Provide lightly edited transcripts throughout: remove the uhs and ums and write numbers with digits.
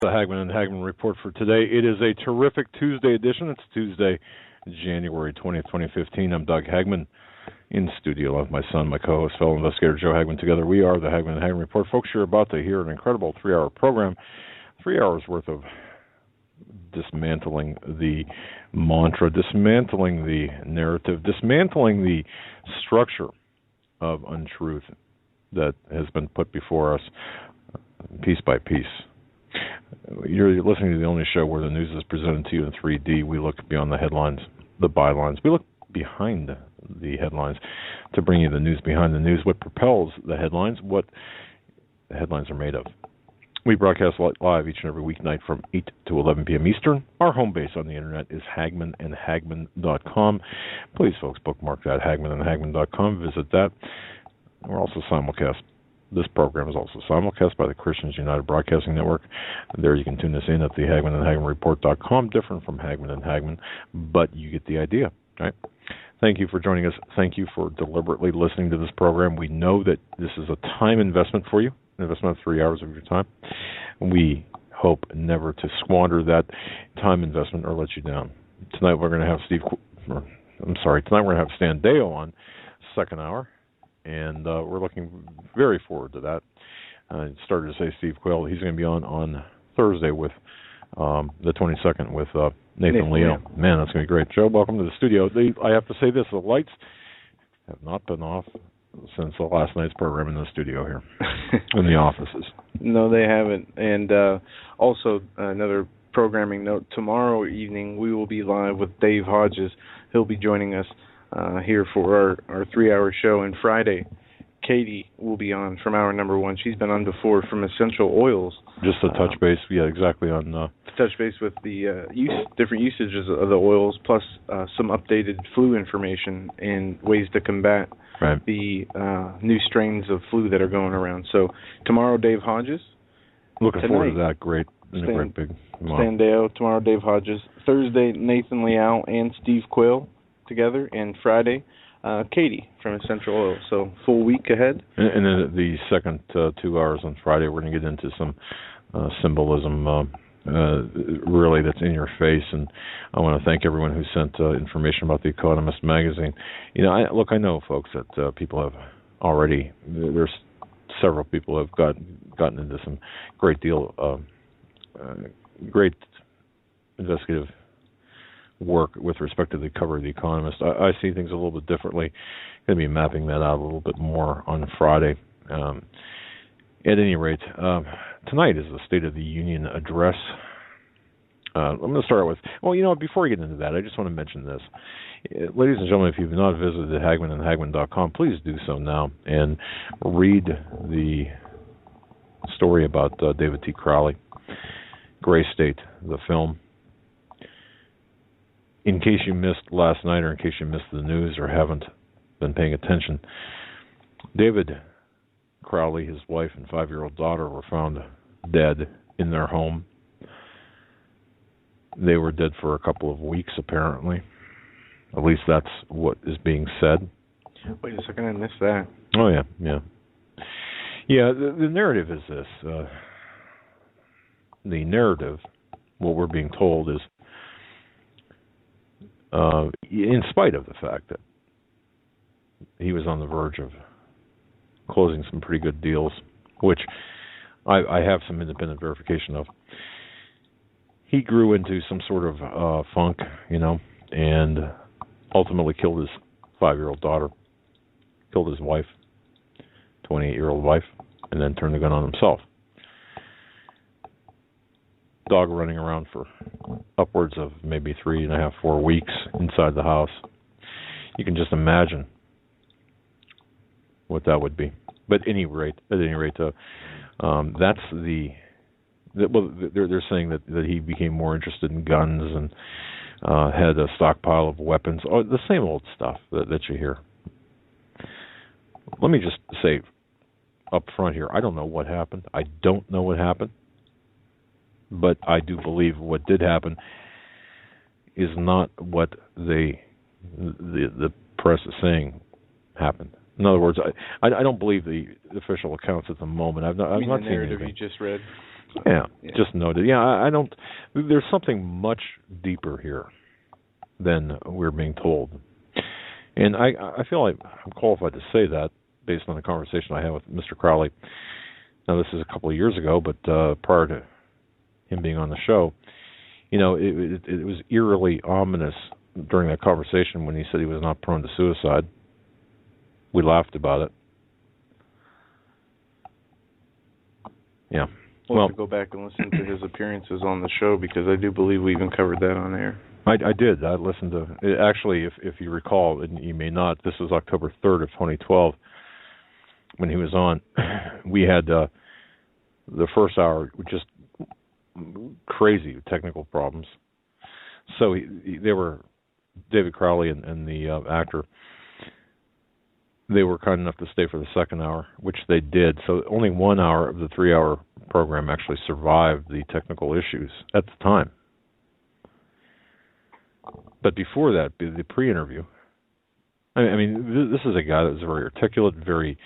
The Hagmann Hagmann Report for today. It is a terrific Tuesday edition. It's Tuesday, January 20th, 2015. I'm Doug Hagmann in studio with my son, my co-host, fellow investigator Joe Hagmann. Together we are the Hagmann Hagmann Report. Folks, you're about to hear an incredible 3-hour program, 3 hours worth of dismantling the mantra, dismantling the narrative, dismantling the structure of untruth that has been put before us piece by piece. You're listening to the only show where the news is presented to you in 3D. We look beyond the headlines, the bylines. We look behind the headlines to bring you the news behind the news, what propels the headlines, what the headlines are made of. We broadcast live each and every weeknight from 8 to 11 p.m. Eastern. Our home base on the internet is hagmannandhagmann.com. Please, folks, bookmark that, hagmannandhagmann.com. Visit that. We're also simulcast. This program is also simulcast by the Christians United Broadcasting Network. There you can tune us in at the hagmannandhagmannreport.com, different from Hagmann and Hagmann, but you get the idea, right? Thank you for joining us. Thank you for deliberately listening to this program. We know that this is a time investment for you, an investment of 3 hours of your time. We hope never to squander that time investment or let you down. Tonight we're going to have tonight we're going to have Stan Deyo on, second hour. And we're looking very forward to that. I started to say Steve Quayle. He's going to be on Thursday with the 22nd with Nathan Leo. Man, that's going to be great. Joe, welcome to the studio. I have to say this, the lights have not been off since the last night's program in the studio here, in the offices. No, they haven't. And also, another programming note, tomorrow evening we will be live with Dave Hodges. He'll be joining us here for our 3-hour show. And Friday, Katie will be on from hour number 1. She's been on before from Essential Oils. Just to touch base, yeah, exactly on... touch base with the different usages of the oils, plus some updated flu information and ways to combat the new strains of flu that are going around. So tomorrow, Dave Hodges. Looking forward to that. Great. Stan Deyo. Tomorrow, Dave Hodges. Thursday, Nathan Leal and Steve Quayle together, and Friday, Katie from Essential Oil. So full week ahead. And then the second 2 hours on Friday, we're going to get into some symbolism, really, that's in your face. And I want to thank everyone who sent information about The Economist magazine. You know, I know, folks, that people have already. There's several people who have gotten into some great investigative work with respect to the cover of The Economist. I see things a little bit differently. Going to be mapping that out a little bit more on Friday. At any rate, tonight is the State of the Union address. I'm going to start with, before we get into that, I just want to mention this. Ladies and gentlemen, if you've not visited hagmannandhagmann.com, please do so now and read the story about David T. Crowley, Gray State, the film. In case you missed last night, or in case you missed the news or haven't been paying attention, David Crowley, his wife and 5-year-old daughter were found dead in their home. They were dead for a couple of weeks, apparently. At least that's what is being said. Wait a second, I missed that. Oh, yeah. Yeah, the narrative is this. The narrative, what we're being told is, in spite of the fact that he was on the verge of closing some pretty good deals, which I have some independent verification of, he grew into some sort of funk, and ultimately killed his 5-year-old daughter, killed his wife, 28-year-old wife, and then turned the gun on himself. Dog running around for upwards of maybe 3.5, 4 weeks inside the house. You can just imagine what that would be. But at any rate, that's they're saying that he became more interested in guns and had a stockpile of weapons. Oh, the same old stuff that you hear. Let me just say up front here, I don't know what happened. I don't know what happened. But I do believe what did happen is not what the press is saying happened. In other words, I don't believe the official accounts at the moment. I'm not the seeing narrative anything. you just read? Just noted. Yeah, I don't. There's something much deeper here than we're being told, and I feel like I'm qualified to say that based on the conversation I had with Mr. Crowley. Now, this is a couple of years ago, but prior to him being on the show, it was eerily ominous during that conversation when he said he was not prone to suicide. We laughed about it. Yeah. We'll have to go back and listen to his appearances on the show, because I do believe we even covered that on air. I did. I listened to it. Actually, if you recall, and you may not, this was October 3rd of 2012 when he was on. We had the first hour just crazy technical problems. So they were, David Crowley and the actor, they were kind enough to stay for the second hour, which they did. So only 1 hour of the 3-hour program actually survived the technical issues at the time. But before that, the pre-interview, I mean, this is a guy that was very articulate, very,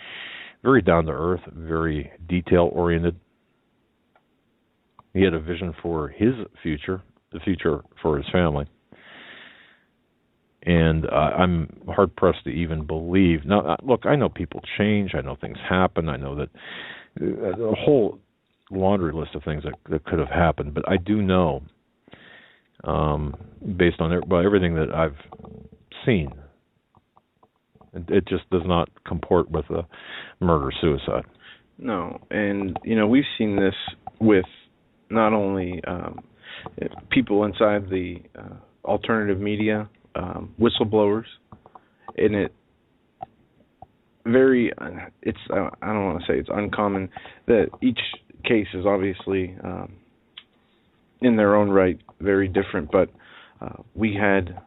very down to earth, very detail-oriented. He had a vision for his future, the future for his family. And I'm hard-pressed to even believe. Now, look, I know people change. I know things happen. I know that a whole laundry list of things that could have happened. But I do know, based on everything that I've seen, it just does not comport with a murder-suicide. No, and, we've seen this with not only people inside the alternative media, whistleblowers, and it's I don't want to say it's uncommon that each case is obviously in their own right very different, but we had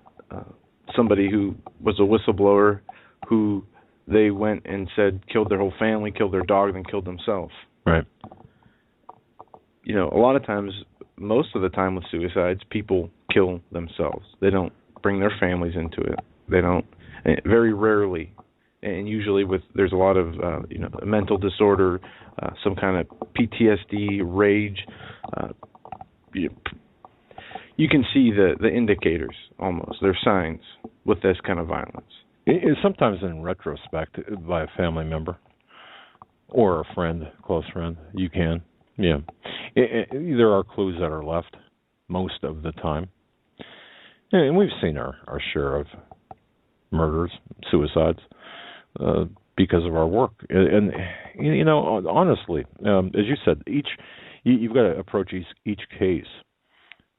somebody who was a whistleblower who they went and said killed their whole family, killed their dog, then killed himself. Right. A lot of times, most of the time with suicides, people kill themselves. They don't bring their families into it. They don't. Very rarely, and usually there's a lot of mental disorder, some kind of PTSD, rage. You can see the indicators almost. They're signs with this kind of violence. Sometimes in retrospect, by a family member or a friend, close friend, you can. Yeah. There are clues that are left most of the time. And we've seen our share of murders, suicides, because of our work. And honestly, as you said, you've got to approach each case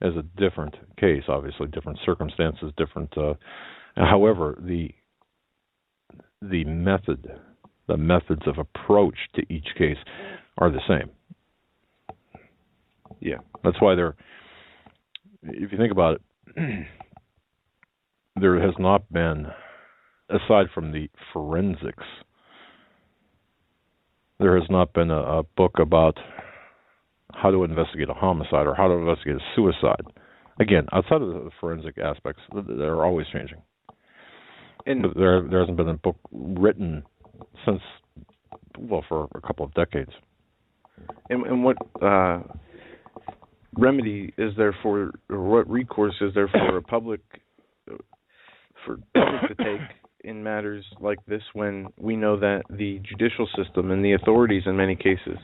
as a different case, obviously, different circumstances, different. However, the methods of approach to each case are the same. Yeah, that's why if you think about it, there has not been, aside from the forensics, there has not been a book about how to investigate a homicide or how to investigate a suicide. Again, outside of the forensic aspects, they're always changing. And there hasn't been a book written since, for a couple of decades. And what remedy is there for, or what recourse is there for public to take in matters like this, when we know that the judicial system and the authorities in many cases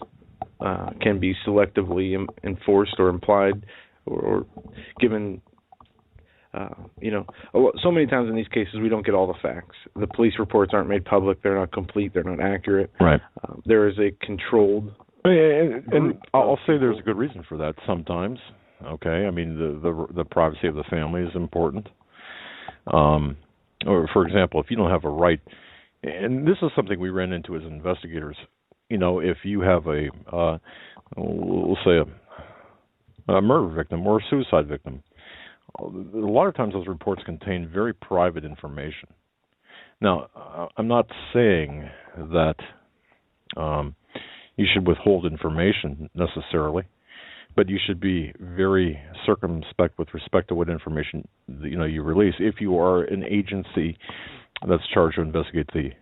can be selectively enforced or implied or given, so many times in these cases we don't get all the facts. The police reports aren't made public. They're not complete. They're not accurate. Right. There is a controlled... And I'll say there's a good reason for that sometimes. Okay, I mean the privacy of the family is important. Or for example, if you don't have a right, and this is something we ran into as investigators. If you have we'll say a murder victim or a suicide victim, a lot of times those reports contain very private information. Now, I'm not saying that you should withhold information necessarily, but you should be very circumspect with respect to what information you release. If you are an agency that's charged to investigate the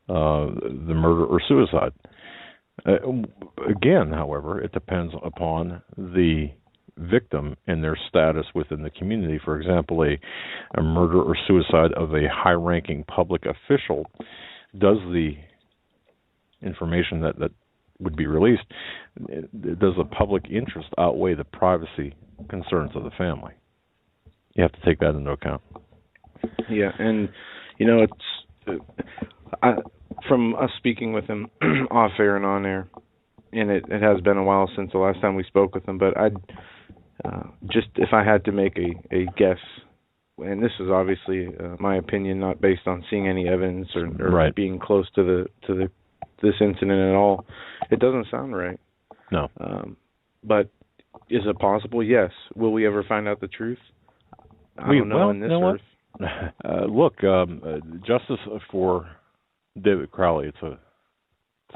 murder or suicide, Again, however, it depends upon the victim and their status within the community. For example, a murder or suicide of a high-ranking public official, does the information that would be released, does the public interest outweigh the privacy concerns of the family? You have to take that into account. Yeah, and it's from us speaking with him off air and on air, and it has been a while since the last time we spoke with him, but I'd just, if I had to make a guess, and this is obviously my opinion, not based on seeing any evidence or right. being close to this incident at all, it doesn't sound right. No. But is it possible? Yes. Will we ever find out the truth? I don't know in this earth. Look, Justice for David Crowley. It's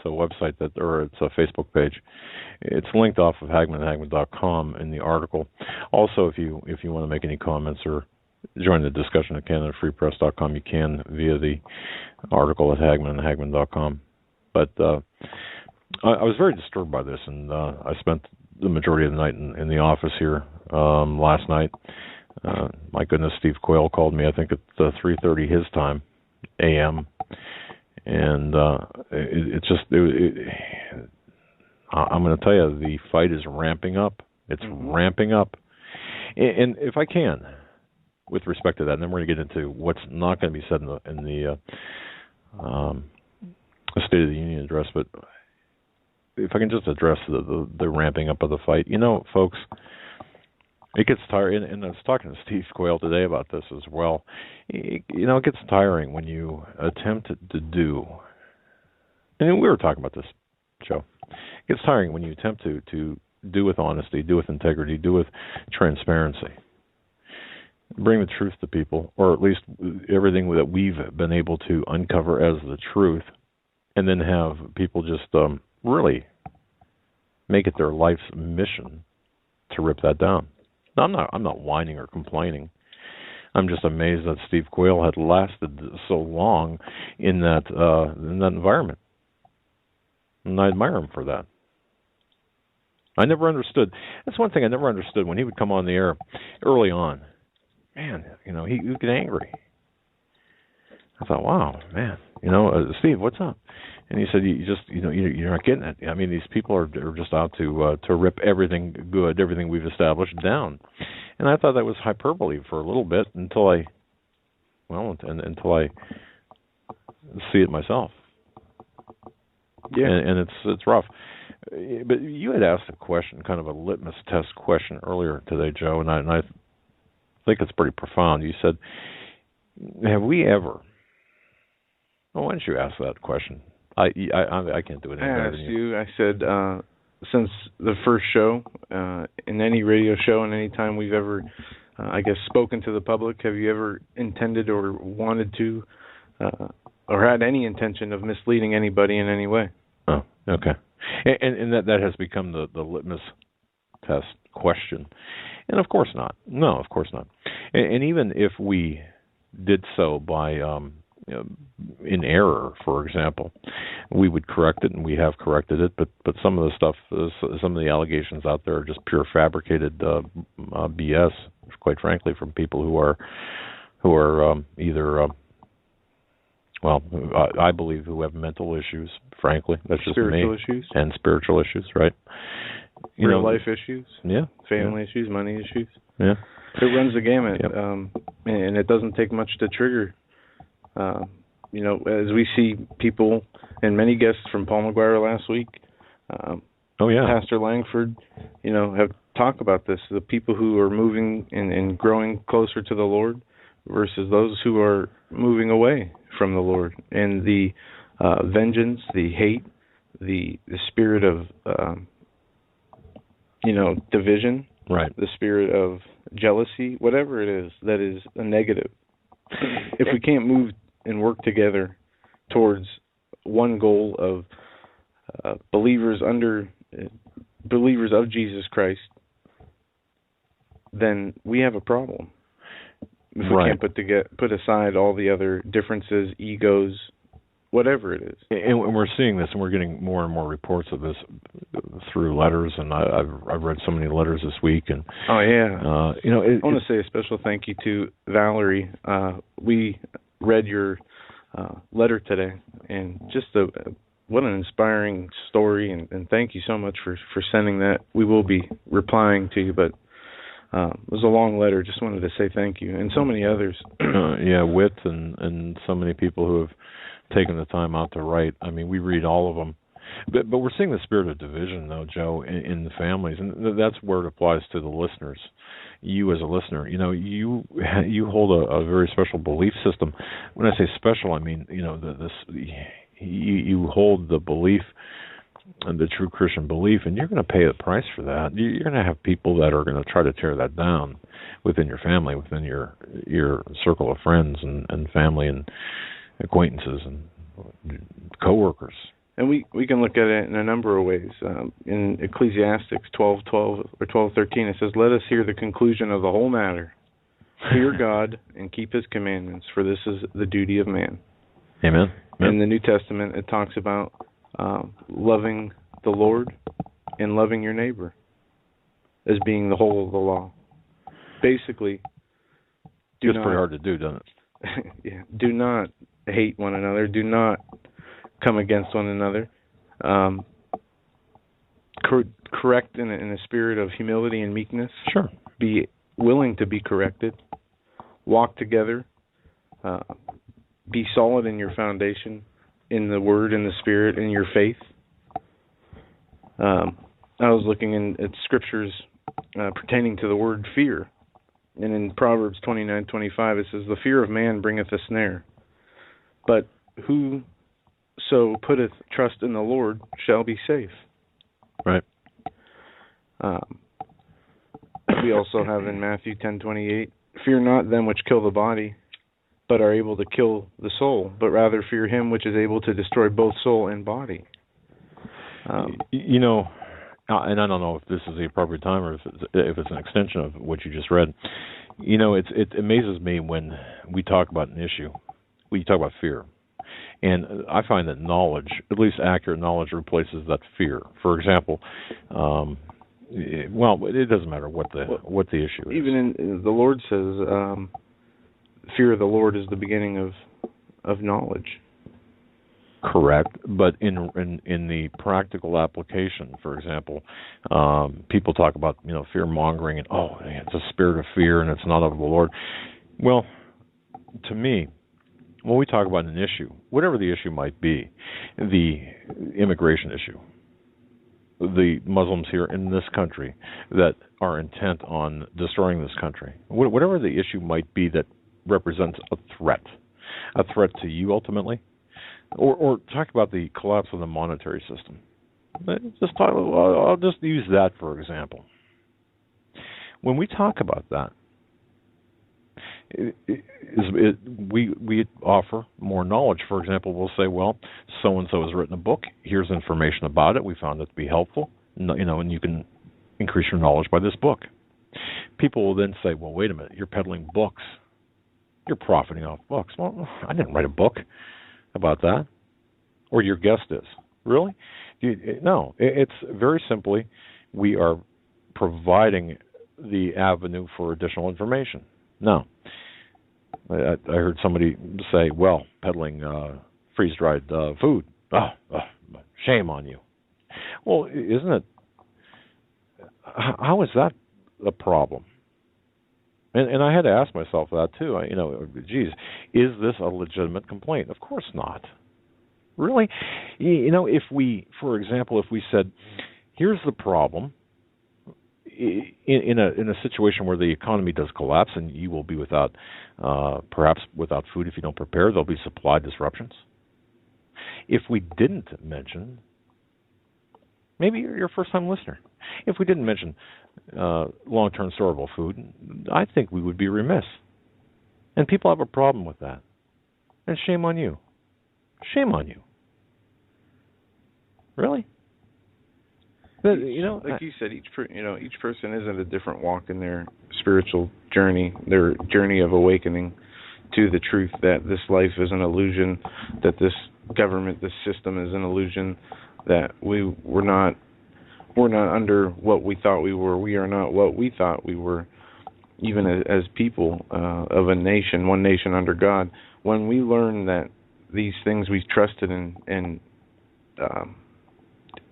a website it's a Facebook page. It's linked off of HagmannHagmann.com in the article. Also, if you want to make any comments or join the discussion at CanadaFreePress.com, you can via the article at HagmannHagmann.com. But I was very disturbed by this, and I spent the majority of the night in the office here last night. My goodness, Steve Quayle called me, I think at 3:30 his time, a.m., and I'm going to tell you, the fight is ramping up. It's ramping up. And if I can, with respect to that, and then we're going to get into what's not going to be said in the State of the Union address, but if I can just address the ramping up of the fight. Folks, it gets tiring, and I was talking to Steve Quayle today about this as well. It gets tiring when you attempt to do, and we were talking about this, Joe. It gets tiring when you attempt to do with honesty, do with integrity, do with transparency. Bring the truth to people, or at least everything that we've been able to uncover as the truth, and then have people just really make it their life's mission to rip that down. Now, I'm not whining or complaining. I'm just amazed that Steve Quayle had lasted so long in that environment, and I admire him for that. I never understood. That's one thing I never understood when he would come on the air early on. Man, he would get angry. I thought, wow, man, Steve, what's up? And he said, you're not getting it. I mean, these people are just out to rip everything good, everything we've established down. And I thought that was hyperbole for a little bit until I see it myself. Yeah, and it's rough. But you had asked a question, kind of a litmus test question earlier today, Joe, and I think it's pretty profound. You said, have we ever... Well, why don't you ask that question? I can't do it any better than you. I said, since the first show, in any radio show, and any time we've ever, spoken to the public, have you ever intended or wanted to, or had any intention of misleading anybody in any way? Oh, okay. And that has become the litmus test question. And of course not. No, of course not. And even if we did so by... in error, for example, we would correct it, and we have corrected it. But some of the stuff, some of the allegations out there are just pure fabricated BS. Quite frankly, from people who are either, I believe, who have mental issues. Frankly, that's just spiritual me. Issues and spiritual issues, right? Real life issues. Yeah. Family issues, money issues. Yeah. It runs the gamut, yep. And it doesn't take much to trigger. As we see people, and many guests from Paul McGuire last week, Pastor Langford, have talked about this, the people who are moving and growing closer to the Lord versus those who are moving away from the Lord, and the vengeance, the hate, the spirit of, division, right? The spirit of jealousy, whatever it is that is a negative. If we can't move and work together towards one goal of believers of Jesus Christ, then we have a problem. If we can't put aside all the other differences, egos, whatever it is. And we're seeing this, and we're getting more and more reports of this through letters. And I've read so many letters this week. And oh yeah, I want to say a special thank you to Valerie. We read your letter today, and just what an inspiring story. And thank you so much for sending that. We will be replying to you, but it was a long letter. Just wanted to say thank you, and so many others. Wit and so many people who have taken the time out to write. I mean, we read all of them, but we're seeing the spirit of division, though, Joe, in the families, and that's where it applies to the listeners. You as a listener, you hold a very special belief system. When I say special, I mean you hold the belief, the true Christian belief, and you're going to pay the price for that. You're going to have people that are going to try to tear that down within your family, within your circle of friends and family and acquaintances and coworkers. And we can look at it in a number of ways. In Ecclesiastes 12:12 or 12:13, it says, "Let us hear the conclusion of the whole matter. Fear God and keep His commandments, for this is the duty of man." Amen. In the New Testament, it talks about loving the Lord and loving your neighbor as being the whole of the law. Basically, it's pretty hard to do, doesn't it? Yeah. Do not hate one another. Do not come against one another. Correct in a spirit of humility and meekness. Sure. Be willing to be corrected. Walk together. Be solid in your foundation, in the Word, in the Spirit, in your faith. I was looking at scriptures pertaining to the word fear. And in Proverbs 29:25, it says, "The fear of man bringeth a snare, but whoso putteth trust in the Lord shall be safe." Right. We also have in Matthew 10:28, "Fear not them which kill the body, but are able to kill the soul, but rather fear him which is able to destroy both soul and body." And I don't know if this is the appropriate time or if it's an extension of what you just read. It amazes me when we talk about an issue. We talk about fear. And I find that knowledge, at least accurate knowledge, replaces that fear. For example, it doesn't matter what the issue is. Even in the Lord says, fear of the Lord is the beginning of knowledge. Correct, but in the practical application, for example, people talk about fear mongering and it's a spirit of fear and it's not of the Lord. Well, to me, when we talk about an issue, whatever the issue might be, the immigration issue, the Muslims here in this country that are intent on destroying this country, whatever the issue might be that represents a threat to you ultimately. Or talk about the collapse of the monetary system. I'll just use that for example. When we talk about that, we offer more knowledge. For example, we'll say, well, so and so has written a book. Here's information about it. We found it to be helpful. And you can increase your knowledge by this book. People will then say, well, wait a minute, you're peddling books. You're profiting off books. Well, I didn't write a book about that, or your guest is. Really? No, it's very simply we are providing the avenue for additional information. Now, I heard somebody say, well, peddling freeze-dried food, shame on you. Well, isn't it? How is that a problem? And I had to ask myself that too. Is this a legitimate complaint? Of course not. Really? If we, for example, if we said, here's the problem, in a situation where the economy does collapse and you will be perhaps without food if you don't prepare, there'll be supply disruptions. If we didn't mention, maybe you're a first-time listener, if we didn't mention long-term storable food, I think we would be remiss. And people have a problem with that. And shame on you. Shame on you. Really? Like you said, each person is at a different walk in their spiritual journey, their journey of awakening to the truth that this life is an illusion, that this government, this system is an illusion, that we're not under what we thought we were. We are not what we thought we were, even as people of a nation, one nation under God. When we learn that these things we trusted in, and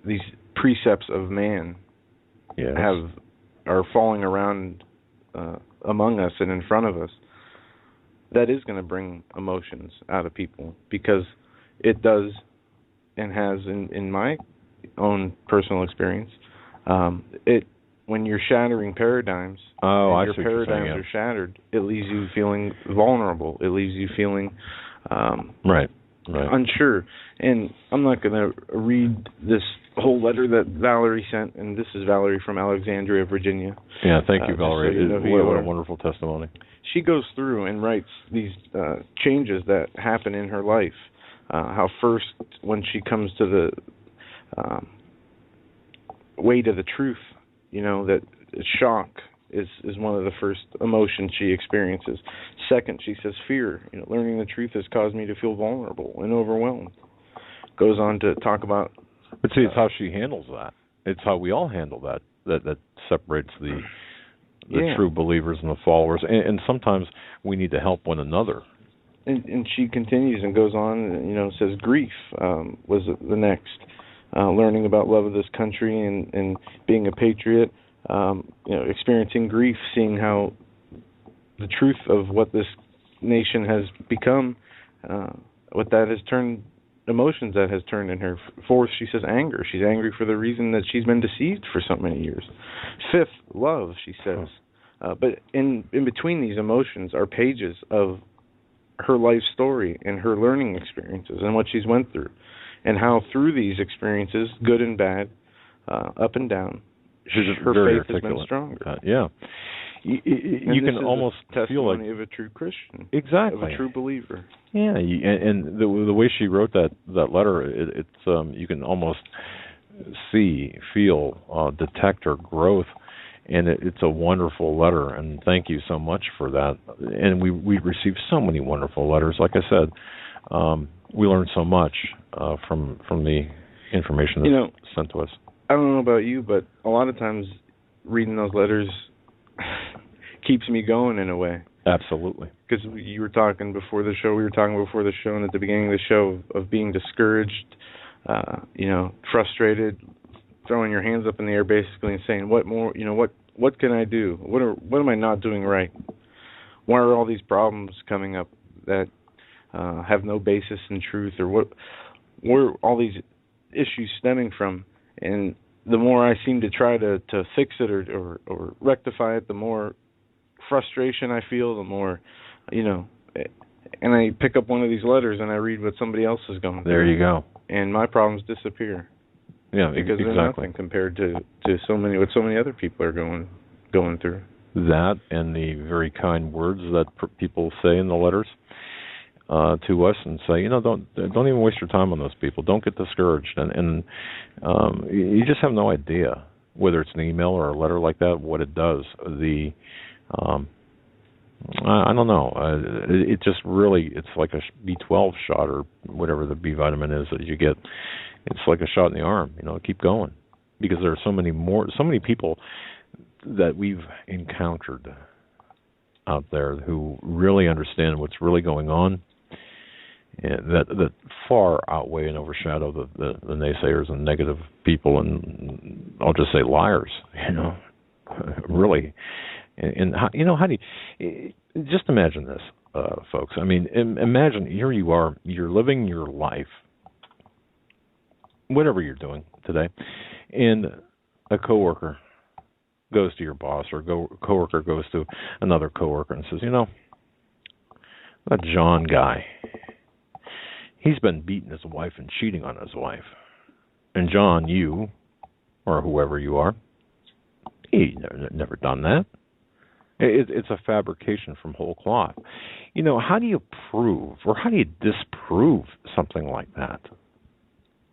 these precepts of man are falling around among us and in front of us, that is going to bring emotions out of people, because it does, and has in my own personal experience, when you're shattering paradigms, your paradigms are shattered, it leaves you feeling vulnerable. It leaves you feeling unsure. And I'm not going to read this whole letter that Valerie sent, and this is Valerie from Alexandria, Virginia. Yeah, thank you, Valerie. So what a wonderful testimony. She goes through and writes these changes that happen in her life. How first, when she comes to the way to the truth, that shock is one of the first emotions she experiences. Second, she says fear. Learning the truth has caused me to feel vulnerable and overwhelmed. Goes on to talk about... But see, it's how she handles that. It's how we all handle that separates the true believers and the followers. And sometimes we need to help one another. And she continues and goes on, says grief was the next. Learning about love of this country and being a patriot, experiencing grief, seeing how the truth of what this nation has become, what that has turned, emotions that has turned in her. Fourth, she says anger. She's angry for the reason that she's been deceived for so many years. Fifth, love, she says. But in between these emotions are pages of her life story and her learning experiences and what she's went through, and how through these experiences, good and bad, up and down, her faith has been stronger. You can almost feel like of a true Christian, exactly, of a true believer. Yeah, and the way she wrote that letter, it's you can almost see, feel, detect her growth. And it's a wonderful letter, and thank you so much for that. And we received so many wonderful letters. Like I said, we learned so much from the information that's sent to us. I don't know about you, but a lot of times reading those letters keeps me going in a way. Absolutely. Because you were talking before the show, and at the beginning of the show, of being discouraged, frustrated, throwing your hands up in the air basically and saying, what more, what can I do? What am I not doing right? Why are all these problems coming up that have no basis in truth, or where are all these issues stemming from? And the more I seem to try to fix it or rectify it, the more frustration I feel, the more, and I pick up one of these letters and I read what somebody else is going through. There you go. And my problems disappear. Yeah, because exactly. They're nothing compared to what so many other people are going through. That and the very kind words that people say in the letters to us, and say, don't even waste your time on those people. Don't get discouraged, and you just have no idea whether it's an email or a letter like that what it does. I don't know. It just really, it's like a B12 shot or whatever the B vitamin is that you get. It's like a shot in the arm, keep going. Because there are so many people that we've encountered out there who really understand what's really going on, and that far outweigh and overshadow the naysayers and negative people, and I'll just say liars, really. And how do you, just imagine this, folks. I mean, imagine here you are, you're living your life, whatever you're doing today, and a coworker goes to your boss, or coworker goes to another coworker and says, that John guy, he's been beating his wife and cheating on his wife. And John, you, or whoever you are, he never done that. It's a fabrication from whole cloth. How do you prove, or how do you disprove something like that?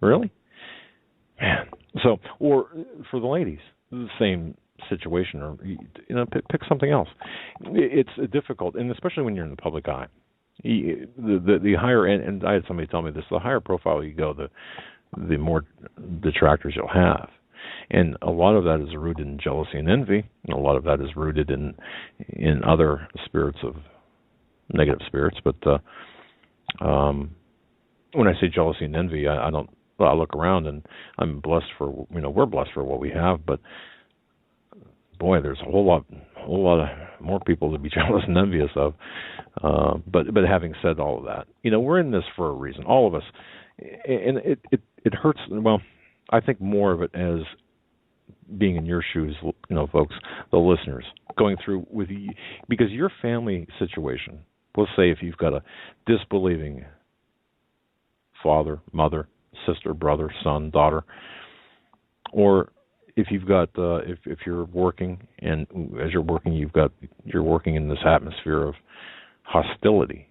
Really? Man. So, or for the ladies, the same situation, or pick something else. It's difficult, and especially when you're in the public eye. The higher, and I had somebody tell me this, the higher profile you go, the more detractors you'll have. And a lot of that is rooted in jealousy and envy, and a lot of that is rooted in other spirits of negative spirits. But when I say jealousy and envy, I don't. Well, I look around and I'm blessed for, we're blessed for what we have, but boy, there's a whole lot of more people to be jealous and envious of. But having said all of that, we're in this for a reason, all of us, and it hurts. Well, I think more of it as being in your shoes, folks, the listeners, going through with you, because your family situation. Let's say if you've got a disbelieving father, mother, sister, brother, son, daughter, or if you've got if you're working, and as you're working, you're working in this atmosphere of hostility.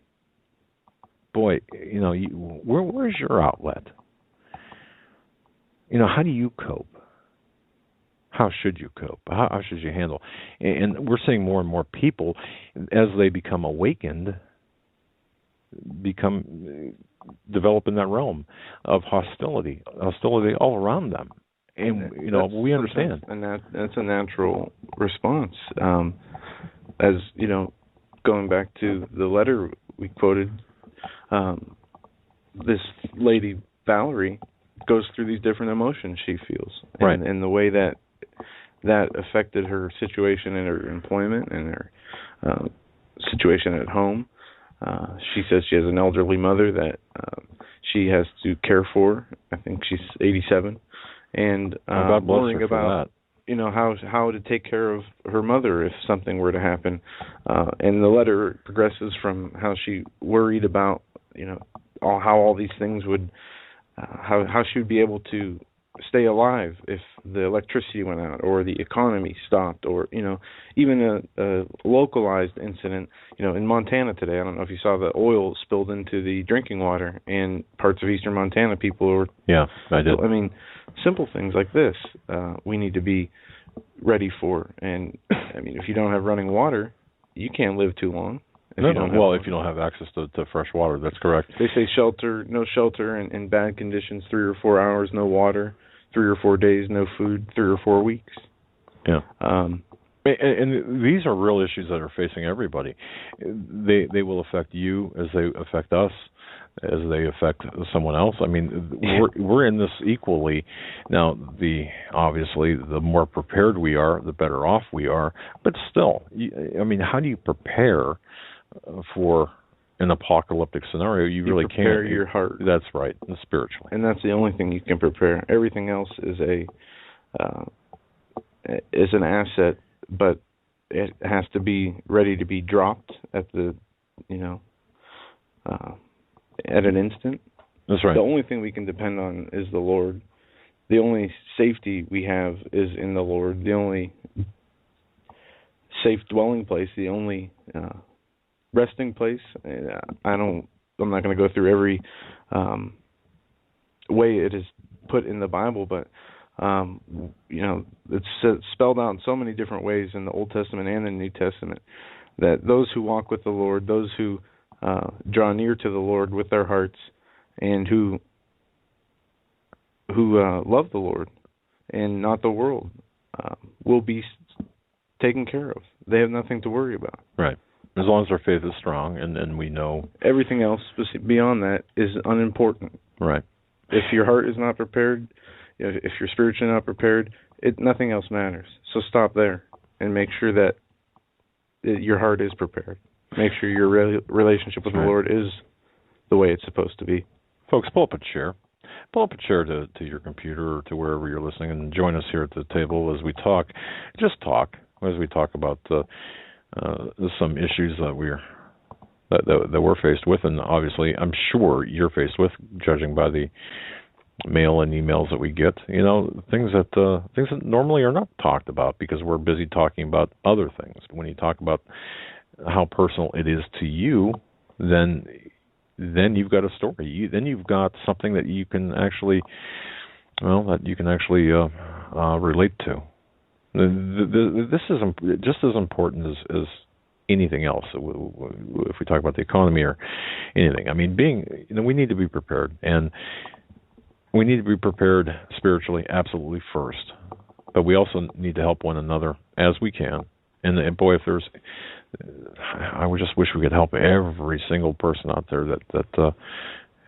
Boy, where's your outlet? How do you cope? How should you cope? How should you handle? And we're seeing more and more people, as they become awakened, develop in that realm of hostility all around them. And we understand, and that's a natural response. As going back to the letter we quoted, this lady Valerie goes through these different emotions she feels, right, and the way that affected her situation in her employment and her situation at home. She says she has an elderly mother that she has to care for. I think she's 87, and worrying about how to take care of her mother if something were to happen. And the letter progresses from how she worried about how all these things would how she would be able to stay alive if the electricity went out or the economy stopped, or even a localized incident in Montana today. I don't know if you saw the oil spilled into the drinking water in parts of eastern Montana. People were I did. I mean, simple things like this we need to be ready for. And I mean, if you don't have running water, you can't live too long. If you don't have access to fresh water, that's correct. They say no shelter in bad conditions, 3 or 4 hours, no water, 3 or 4 days, no food, 3 or 4 weeks. Yeah. And these are real issues that are facing everybody. They will affect you as they affect us, as they affect someone else. I mean, we're in this equally. Now, obviously, the more prepared we are, the better off we are. But still, how do you prepare for an apocalyptic scenario? You really can't prepare your heart. That's right, spiritually. And that's the only thing you can prepare. Everything else is an asset, but it has to be ready to be dropped at the at an instant. That's right. The only thing we can depend on is the Lord. The only safety we have is in the Lord. The only safe dwelling place, the only resting place. I'm not going to go through every way it is put in the Bible, but it's spelled out in so many different ways in the Old Testament and the New Testament that those who walk with the Lord, those who draw near to the Lord with their hearts, and who love the Lord and not the world, will be taken care of. They have nothing to worry about. Right. As long as our faith is strong, and we know everything else beyond that is unimportant. Right. If your heart is not prepared, if you're spiritually not prepared, nothing else matters. So stop there and make sure that your heart is prepared. Make sure your relationship with the Lord is the way it's supposed to be. Folks, pull up a chair. Pull up a chair to your computer or to wherever you're listening, and join us here at the table as we talk. Just talk as we talk about some issues that we're faced with, and obviously I'm sure you're faced with, judging by the mail and emails that we get. Things that normally are not talked about because we're busy talking about other things. When you talk about how personal it is to you, then you've got a story. Then you've got something that you can actually relate to. This is just as important as anything else. If we talk about the economy or anything, I mean, we need to be prepared, and we need to be prepared spiritually, absolutely first. But we also need to help one another as we can. And boy, if there's, I would just wish we could help every single person out there that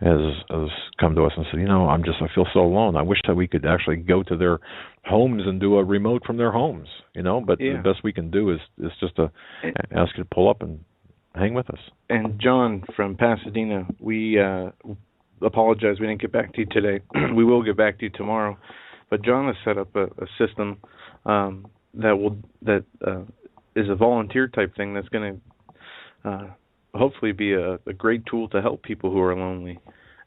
has come to us and said, I feel so alone. I wish that we could actually go to their homes and do a remote from their homes, But the best we can do is just to ask you to pull up and hang with us. And John from Pasadena, we apologize we didn't get back to you today. We will get back to you tomorrow. But John has set up a system that is a volunteer type thing that's going to hopefully be a great tool to help people who are lonely.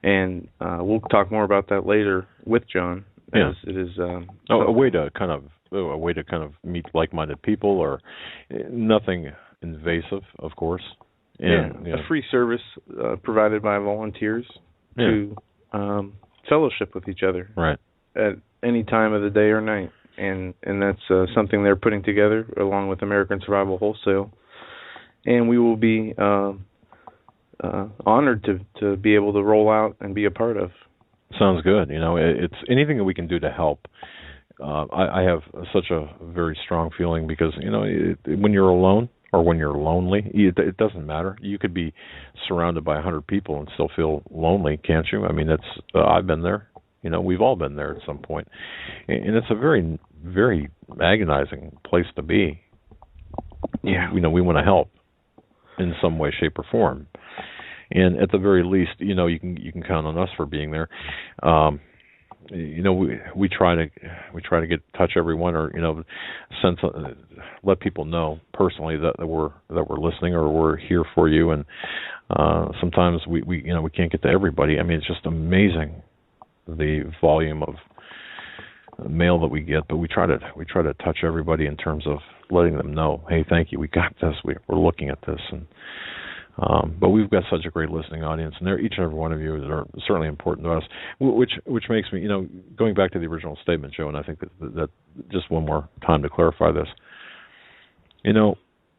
And we'll talk more about that later with John. As it is a way to kind of meet like-minded people, or nothing invasive, of course. And a free service provided by volunteers to fellowship with each other, right, at any time of the day or night. And that's something they're putting together along with American Survival Wholesale. And we will be honored to be able to roll out and be a part of. Sounds good. It's anything that we can do to help. I have such a very strong feeling because, when you're alone or when you're lonely, it doesn't matter. You could be surrounded by 100 people and still feel lonely, can't you? I mean, I've been there. We've all been there at some point. And it's a very, very agonizing place to be. Yeah. We want to help in some way, shape, or form. And at the very least, you can count on us for being there. We try to get touch everyone, or let people know personally that we're listening, or we're here for you. And sometimes we can't get to everybody. I mean, it's just amazing the volume of mail that we get, but we try to touch everybody in terms of letting them know, hey, thank you, we got this, we're looking at this. And but we've got such a great listening audience, and each and every one of you that are certainly important to us, which makes me, going back to the original statement, Joe, and I think that just one more time to clarify this,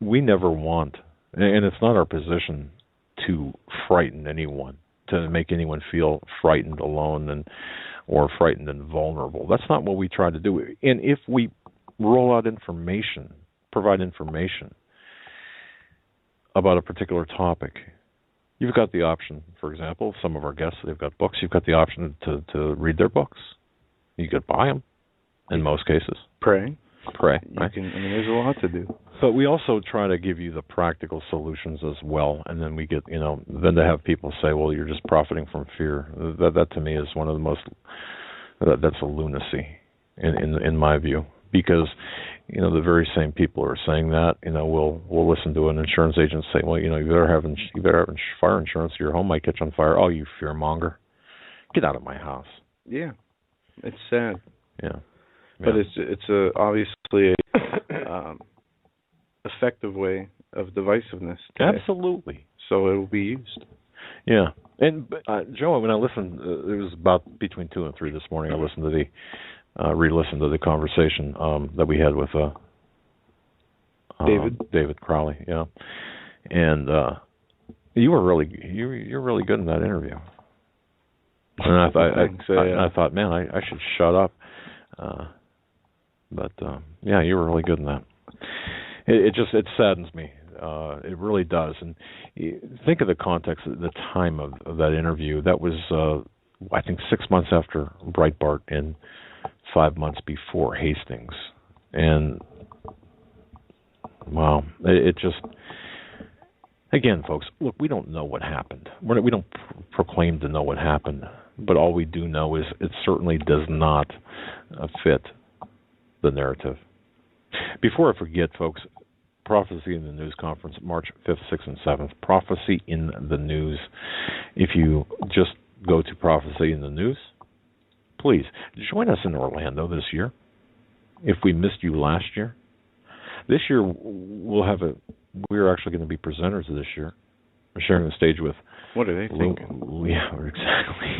we never want, and it's not our position to frighten anyone, to make anyone feel frightened, alone, or frightened and vulnerable. That's not what we try to do. And if we roll out information, provide information about a particular topic, you've got the option, for example, some of our guests, they've got books, you've got the option to read their books. You could buy them, in most cases. Pray. Right? There's a lot to do. But we also try to give you the practical solutions as well, and then we get, then to have people say, well, you're just profiting from fear. That to me is one of the most, that's a lunacy, in my view, because, the very same people are saying that, we'll listen to an insurance agent say, well, you better have fire insurance, or your home might catch on fire. Oh, you fear monger, get out of my house. Yeah, it's sad. Yeah. But it's obviously a effective way of divisiveness today. Absolutely. So it will be used. Yeah. And Joe, when I listened, it was about between 2 and 3 this morning. I listened to re-listened to the conversation that we had with David Crowley. Yeah. And you're really good in that interview. And I thought, man, I should shut up. But you were really good in that. It saddens me. It really does. And think of the context, the time of that interview. That was, I think, 6 months after Breitbart and 5 months before Hastings. And wow, it just. Again, folks, look, we don't know what happened. We don't proclaim to know what happened, but all we do know is it certainly does not fit the narrative. Before I forget, folks, Prophecy in the News Conference, March 5th, 6th, and 7th. Prophecy in the News. If you just go to Prophecy in the News, please join us in Orlando this year. If we missed you last year, this year we're actually going to be presenters this year. We're sharing the stage with. What are they thinking? Yeah, exactly.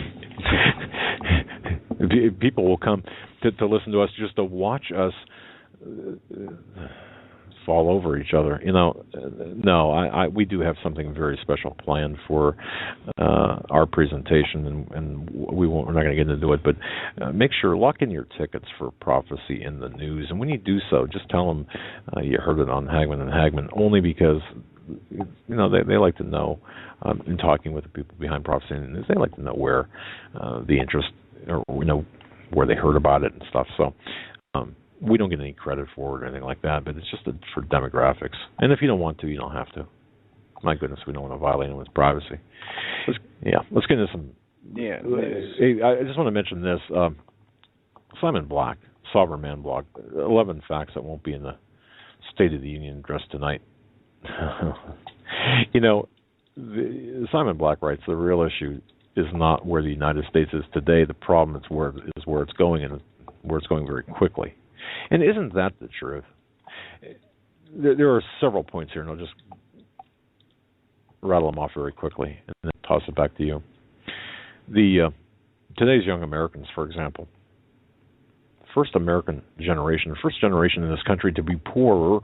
People will come to listen to us, just to watch us fall over each other. No, we do have something very special planned for our presentation, and we're not going to get into it, but make sure, lock in your tickets for Prophecy in the News, and when you do so, just tell them you heard it on Hagmann and Hagmann, only because they like to know, in talking with the people behind Prophecy in the News, they like to know where the interest, or where they heard about it and stuff. So we don't get any credit for it or anything like that, but it's just for demographics. And if you don't want to, you don't have to. My goodness, we don't want to violate anyone's privacy. Let's get into some. Yeah. I just want to mention this. Simon Black, Sovereign Man blog, 11 facts that won't be in the State of the Union address tonight. Simon Black writes, the real issue is not where the United States is today. The problem is where it's going, and where it's going very quickly. And isn't that the truth? There are several points here, and I'll just rattle them off very quickly and then toss it back to you. Today's young Americans, for example, first generation in this country to be poorer,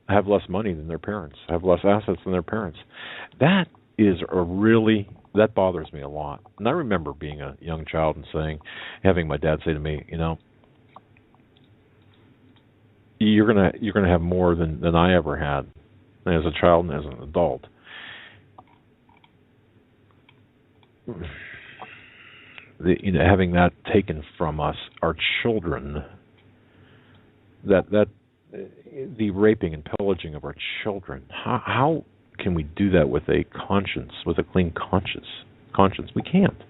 have less money than their parents, have less assets than their parents. That bothers me a lot. And I remember being a young child and having my dad say to me, you're gonna have more than I ever had, as a child and as an adult. Having that taken from us, our children, the raping and pillaging of our children. How can we do that with a conscience, with a clean conscience? We can't.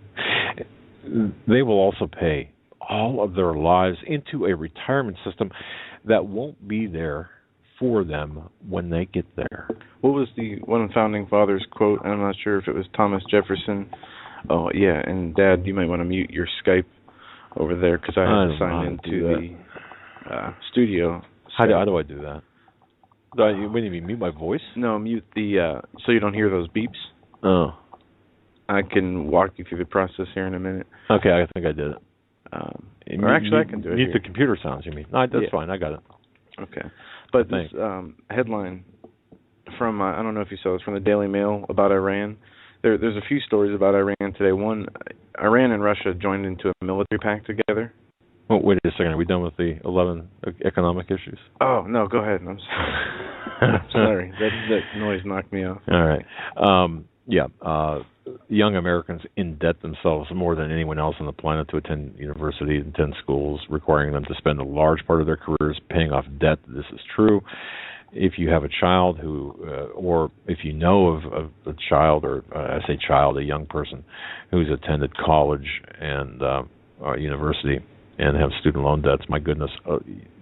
They will also pay all of their lives into a retirement system that won't be there for them when they get there. What was the one founding father's quote? I'm not sure if it was Thomas Jefferson. Oh, yeah, and Dad, you might want to mute your Skype over there, because I have to sign into the studio. How do I do that? What do you mean, mute my voice? No, mute so you don't hear those beeps. Oh. I can walk you through the process here in a minute. Okay, I think I did it. I can do it. Mute the computer sounds, you mean? No, that's fine, I got it. Okay. But this headline from, I don't know if you saw this, from the Daily Mail about Iran. There's a few stories about Iran today. One, Iran and Russia joined into a military pact together. Oh, wait a second. Are we done with the 11 economic issues? Oh, no, go ahead. I'm sorry. That noise knocked me off. All right. Young Americans indebt themselves more than anyone else on the planet to attend university, attend schools, requiring them to spend a large part of their careers paying off debt. This is true. If you have a child or if you know of a child, or I say child, a young person who's attended college and university and have student loan debts, my goodness,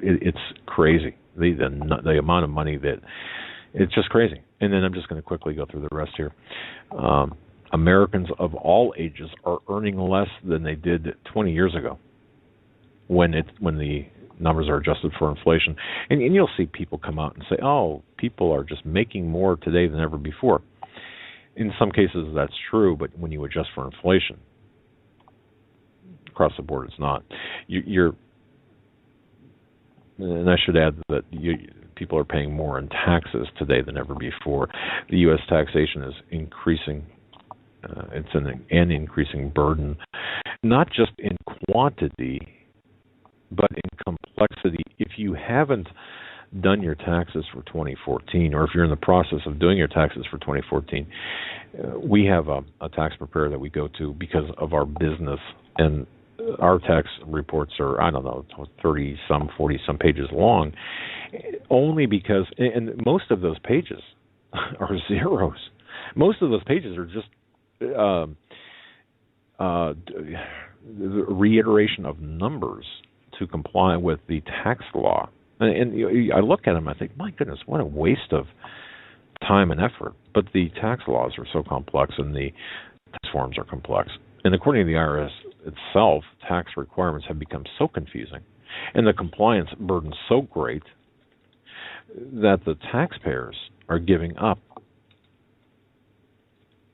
it's crazy. The amount of money it's just crazy. And then I'm just going to quickly go through the rest here. Americans of all ages are earning less than they did 20 years ago, when the numbers are adjusted for inflation. And you'll see people come out and say, oh, people are just making more today than ever before. In some cases, that's true, but when you adjust for inflation, across the board, it's not. And I should add that people are paying more in taxes today than ever before. The U.S. taxation is increasing. It's an increasing burden, not just in quantity, but in complexity. If you haven't done your taxes for 2014, or if you're in the process of doing your taxes for 2014, we have a tax preparer that we go to because of our business, and our tax reports are, 30-some, 40-some pages long, only because, and most of those pages are zeros. Most of those pages are just the reiteration of numbers to comply with the tax law. And I look at them, I think, my goodness, what a waste of time and effort. But the tax laws are so complex, and the tax forms are complex. And according to the IRS itself, tax requirements have become so confusing, and the compliance burden so great, that the taxpayers are giving up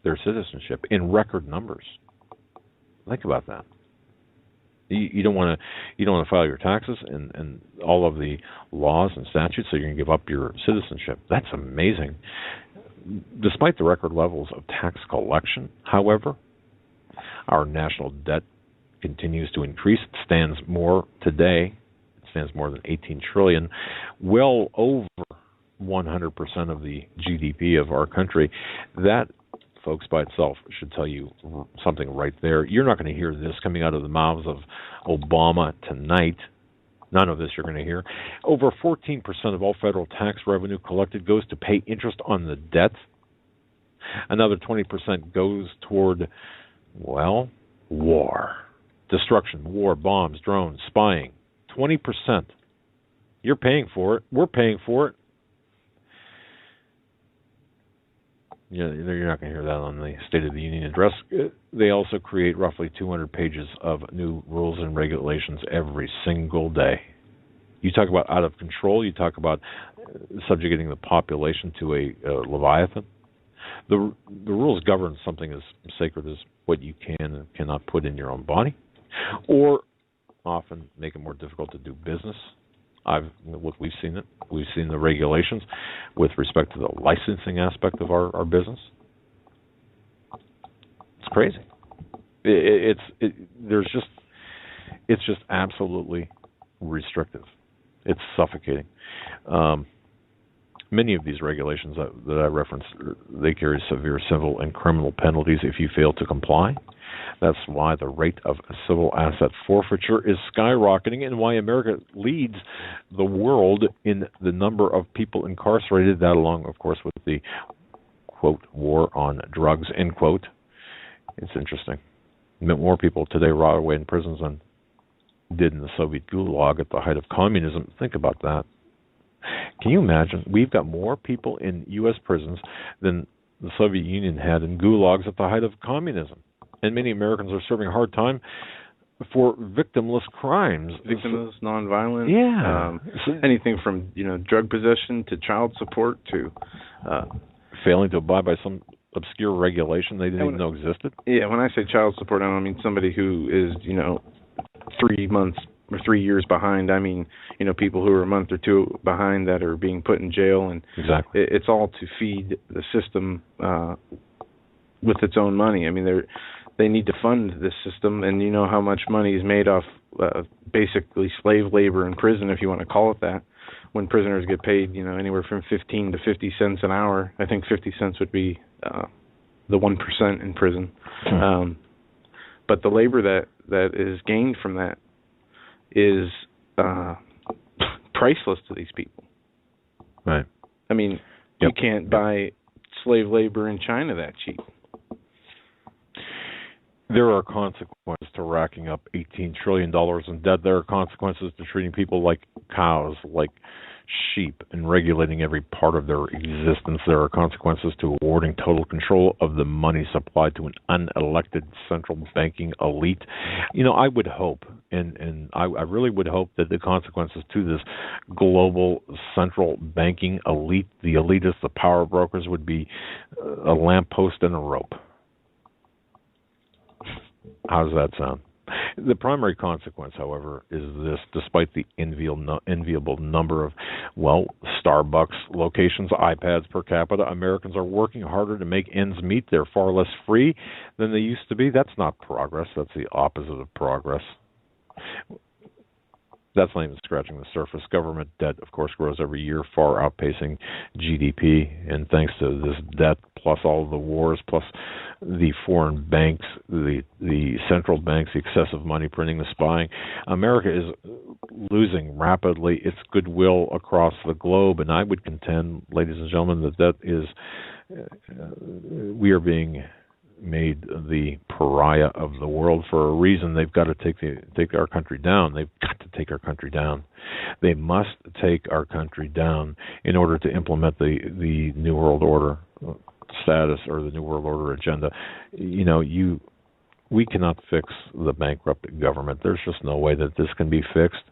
their citizenship in record numbers. Think about that. You don't want to file your taxes and all of the laws and statutes, so you're going to give up your citizenship. That's amazing. Despite the record levels of tax collection, however, our national debt continues to increase. It stands more than 18 trillion, well over 100% of the GDP of our country. That, folks, by itself should tell you something right there. You're not going to hear this coming out of the mouths of Obama tonight. None of this you're going to hear. Over 14% of all federal tax revenue collected goes to pay interest on the debt. Another 20% goes toward, well, war, destruction, war, bombs, drones, spying. 20%. You're paying for it. We're paying for it. You're not going to hear that on the State of the Union address. They also create roughly 200 pages of new rules and regulations every single day. You talk about out of control. You talk about subjugating the population to a leviathan. The rules govern something as sacred as what you can and cannot put in your own body, or often make it more difficult to do business. We've seen it. We've seen the regulations with respect to the licensing aspect of our business. It's crazy. It's just absolutely restrictive. It's suffocating. Many of these regulations that I referenced, they carry severe civil and criminal penalties if you fail to comply. That's why the rate of civil asset forfeiture is skyrocketing, and why America leads the world in the number of people incarcerated, that along, of course, with the, quote, war on drugs, end quote. It's interesting. More people today rot away in prisons than did in the Soviet Gulag at the height of communism. Think about that. Can you imagine? We've got more people in U.S. prisons than the Soviet Union had in gulags at the height of communism. And many Americans are serving a hard time for victimless crimes. Victimless, nonviolent. Yeah. Anything from drug possession to child support to failing to abide by some obscure regulation they didn't even know existed. Yeah, when I say child support, I don't mean somebody who is 3 months or 3 years behind. I mean people who are a month or two behind that are being put in jail, and exactly. It's all to feed the system with its own money. I mean they need to fund this system, and you know how much money is made off basically slave labor in prison, if you want to call it that, when prisoners get paid, anywhere from 15 to 50 cents an hour. I think 50 cents would be the 1% in prison. But the labor that is gained from that is priceless to these people. Right. I mean, you can't buy slave labor in China that cheap. There are consequences to racking up $18 trillion in debt. There are consequences to treating people like cows, like sheep, and regulating every part of their existence. There are consequences to awarding total control of the money supplied to an unelected central banking elite. I would hope, and I really would hope that the consequences to this global central banking elite, the elitists, the power brokers, would be a lamppost and a rope. How does that sound? The primary consequence, however, is this: despite the enviable number of, Starbucks locations, iPads per capita, Americans are working harder to make ends meet. They're far less free than they used to be. That's not progress. That's the opposite of progress. That's not even scratching the surface. Government debt, of course, grows every year, far outpacing GDP. And thanks to this debt, plus all of the wars, plus the foreign banks, the central banks, the excessive money printing, the spying, America is losing rapidly its goodwill across the globe. And I would contend, ladies and gentlemen, we are being made the pariah of the world for a reason. They've got to take our country down. They've got to take our country down. They must take our country down in order to implement the New World Order status or the New World Order agenda. We cannot fix the bankrupt government. There's just no way that this can be fixed.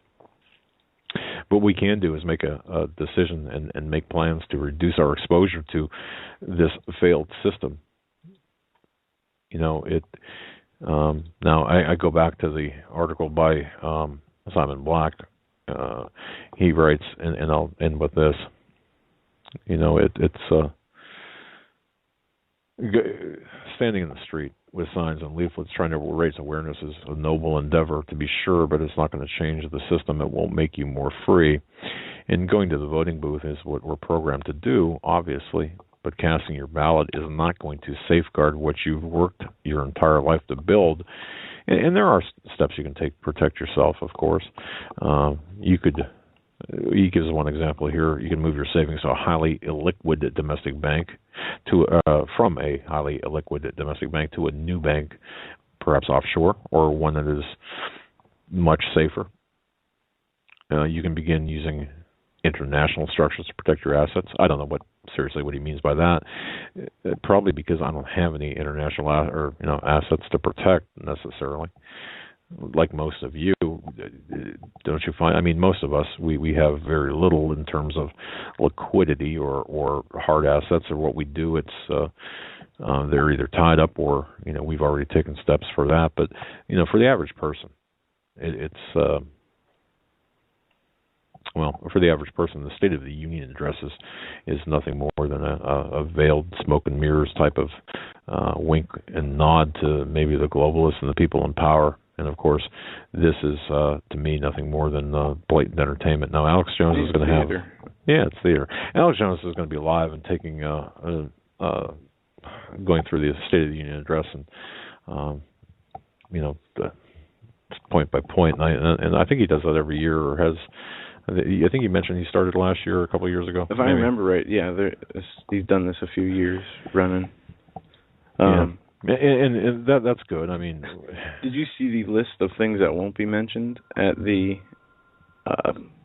What we can do is make a decision and make plans to reduce our exposure to this failed system. Now, I go back to the article by Simon Black. He writes, and I'll end with this. It's standing in the street with signs and leaflets trying to raise awareness is a noble endeavor, to be sure, but it's not going to change the system. It won't make you more free. And going to the voting booth is what we're programmed to do, obviously, but casting your ballot is not going to safeguard what you've worked your entire life to build. And there are steps you can take to protect yourself, of course. He gives one example here. You can move your savings to a highly illiquid domestic bank from a highly illiquid domestic bank to a new bank, perhaps offshore, or one that is much safer. You can begin using international structures to protect your assets. I don't know what he means by that. Probably because I don't have any international assets to protect necessarily. Like most of you, don't you find? I mean, most of us, we have very little in terms of liquidity or hard assets, or what we do. It's they're either tied up or we've already taken steps for that. But for the average person, for the average person, the State of the Union address is nothing more than a veiled smoke and mirrors type of wink and nod to maybe the globalists and the people in power. And, of course, this is, to me, nothing more than blatant entertainment. Now, Alex Jones is going to have... Yeah, it's theater. Alex Jones is going to be live and taking, going through the State of the Union address and, point by point. And I think he does that every year, or has... I think you mentioned he started last year or a couple of years ago. If I remember right, yeah, he's done this a few years running. And that's good. I mean, did you see the list of things that won't be mentioned at the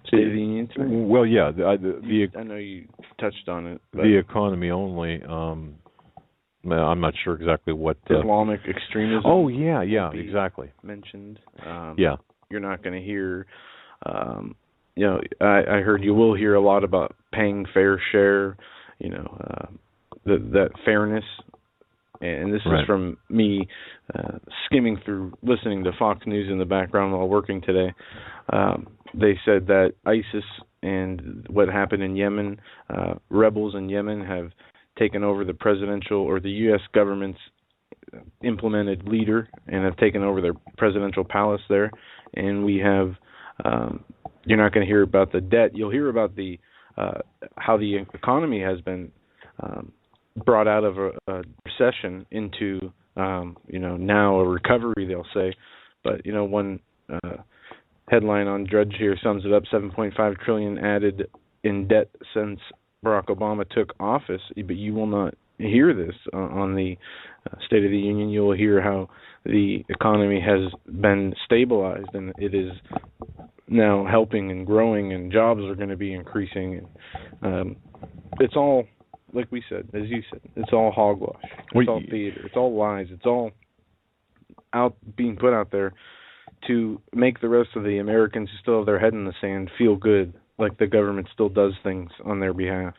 State of the Union tonight? Well, yeah. I know you touched on it. The economy only. I'm not sure exactly what Islamic extremism. Oh yeah, exactly. Mentioned. You're not going to hear. I heard you will hear a lot about paying fair share. That fairness. And this is from me skimming through, listening to Fox News in the background while working today. They said that ISIS and what happened in Yemen, rebels in Yemen have taken over the presidential or the U.S. government's implemented leader and have taken over their presidential palace there. And we have, you're not going to hear about the debt. You'll hear about the how the economy has been brought out of a recession into, now a recovery, they'll say. But, one headline on Drudge here sums it up: 7.5 trillion added in debt since Barack Obama took office. But you will not hear this on the State of the Union. You will hear how the economy has been stabilized and it is now helping and growing, and jobs are going to be increasing. It's all, like we said, as you said, it's all hogwash. It's all theater. It's all lies. It's all being put out there to make the rest of the Americans who still have their head in the sand feel good, like the government still does things on their behalf.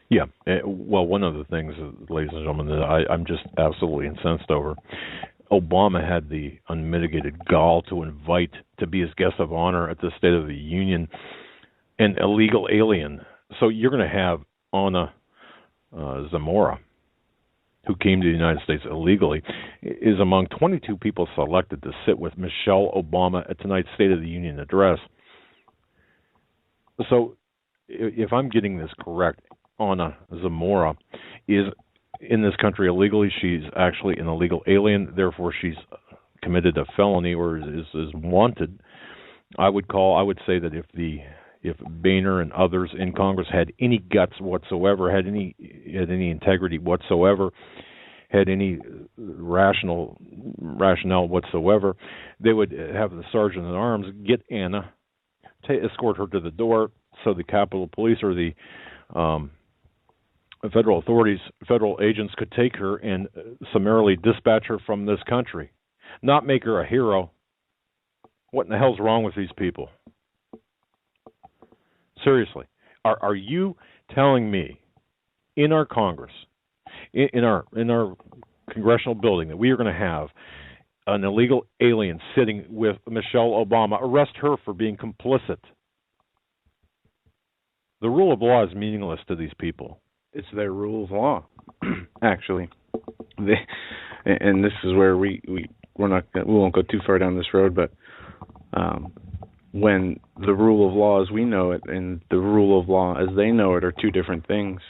Yeah. Well, one of the things, ladies and gentlemen, that I'm just absolutely incensed over, Obama had the unmitigated gall to invite to be his guest of honor at the State of the Union an illegal alien. So you're going to have Ana Zamora, who came to the United States illegally, is among 22 people selected to sit with Michelle Obama at tonight's State of the Union address. So if I'm getting this correct, Ana Zamora is in this country illegally. She's actually an illegal alien. Therefore, she's committed a felony or is wanted. I would say that if Boehner and others in Congress had any guts whatsoever, had any integrity whatsoever, had any rationale whatsoever, they would have the sergeant at arms get Anna, escort her to the door, so the Capitol Police or the federal authorities, federal agents could take her and summarily dispatch her from this country, not make her a hero. What in the hell's wrong with these people? Seriously, are you telling me in our Congress, in our congressional building, that we are going to have an illegal alien sitting with Michelle Obama. Arrest her for being complicit. The rule of law is meaningless to these people. It's their rule of law, actually. And this is where we won't go too far down this road, but when the rule of law as we know it and the rule of law as they know it are two different things.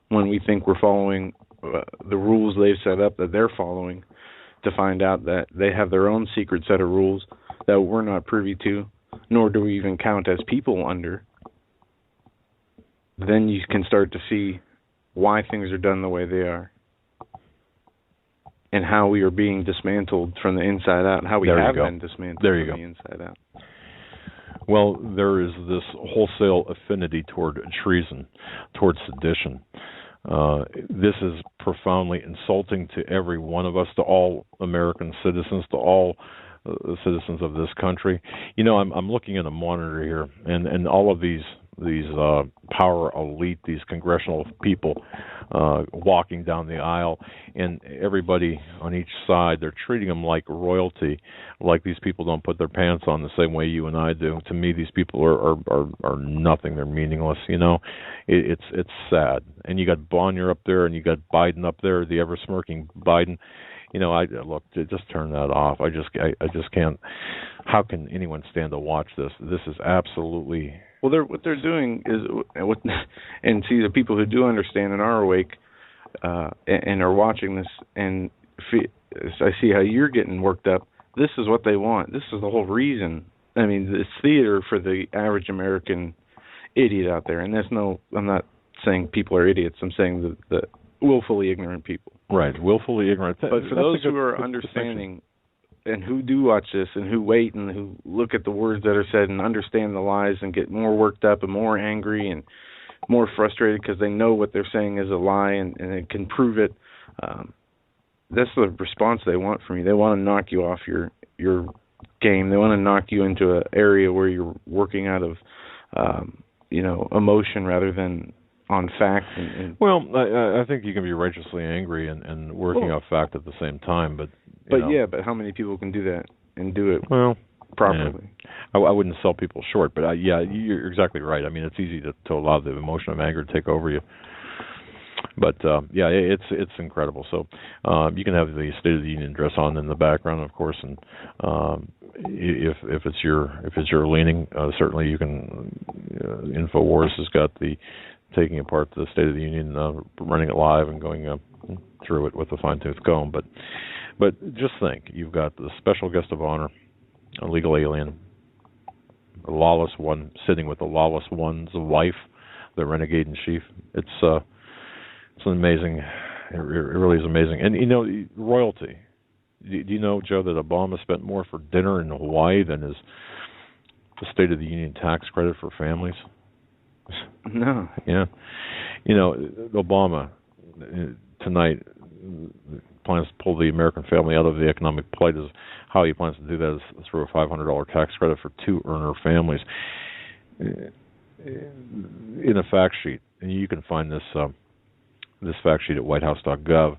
When we think we're following the rules they've set up that they're following, to find out that they have their own secret set of rules that we're not privy to, nor do we even count as people under, then you can start to see why things are done the way they are and how we are being dismantled from the inside out, how we have been dismantled from the inside out. Well, there is this wholesale affinity toward treason, toward sedition. This is profoundly insulting to every one of us, to all American citizens, to all citizens of this country. You know, I'm looking at a monitor here, and all of these power elite, these congressional people walking down the aisle, and everybody on each side, they're treating them like royalty, like these people don't put their pants on the same way you and I do. To me, these people are nothing. They're meaningless. You know, it's sad. And you got Bonnier up there, and you got Biden up there, the ever smirking Biden. You know, just turn that off. I just can't. How can anyone stand to watch this? This is absolutely. Well, what they're doing is, and see, the people who do understand and are awake and are watching this, and I see how you're getting worked up. This is what they want. This is the whole reason. I mean, it's theater for the average American idiot out there, and I'm not saying people are idiots. I'm saying the willfully ignorant people. Right, willfully ignorant. But for those who are understanding and who do watch this and who wait and who look at the words that are said and understand the lies and get more worked up and more angry and more frustrated because they know what they're saying is a lie and they can prove it, that's the response they want from you. They want to knock you off your game. They want to knock you into an area where you're working out of emotion rather than on fact. Well, I think you can be righteously angry and working off fact at the same time, but how many people can do that and do it properly? Yeah. I wouldn't sell people short, but you're exactly right. I mean, it's easy to allow the emotion of anger to take over you. But it's incredible. So you can have the State of the Union address on in the background, of course, and if it's your leaning, certainly you can. InfoWars has got the taking apart the State of the Union, running it live and going through it with a fine-tooth comb. But just think, you've got the special guest of honor, a legal alien, a lawless one sitting with the lawless one's wife, the renegade in chief. It's an amazing. It really is amazing. And you know, royalty. Do you know, Joe, that Obama spent more for dinner in Hawaii than the State of the Union tax credit for families? No. Yeah. You know, Obama tonight plans to pull the American family out of the economic plight. Is how he plans to do that is through a $500 tax credit for two-earner families. In a fact sheet, and you can find this fact sheet at whitehouse.gov.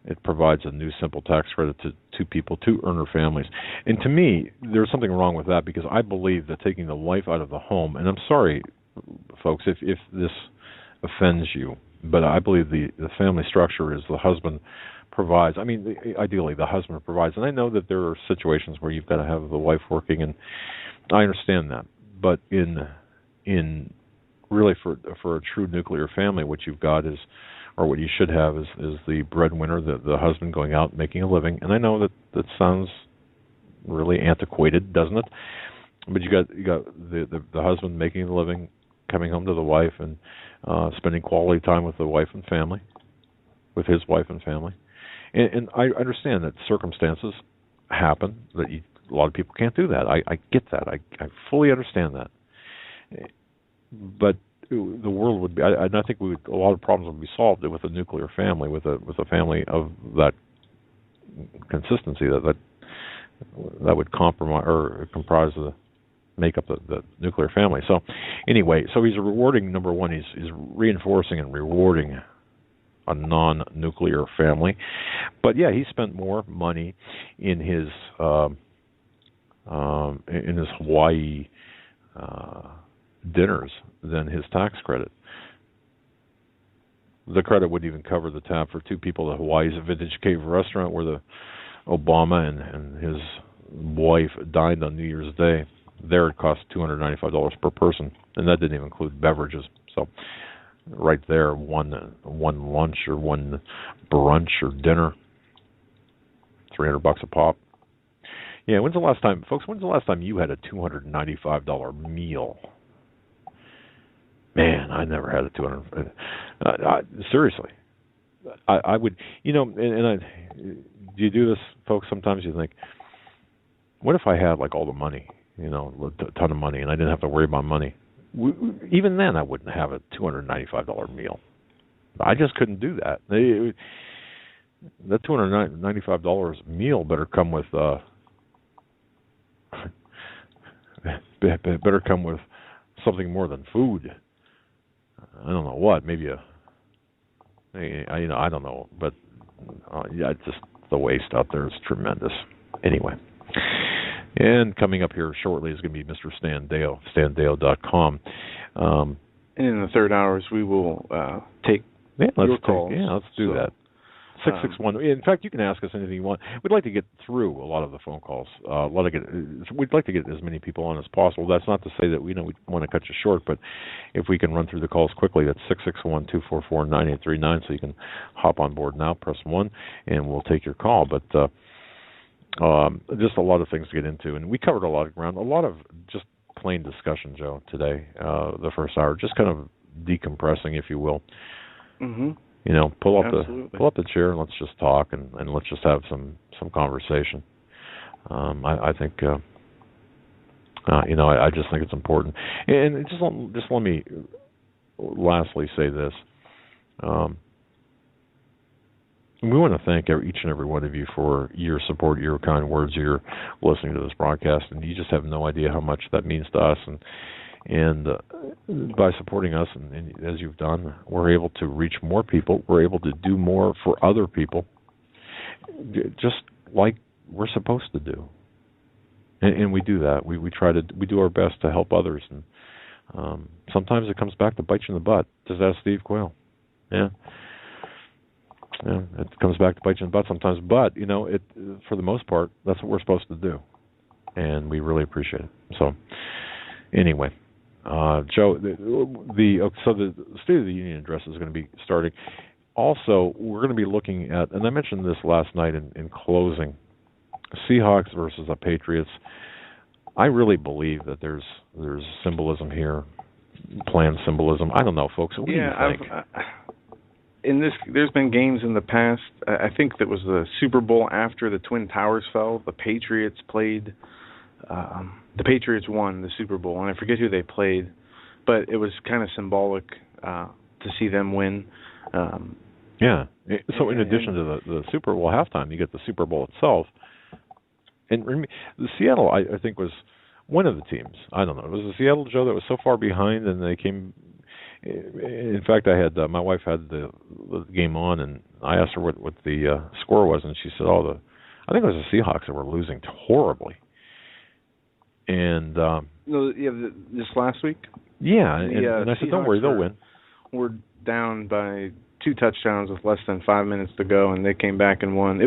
It provides a new simple tax credit to two-earner families. And to me, there's something wrong with that, because I believe that taking the wife out of the home, and I'm sorry, folks, if this offends you, but I believe the family structure is the husband provides. I mean, ideally, the husband provides. And I know that there are situations where you've got to have the wife working, and I understand that. But in really for a true nuclear family, what you've got is, or what you should have is the breadwinner, the husband going out making a living. And I know that sounds really antiquated, doesn't it? But you got the husband making a living, coming home to the wife, and spending quality time with the wife and family, with his wife and family. And I understand that circumstances happen that a lot of people can't do that. I get that. I fully understand that. But the world would be. I think a lot of problems would be solved with a nuclear family, with a family of that consistency that would compromise or comprise make up the nuclear family. So anyway, he's rewarding, number one, he's reinforcing and rewarding a non-nuclear family. But yeah, he spent more money in his Hawaii dinners than his tax credit. The credit wouldn't even cover the tab for two people at Hawaii's Vintage Cave restaurant where the Obama and his wife dined on New Year's Day. There it cost $295 per person, and that didn't even include beverages. So right there, one lunch or one brunch or dinner, $300 a pop. Yeah, when's the last time you had a $295 meal? Man, I never had a $200. Seriously, I would, do you do this, folks? Sometimes you think, what if I had like all the money, a ton of money, and I didn't have to worry about money? Even then, I wouldn't have a $295 meal. I just couldn't do that. That $295 meal better come with something more than food. I don't know what. Maybe I don't know, but just the waste out there is tremendous. Anyway, and coming up here shortly is going to be Mr. Stan Deyo, StanDeyo.com. And in the third hours, we will take your calls. Let's do that. 661. In fact, you can ask us anything you want. We'd like to get through a lot of the phone calls. We'd like to get as many people on as possible. That's not to say that we want to cut you short, but if we can run through the calls quickly, that's 661-244-9839. So you can hop on board now, press 1, and we'll take your call. But just a lot of things to get into, and we covered a lot of ground. A lot of just plain discussion, Joe, today. The first hour, just kind of decompressing, if you will. Mm-hmm. Pull up the chair and let's just talk and let's just have some conversation. I think I just think it's important. And just let me lastly say this. We want to thank each and every one of you for your support, your kind words, your listening to this broadcast, and you just have no idea how much that means to us. And by supporting us, and as you've done, we're able to reach more people. We're able to do more for other people, just like we're supposed to do. And we do that. We do our best to help others. And sometimes it comes back to bite you in the butt. Just ask Steve Quayle. Yeah, it comes back to bite you in the butt sometimes. But for the most part, that's what we're supposed to do, and we really appreciate it. So, anyway. Joe, so the State of the Union address is going to be starting. Also, we're going to be looking at, and I mentioned this last night in closing, Seahawks versus the Patriots. I really believe that there's symbolism here, planned symbolism. I don't know, folks. What do you think? There's been games in the past. I think that was the Super Bowl after the Twin Towers fell. The Patriots played. The Patriots won the Super Bowl, and I forget who they played, but it was kind of symbolic to see them win. So in addition to the Super Bowl halftime, you get the Super Bowl itself. And the Seattle, I think, was one of the teams. I don't know. It was the Seattle, Joe, that was so far behind, and they came. In fact, I had my wife had the game on, and I asked her what the score was, and she said, I think it was the Seahawks that were losing horribly. And this last week? Yeah, and I said, don't worry, they'll win. We're down by 2 touchdowns with less than 5 minutes to go, and they came back and won.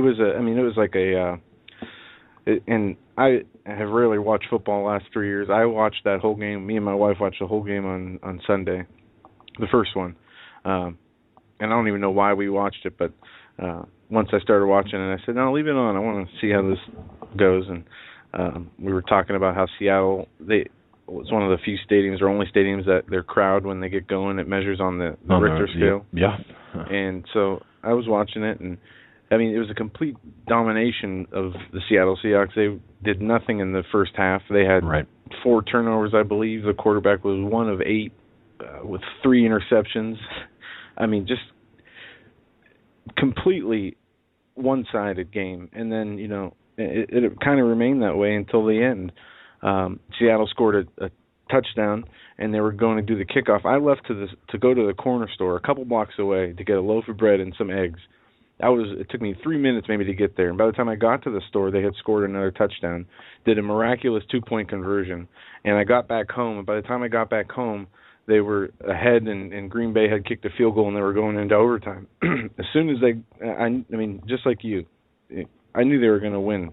And I have rarely watched football the last 3 years. I watched that whole game. Me and my wife watched the whole game on Sunday, the first one. And I don't even know why we watched it, but once I started watching it, I said, no, leave it on. I want to see how this goes. And we were talking about how Seattle, was one of the few stadiums or only stadiums that their crowd, when they get going, it measures on the Richter scale. Yeah. And so I was watching it, and it was a complete domination of the Seattle Seahawks. They did nothing in the first half. They had 4 turnovers, I believe. The quarterback was 1 of 8 with 3 interceptions. Just completely one-sided game. And then, it kind of remained that way until the end. Seattle scored a touchdown, and they were going to do the kickoff. I left to go to the corner store a couple blocks away to get a loaf of bread and some eggs. It took me 3 minutes maybe to get there, and by the time I got to the store, they had scored another touchdown, did a miraculous 2-point conversion, and I got back home. And by the time I got back home, they were ahead, and Green Bay had kicked a field goal, and they were going into overtime. As soon as I mean, just like you, I knew they were going to win.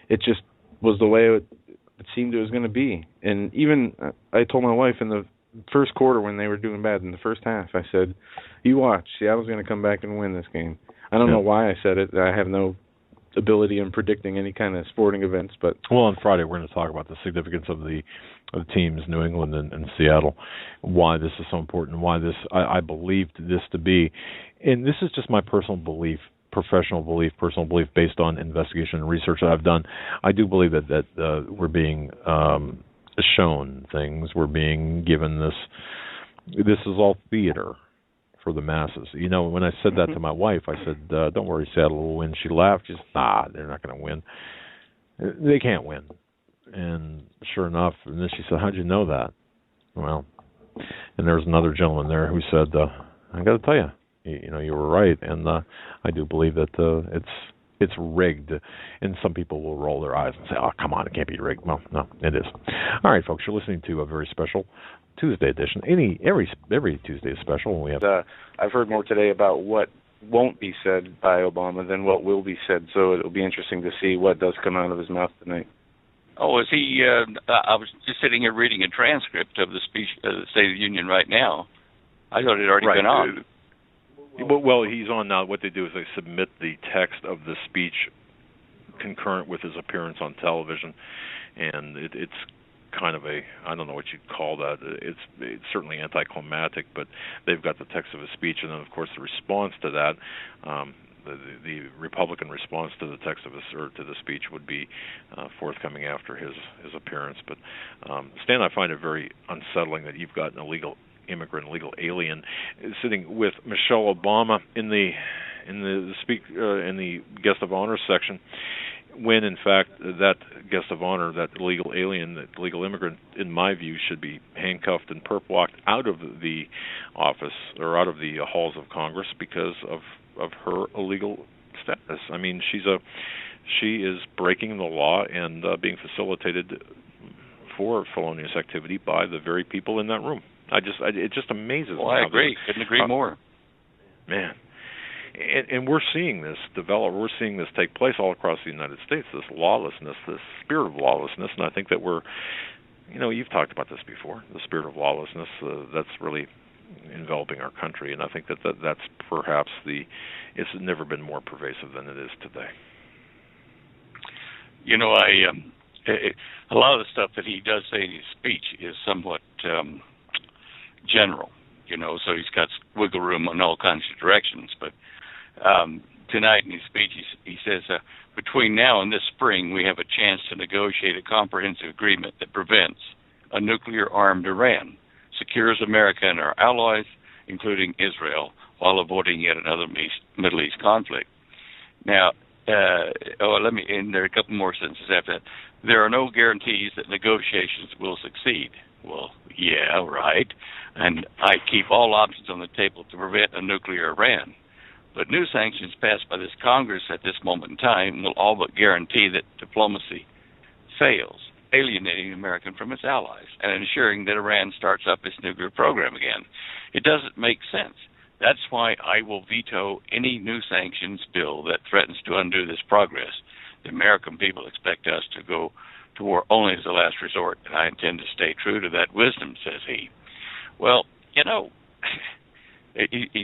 It just was the way it seemed it was going to be. And even I told my wife in the first quarter when they were doing bad in the first half, I said, "You watch, Seattle's going to come back and win this game." I don't know why I said it. I have no ability in predicting any kind of sporting events, but on Friday we're going to talk about the significance of the teams, New England and Seattle, why this is so important, why this I believed this to be, and this is just my personal belief, personal belief based on investigation and research that I've done. I do believe that we're being shown things. We're being given this. This is all theater for the masses. You know, when I said that to my wife, I said, "Don't worry, Seattle will win." She laughed. She said, they're not going to win. They can't win. And sure enough, and then she said, "How'd you know that?" Well, and there was another gentleman there who said, "I got to tell you, you were right." And I do believe that it's rigged, and some people will roll their eyes and say, "Oh, come on, it can't be rigged." Well, no, it is. All right, folks, you're listening to a very special Tuesday edition. Every Tuesday is special when we have. I've heard more today about what won't be said by Obama than what will be said, so it'll be interesting to see what does come out of his mouth tonight. Oh, is he? I was just sitting here reading a transcript of the speech of the State of the Union right now. I thought it had already been on. Well, he's on now. What they do is they submit the text of the speech concurrent with his appearance on television, and it's kind of I don't know what you'd call that. It's certainly anticlimactic, but they've got the text of his speech, and then of course the response to that, the Republican response to the text of to the speech would be forthcoming after his appearance. But Stan, I find it very unsettling that you've got an illegal immigrant, illegal alien, sitting with Michelle Obama in the guest of honor section, when in fact that guest of honor, that illegal alien, that illegal immigrant, in my view, should be handcuffed and perp walked out of the office or out of the halls of Congress because of her illegal status. I mean, she is breaking the law and being facilitated for felonious activity by the very people in that room. It just amazes me. Well, I agree. Couldn't agree more. Man. And we're seeing this develop. We're seeing this take place all across the United States, this lawlessness, this spirit of lawlessness. And I think that you've talked about this before, the spirit of lawlessness that's really enveloping our country. And I think that's perhaps it's never been more pervasive than it is today. A lot of the stuff that he does say in his speech is somewhat general, so he's got wiggle room in all kinds of directions. But tonight in his speech, he says, between now and this spring, we have a chance to negotiate a comprehensive agreement that prevents a nuclear-armed Iran, secures America and our allies, including Israel, while avoiding yet another Middle East conflict. Now, and there are a couple more sentences after that. There are no guarantees that negotiations will succeed. Well, yeah, right. And I keep all options on the table to prevent a nuclear Iran. But new sanctions passed by this Congress at this moment in time will all but guarantee that diplomacy fails, alienating America from its allies and ensuring that Iran starts up its nuclear program again. It doesn't make sense. That's why I will veto any new sanctions bill that threatens to undo this progress. The American people expect us to go to war only as a last resort, and I intend to stay true to that wisdom, says he. Well, he's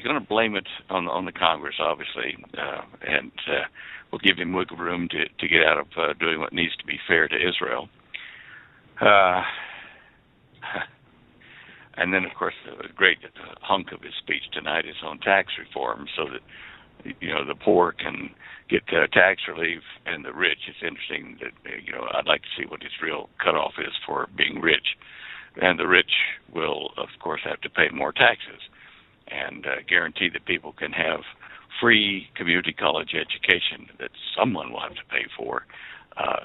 going to blame it on the Congress, obviously, and we'll give him wiggle room to get out of doing what needs to be fair to Israel. And then, of course, the great hunk of his speech tonight is on tax reform, so that the poor can get tax relief, and the rich. It's interesting that I'd like to see what his real cutoff is for being rich, and the rich will, of course, have to pay more taxes, and guarantee that people can have free community college education that someone will have to pay for.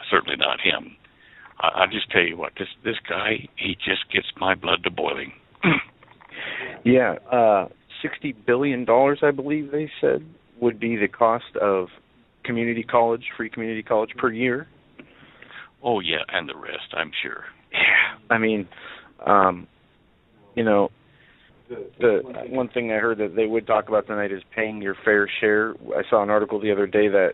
Certainly not him. I'll just tell you what, this guy, he just gets my blood to boiling. Yeah, $60 billion, I believe they said, would be the cost of community college, free community college per year. Oh, yeah, and the rest, I'm sure. Yeah, I mean, the one thing I heard that they would talk about tonight is paying your fair share. I saw an article the other day that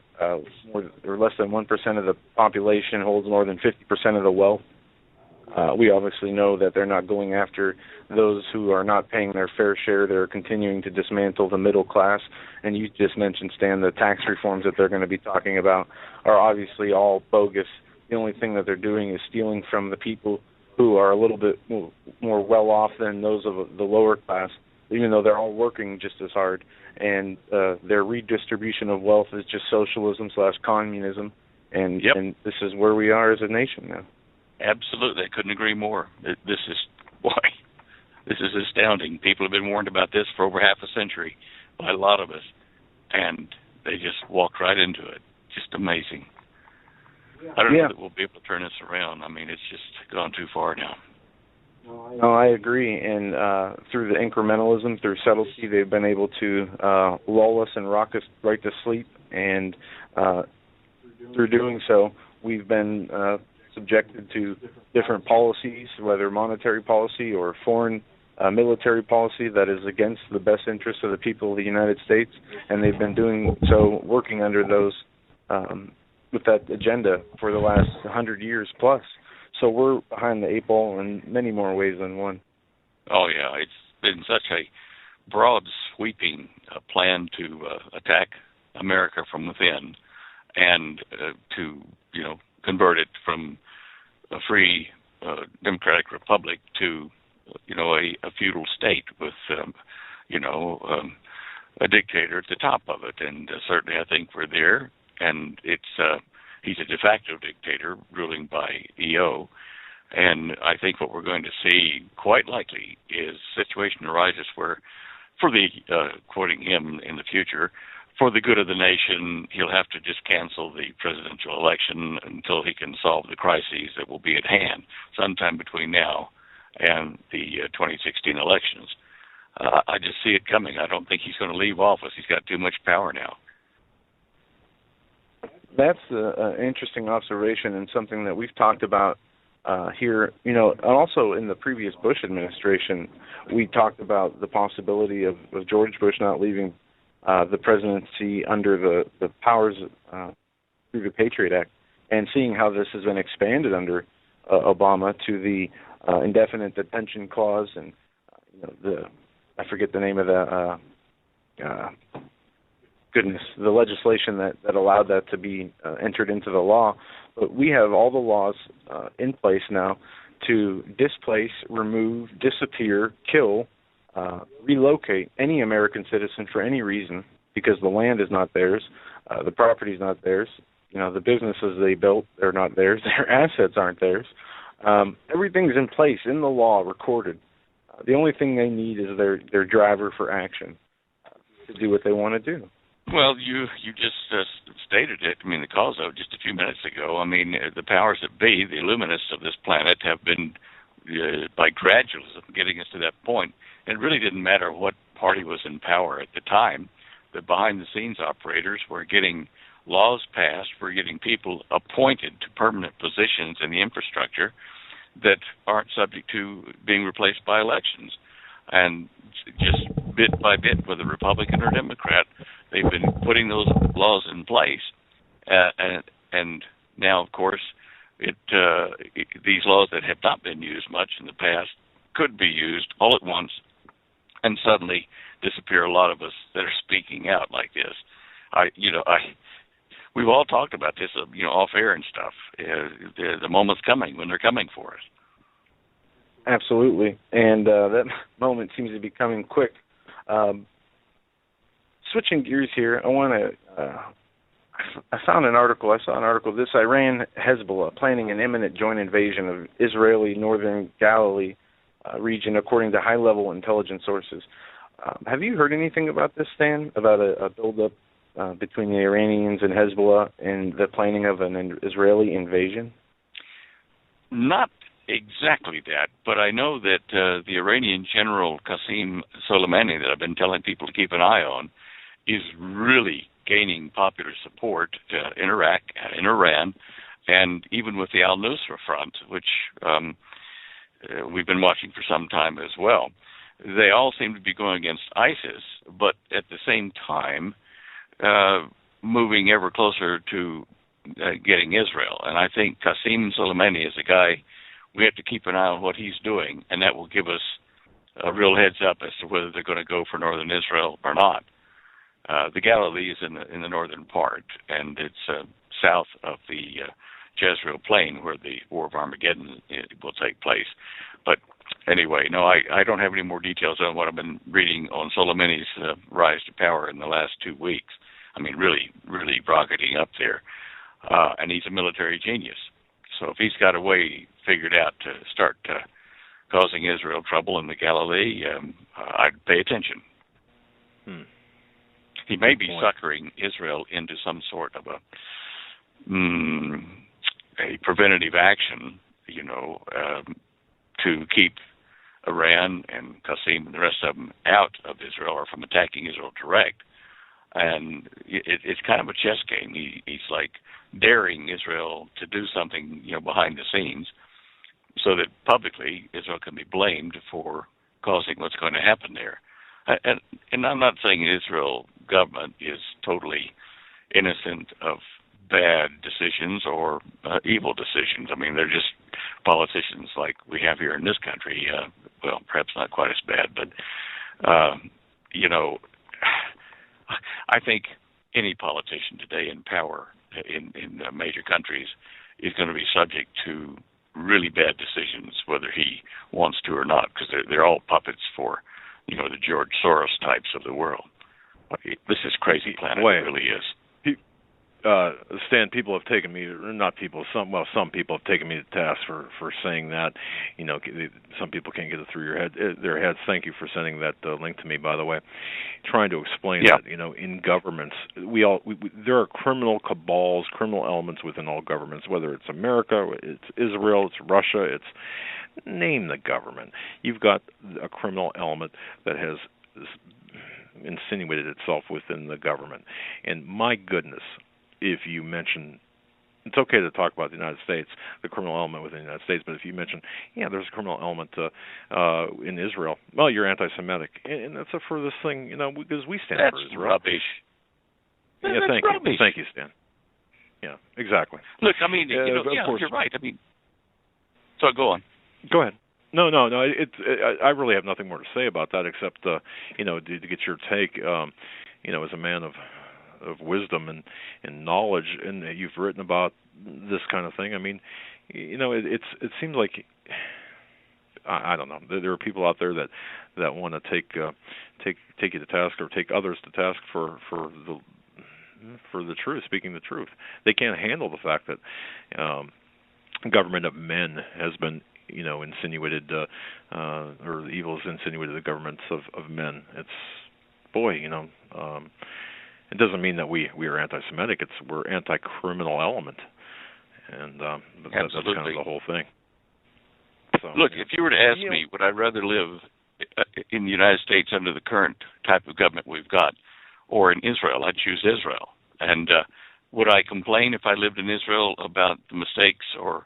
less than 1% of the population holds more than 50% of the wealth. We obviously know that they're not going after those who are not paying their fair share. They're continuing to dismantle the middle class. And you just mentioned, Stan, the tax reforms that they're going to be talking about are obviously all bogus. The only thing that they're doing is stealing from the people who are a little bit more well-off than those of the lower class, even though they're all working just as hard. And their redistribution of wealth is just socialism/communism. And this is where we are as a nation now. Absolutely. I couldn't agree more. This is astounding. People have been warned about this for over half a century by a lot of us, and they just walked right into it. Just amazing. I don't know that we'll be able to turn this around. I mean, it's just gone too far now. No, I agree. And through the incrementalism, through subtlety, they've been able to lull us and rock us right to sleep. And through doing so, we've been subjected to different policies, whether monetary policy or foreign military policy that is against the best interests of the people of the United States. And they've been doing so, working under those with that agenda for the last 100 years plus. So we're behind the 8 ball in many more ways than one. Oh, yeah. It's been such a broad, sweeping plan to attack America from within and to, convert it from a free democratic republic to, a feudal state with, a dictator at the top of it. And certainly I think we're there. And he's a de facto dictator ruling by EO. And I think what we're going to see quite likely is a situation arises where, for the, quoting him in the future, for the good of the nation, he'll have to just cancel the presidential election until he can solve the crises that will be at hand sometime between now and the 2016 elections. I just see it coming. I don't think he's going to leave office. He's got too much power now. That's an interesting observation and something that we've talked about here. Also in the previous Bush administration, we talked about the possibility of George Bush not leaving the presidency under the powers through the Patriot Act, and seeing how this has been expanded under Obama to the indefinite detention clause and I forget the name of the the legislation that allowed that to be entered into the law. But we have all the laws in place now to displace, remove, disappear, kill, relocate any American citizen for any reason, because the land is not theirs, the property is not theirs, the businesses they built are not theirs, their assets aren't theirs. Everything's in place, in the law, recorded. The only thing they need is their driver for action to do what they want to do. Well, you just stated it. I mean, the cause of just a few minutes ago. I mean, the powers that be, the illuminists of this planet, have been, by gradualism, getting us to that point. And it really didn't matter what party was in power at the time. The behind-the-scenes operators were getting laws passed, were getting people appointed to permanent positions in the infrastructure that aren't subject to being replaced by elections. And just bit by bit, whether Republican or Democrat, they've been putting those laws in place. And now, of course, these laws that have not been used much in the past could be used all at once and suddenly disappear a lot of us that are speaking out like this. We've all talked about this, off air and stuff. The moment's coming when they're coming for us. Absolutely, and that moment seems to be coming quick. Switching gears here, I want to. I saw an article. This Iran Hezbollah planning an imminent joint invasion of Israeli northern Galilee region, according to high-level intelligence sources. Have you heard anything about this, Stan? About a build-up between the Iranians and Hezbollah and the planning of an Israeli invasion? Not exactly that, but I know that the Iranian General Qasem Soleimani, that I've been telling people to keep an eye on, is really gaining popular support in Iraq and in Iran, and even with the al-Nusra Front, which we've been watching for some time as well. They all seem to be going against ISIS, but at the same time moving ever closer to getting Israel. And I think Qasem Soleimani is a guy we have to keep an eye on what he's doing, and that will give us a real heads up as to whether they're going to go for northern Israel or not. The Galilee is in the northern part, and it's south of the Jezreel Plain where the War of Armageddon will take place. But anyway, no, I don't have any more details on what I've been reading on Soleimani's rise to power in the last 2 weeks. I mean, really, really rocketing up there. And he's a military genius. So if he's got a way figured out to start causing Israel trouble in the Galilee, I'd pay attention. He may be suckering Israel into some sort of a preventative action, to keep Iran and Qasem and the rest of them out of Israel or from attacking Israel direct. And it's kind of a chess game. He's like daring Israel to do something, behind the scenes, so that publicly Israel can be blamed for causing what's going to happen there. And I'm not saying the Israel government is totally innocent of bad decisions or evil decisions. I mean, they're just politicians like we have here in this country. Well, perhaps not quite as bad, but, I think any politician today in power in major countries is going to be subject to really bad decisions, whether he wants to or not, because they're all puppets for, the George Soros types of the world. This is crazy planet. It really is. Stan, people have taken me, some people have taken me to task for saying that. Some people can't get it through their heads. Thank you for sending that link to me, by the way. Trying to explain that, in governments, there are criminal cabals, criminal elements within all governments, whether it's America, it's Israel, it's Russia, it's name the government. You've got a criminal element that has insinuated itself within the government. And my goodness, if you mention, it's okay to talk about the United States, the criminal element within the United States, but if you mention, there's a criminal element in Israel, well, you're anti-Semitic. And that's a furthest thing, because we stand for Israel. Rubbish. Yeah, that's rubbish. Thank you, Stan. Yeah, exactly. Look, I mean, you're right. I mean, so go on. Go ahead. No. I really have nothing more to say about that except, to get your take, as a man of wisdom and knowledge, and you've written about this kind of thing. I mean, it seems like I don't know. There are people out there that want to take you to task or take others to task for the truth, speaking the truth. They can't handle the fact that government of men has been insinuated, or the evil has insinuated the governments of men. It's it doesn't mean that we are anti-Semitic. We're anti-criminal element, and that's kind of the whole thing. So, look, if you were to ask me, would I rather live in the United States under the current type of government we've got, or in Israel? I'd choose Israel. And would I complain if I lived in Israel about the mistakes or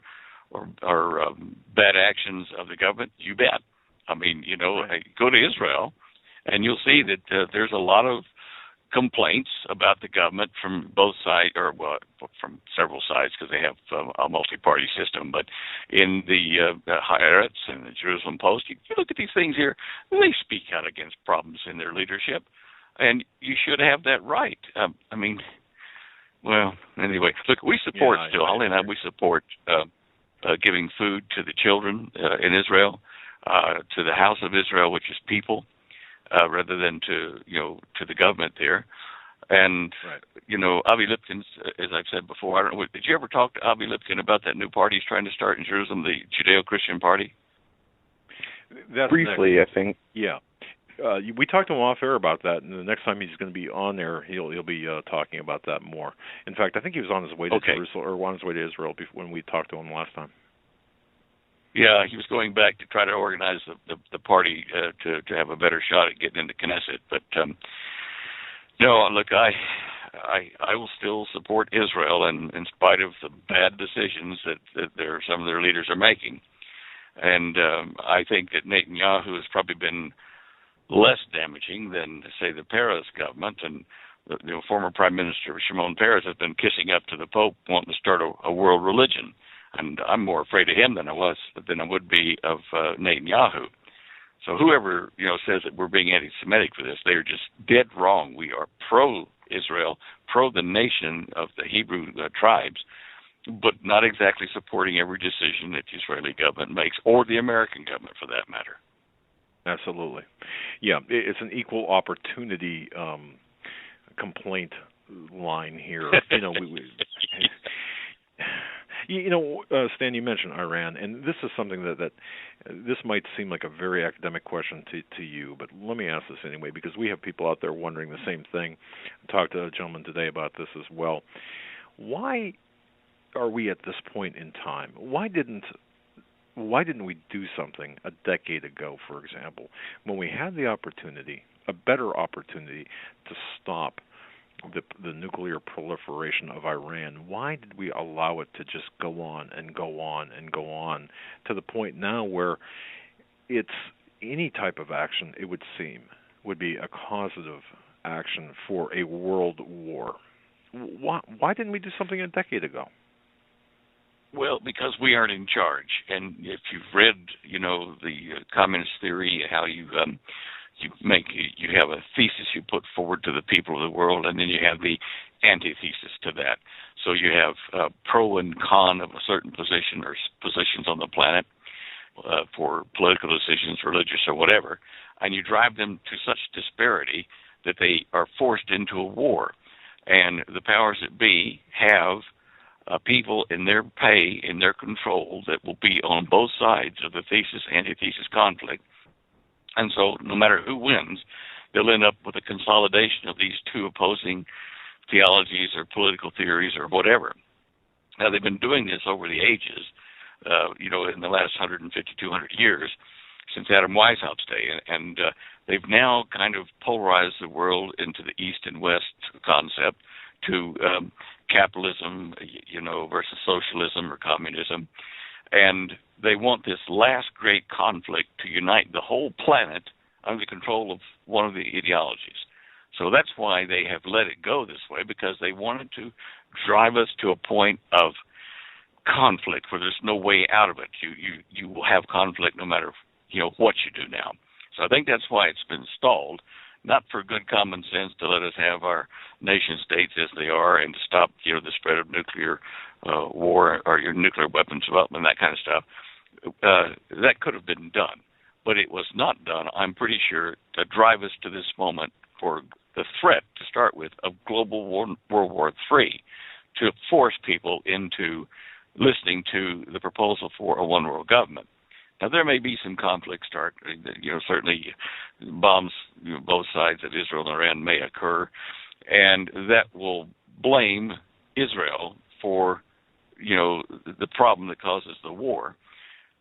bad actions of the government? You bet. I mean, go to Israel, and you'll see that there's a lot of complaints about the government from both sides, from several sides, because they have a multi-party system. But in the Haaretz and the Jerusalem Post, you look at these things here, they speak out against problems in their leadership, and you should have that right. Anyway, look, we support we support giving food to the children in Israel, to the house of Israel, which is people, rather than to the government there. And, Avi Lipkin, as I've said before, I don't know, did you ever talk to Avi Lipkin about that new party he's trying to start in Jerusalem, the Judeo-Christian Party? Briefly, I think. Yeah. We talked to him off air about that, and the next time he's going to be on there, he'll be talking about that more. In fact, I think he was on his way to Jerusalem, or on his way to Israel when we talked to him last time. Yeah, he was going back to try to organize the party to have a better shot at getting into Knesset. But No, look, I will still support Israel, and in spite of the bad decisions that some of their leaders are making. And I think that Netanyahu has probably been less damaging than, say, the Peres government. And the former Prime Minister Shimon Peres has been kissing up to the Pope, wanting to start a world religion. And I'm more afraid of him than I would be of Netanyahu. So whoever says that we're being anti-Semitic for this, they are just dead wrong. We are pro-Israel, pro the nation of the Hebrew tribes, but not exactly supporting every decision that the Israeli government makes, or the American government for that matter. Absolutely. Yeah, it's an equal opportunity complaint line here. Stan, you mentioned Iran, and this is something that this might seem like a very academic question to you, but let me ask this anyway, because we have people out there wondering the same thing. I talked to a gentleman today about this as well. Why are we at this point in time? Why didn't we do something a decade ago, for example, when we had the opportunity, a better opportunity, to stop the nuclear proliferation of Iran? Why did we allow it to just go on and go on and go on to the point now where it's any type of action, it would seem, would be a causative action for a world war? Why didn't we do something a decade ago? Well, because we aren't in charge. And if you've read, the communist theory, how you have a thesis you put forward to the people of the world, and then you have the antithesis to that. So you have pro and con of a certain position or positions on the planet for political decisions, religious or whatever, and you drive them to such disparity that they are forced into a war. And the powers that be have people in their pay, in their control, that will be on both sides of the thesis-antithesis conflict. And so no matter who wins, they'll end up with a consolidation of these two opposing theologies or political theories or whatever. Now, they've been doing this over the ages, in the last 150, 200 years, since Adam Weishaupt's day. And they've now kind of polarized the world into the East and West concept, to capitalism, versus socialism or communism. And they want this last great conflict to unite the whole planet under the control of one of the ideologies. So that's why they have let it go this way, because they wanted to drive us to a point of conflict where there's no way out of it. You will have conflict no matter what you do now. So I think that's why it's been stalled. Not for good common sense to let us have our nation states as they are and to stop, the spread of nuclear war or your nuclear weapons development, that kind of stuff. That could have been done, but it was not done, I'm pretty sure, to drive us to this moment for the threat, to start with, of global World War III, to force people into listening to the proposal for a one-world government. Now, there may be some conflict start. Certainly bombs, both sides of Israel and Iran may occur, and that will blame Israel for, the problem that causes the war.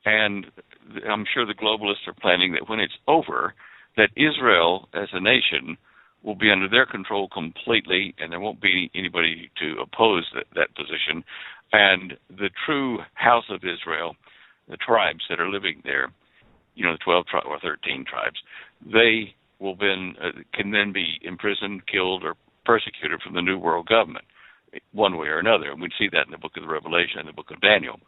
And I'm sure the globalists are planning that when it's over, that Israel as a nation will be under their control completely, and there won't be anybody to oppose that position. And the true house of Israel, the tribes that are living there, the 12 or 13 tribes, they will can then be imprisoned, killed, or persecuted from the New World Government, one way or another. And we see that in the book of the Revelation and the book of Daniel.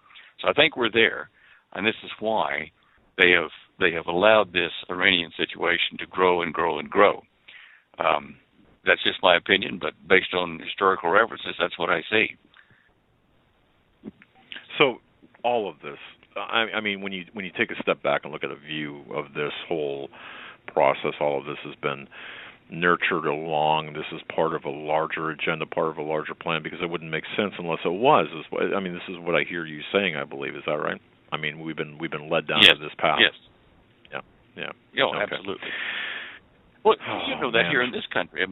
So I think we're there, and this is why they have allowed this Iranian situation to grow and grow and grow. That's just my opinion, but based on historical references, that's what I see. So all of this, I mean, when you take a step back and look at a view of this whole process, all of this has been nurtured along. This is part of a larger agenda, part of a larger plan, because it wouldn't make sense unless it was. This is what I hear you saying, I believe. Is that right? I mean, we've been led down to this path. Yes. Yeah. Okay. Absolutely. Well, that here in this country,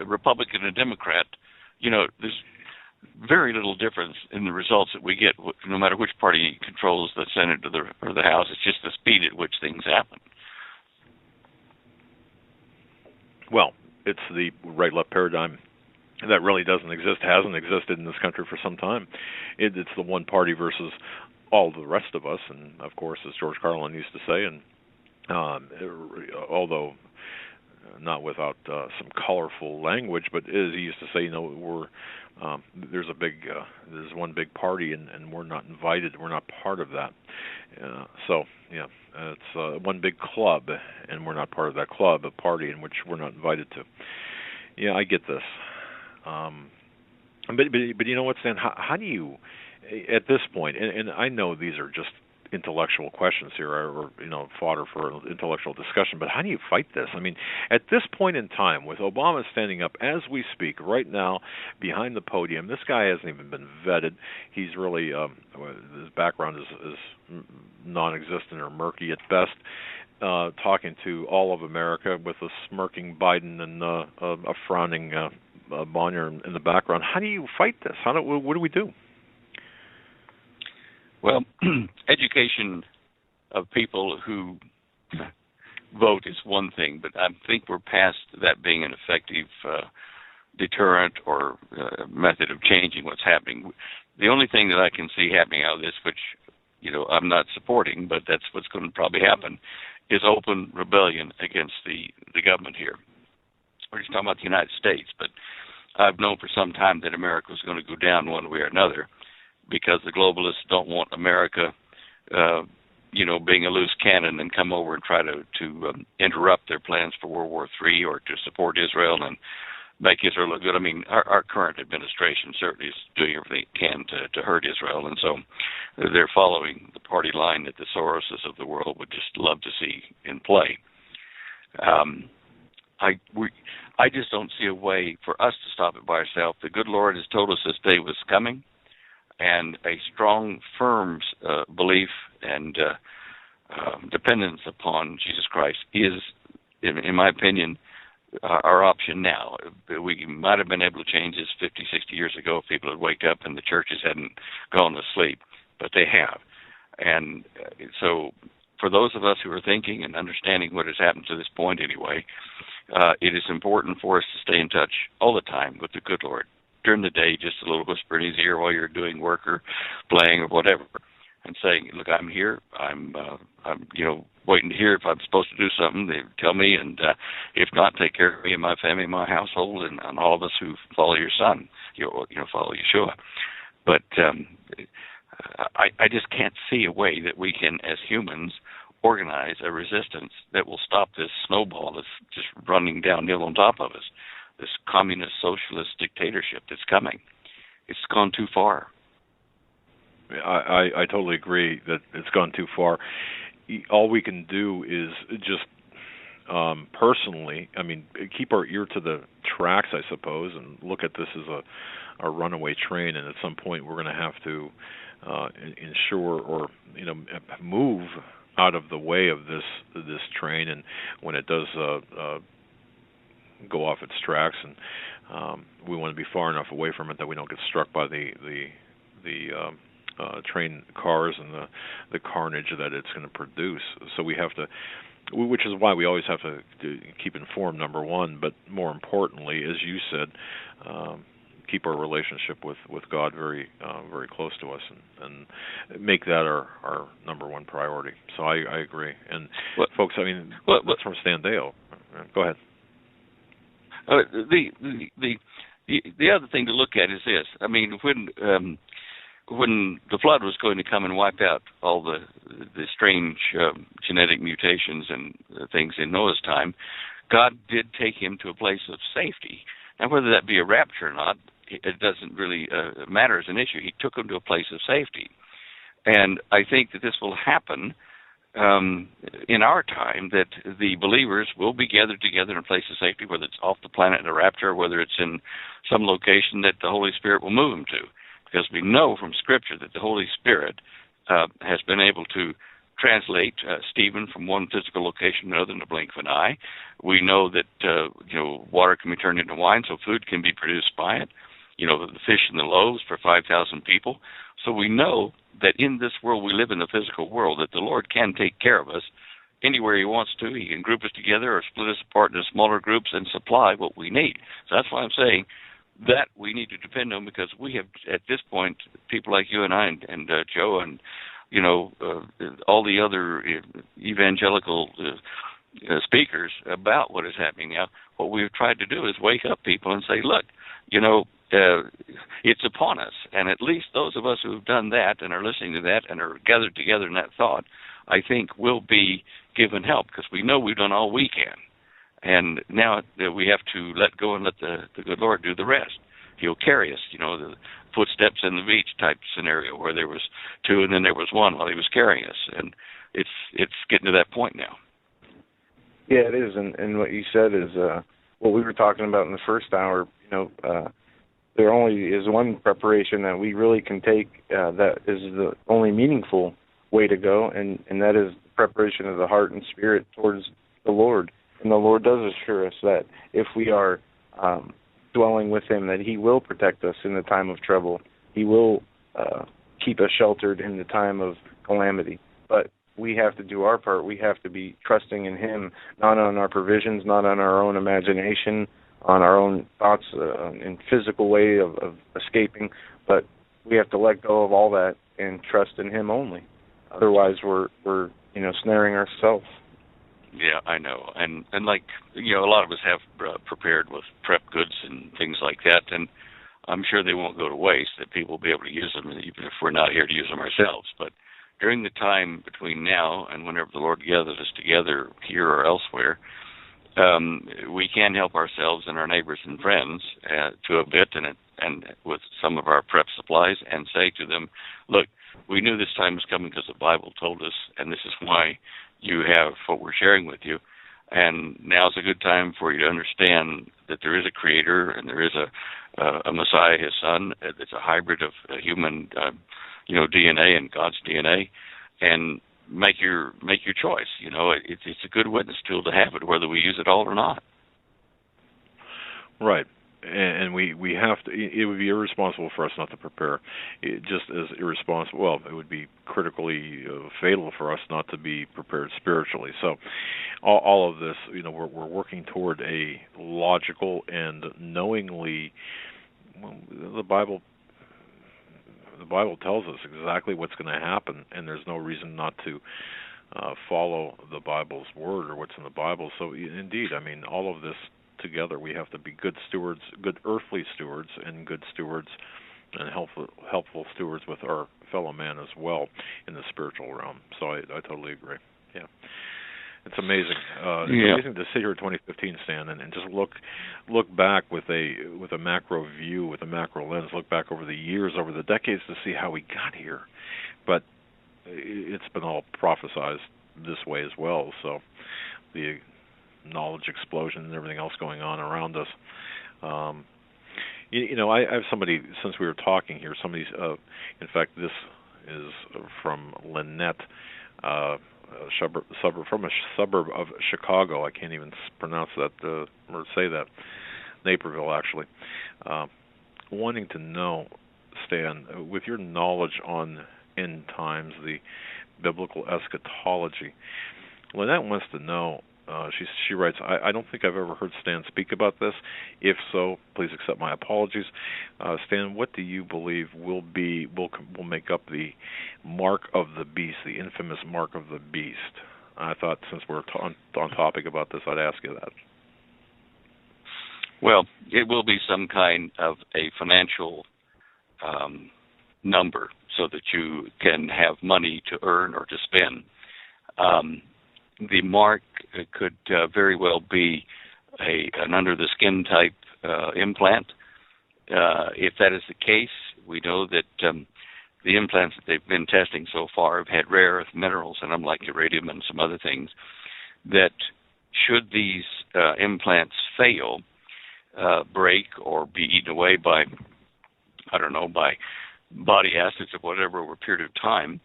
a Republican and a Democrat, there's very little difference in the results that we get, no matter which party controls the Senate or the House. It's just the speed at which things happen. Well, it's the right-left paradigm that really doesn't exist, hasn't existed in this country for some time. It's the one party versus all the rest of us, and of course, as George Carlin used to say, and although not without some colorful language, but as he used to say, there's one big party, and we're not invited, we're not part of that. It's one big club, and we're not part of that club, a party in which we're not invited to. Yeah, I get this. But you know what, Stan? How do you, at this point, and I know these are just intellectual questions here, or fodder for intellectual discussion, but how do you fight this? I mean, at this point in time, with Obama standing up as we speak right now behind the podium, this guy hasn't even been vetted. He's really his background is non-existent or murky at best. Talking to all of America with a smirking Biden and a frowning Bonnier in the background. How do you fight this? What do we do? Well, education of people who vote is one thing, but I think we're past that being an effective deterrent or method of changing what's happening. The only thing that I can see happening out of this, which I'm not supporting, but that's what's going to probably happen, is open rebellion against the government here. We're just talking about the United States, but I've known for some time that America was going to go down one way or another, because the globalists don't want America, being a loose cannon and come over and try to interrupt their plans for World War III or to support Israel and make Israel look good. I mean, our current administration certainly is doing everything it can to hurt Israel, and so they're following the party line that the Soroses of the world would just love to see in play. I just don't see a way for us to stop it by ourselves. The good Lord has told us this day was coming, and a strong, firm belief and dependence upon Jesus Christ is, in my opinion, our option now. We might have been able to change this 50, 60 years ago if people had waked up and the churches hadn't gone to sleep, but they have. And so for those of us who are thinking and understanding what has happened to this point anyway, it is important for us to stay in touch all the time with the good Lord. During the day, just a little whisper in his ear while you're doing work or playing or whatever, and saying, "Look, I'm here. I'm waiting to hear if I'm supposed to do something. They tell me, and if not, take care of me and my family, and my household, and all of us who follow your son. Follow Yeshua." But I just can't see a way that we can, as humans, organize a resistance that will stop this snowball that's just running downhill on top of us. This communist socialist dictatorship that's coming. It's gone too far. I totally agree that it's gone too far. All we can do is just personally, keep our ear to the tracks, I suppose, and look at this as a runaway train, and at some point we're going to have to ensure or move out of the way of this train, and when it does go off its tracks, and we want to be far enough away from it that we don't get struck by the train cars and the carnage that it's going to produce. So we have to, which is why we always have to keep informed, number one, but more importantly, as you said, keep our relationship with God very very close to us, and make that our number one priority. So I agree. And folks, that's from Stan Deyo. Go ahead. The other thing to look at is this. When the flood was going to come and wipe out all the strange genetic mutations and things in Noah's time, God did take him to a place of safety. Now, whether that be a rapture or not, it doesn't really matter as an issue. He took him to a place of safety. And I think that this will happen in our time, that the believers will be gathered together in a place of safety, whether it's off the planet in a rapture, or whether it's in some location that the Holy Spirit will move them to. Because we know from Scripture that the Holy Spirit has been able to translate Stephen from one physical location to another in the blink of an eye. We know that water can be turned into wine, so food can be produced by it. The fish and the loaves for 5,000 people. So we know that in this world we live in the physical world, that the Lord can take care of us anywhere he wants to. He can group us together or split us apart into smaller groups and supply what we need. So that's why I'm saying that we need to depend on, because we have, at this point, people like you and I and Joe and, all the other evangelical speakers about what is happening now. What we've tried to do is wake up people and say, look, it's upon us. And at least those of us who have done that and are listening to that and are gathered together in that thought, I think will be given help, because we know we've done all we can. And now we have to let go and let the good Lord do the rest. He'll carry us, the footsteps in the beach type scenario where there was two and then there was one while he was carrying us. And it's getting to that point now. Yeah, it is. And what you said is what we were talking about in the first hour. There only is one preparation that we really can take that is the only meaningful way to go, and that is the preparation of the heart and spirit towards the Lord. And the Lord does assure us that if we are dwelling with him, that he will protect us in the time of trouble. He will keep us sheltered in the time of calamity. But we have to do our part. We have to be trusting in him, not on our provisions, not on our own imagination, on our own thoughts in physical way of escaping, but we have to let go of all that and trust in him only. Otherwise, we're snaring ourselves. Yeah, I know, and like a lot of us have prepared with prep goods and things like that, and I'm sure they won't go to waste. That people will be able to use them, even if we're not here to use them ourselves. But during the time between now and whenever the Lord gathers us together here or elsewhere, we can help ourselves and our neighbors and friends to a bit, and with some of our prep supplies, and say to them, look, we knew this time was coming because the Bible told us, and this is why you have what we're sharing with you. And now's a good time for you to understand that there is a Creator and there is a Messiah, His Son. It's a hybrid of human, DNA and God's DNA, and make your choice. It's a good witness tool to have it, whether we use it all or not. Right. And we have to. It would be irresponsible for us not to prepare. Just as irresponsible. Well, it would be critically fatal for us not to be prepared spiritually. So, all of this, we're working toward a logical and knowingly. Well, the Bible tells us exactly what's going to happen, and there's no reason not to follow the Bible's word or what's in the Bible. So, indeed, all of this together, we have to be good stewards, good earthly stewards, and good stewards and helpful stewards with our fellow man as well in the spiritual realm. So I totally agree. Yeah, it's amazing. It's amazing to sit here in 2015, Stan, and just look back with a macro view, with a macro lens. Look back over the years, over the decades, to see how we got here. But it's been all prophesized this way as well. So the knowledge explosion and everything else going on around us. I have somebody, since we were talking here, somebody's, in fact, this is from Lynette, from a suburb of Chicago. I can't even pronounce that or say that. Naperville, actually. Wanting to know, Stan, with your knowledge on end times, the biblical eschatology, Lynette wants to know, she writes, I don't think I've ever heard Stan speak about this. If so, please accept my apologies. Stan, what do you believe will make up the mark of the beast, the infamous mark of the beast? I thought, since we're on topic about this, I'd ask you that. Well, it will be some kind of a financial number so that you can have money to earn or to spend. The mark could very well be an under-the-skin type implant. If that is the case, we know that the implants that they've been testing so far have had rare earth minerals in them, like uridium and some other things, that should these implants fail, break, or be eaten away by body acids or whatever over a period of time,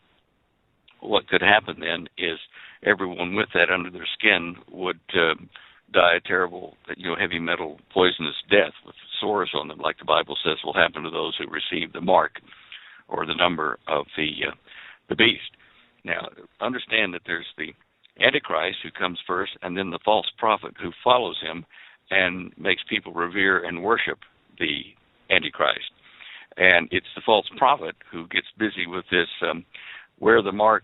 what could happen then is everyone with that under their skin would die a terrible, heavy metal poisonous death with sores on them, like the Bible says will happen to those who receive the mark or the number of the beast. Now, understand that there's the Antichrist, who comes first, and then the false prophet who follows him and makes people revere and worship the Antichrist. And it's the false prophet who gets busy with this, wear the mark,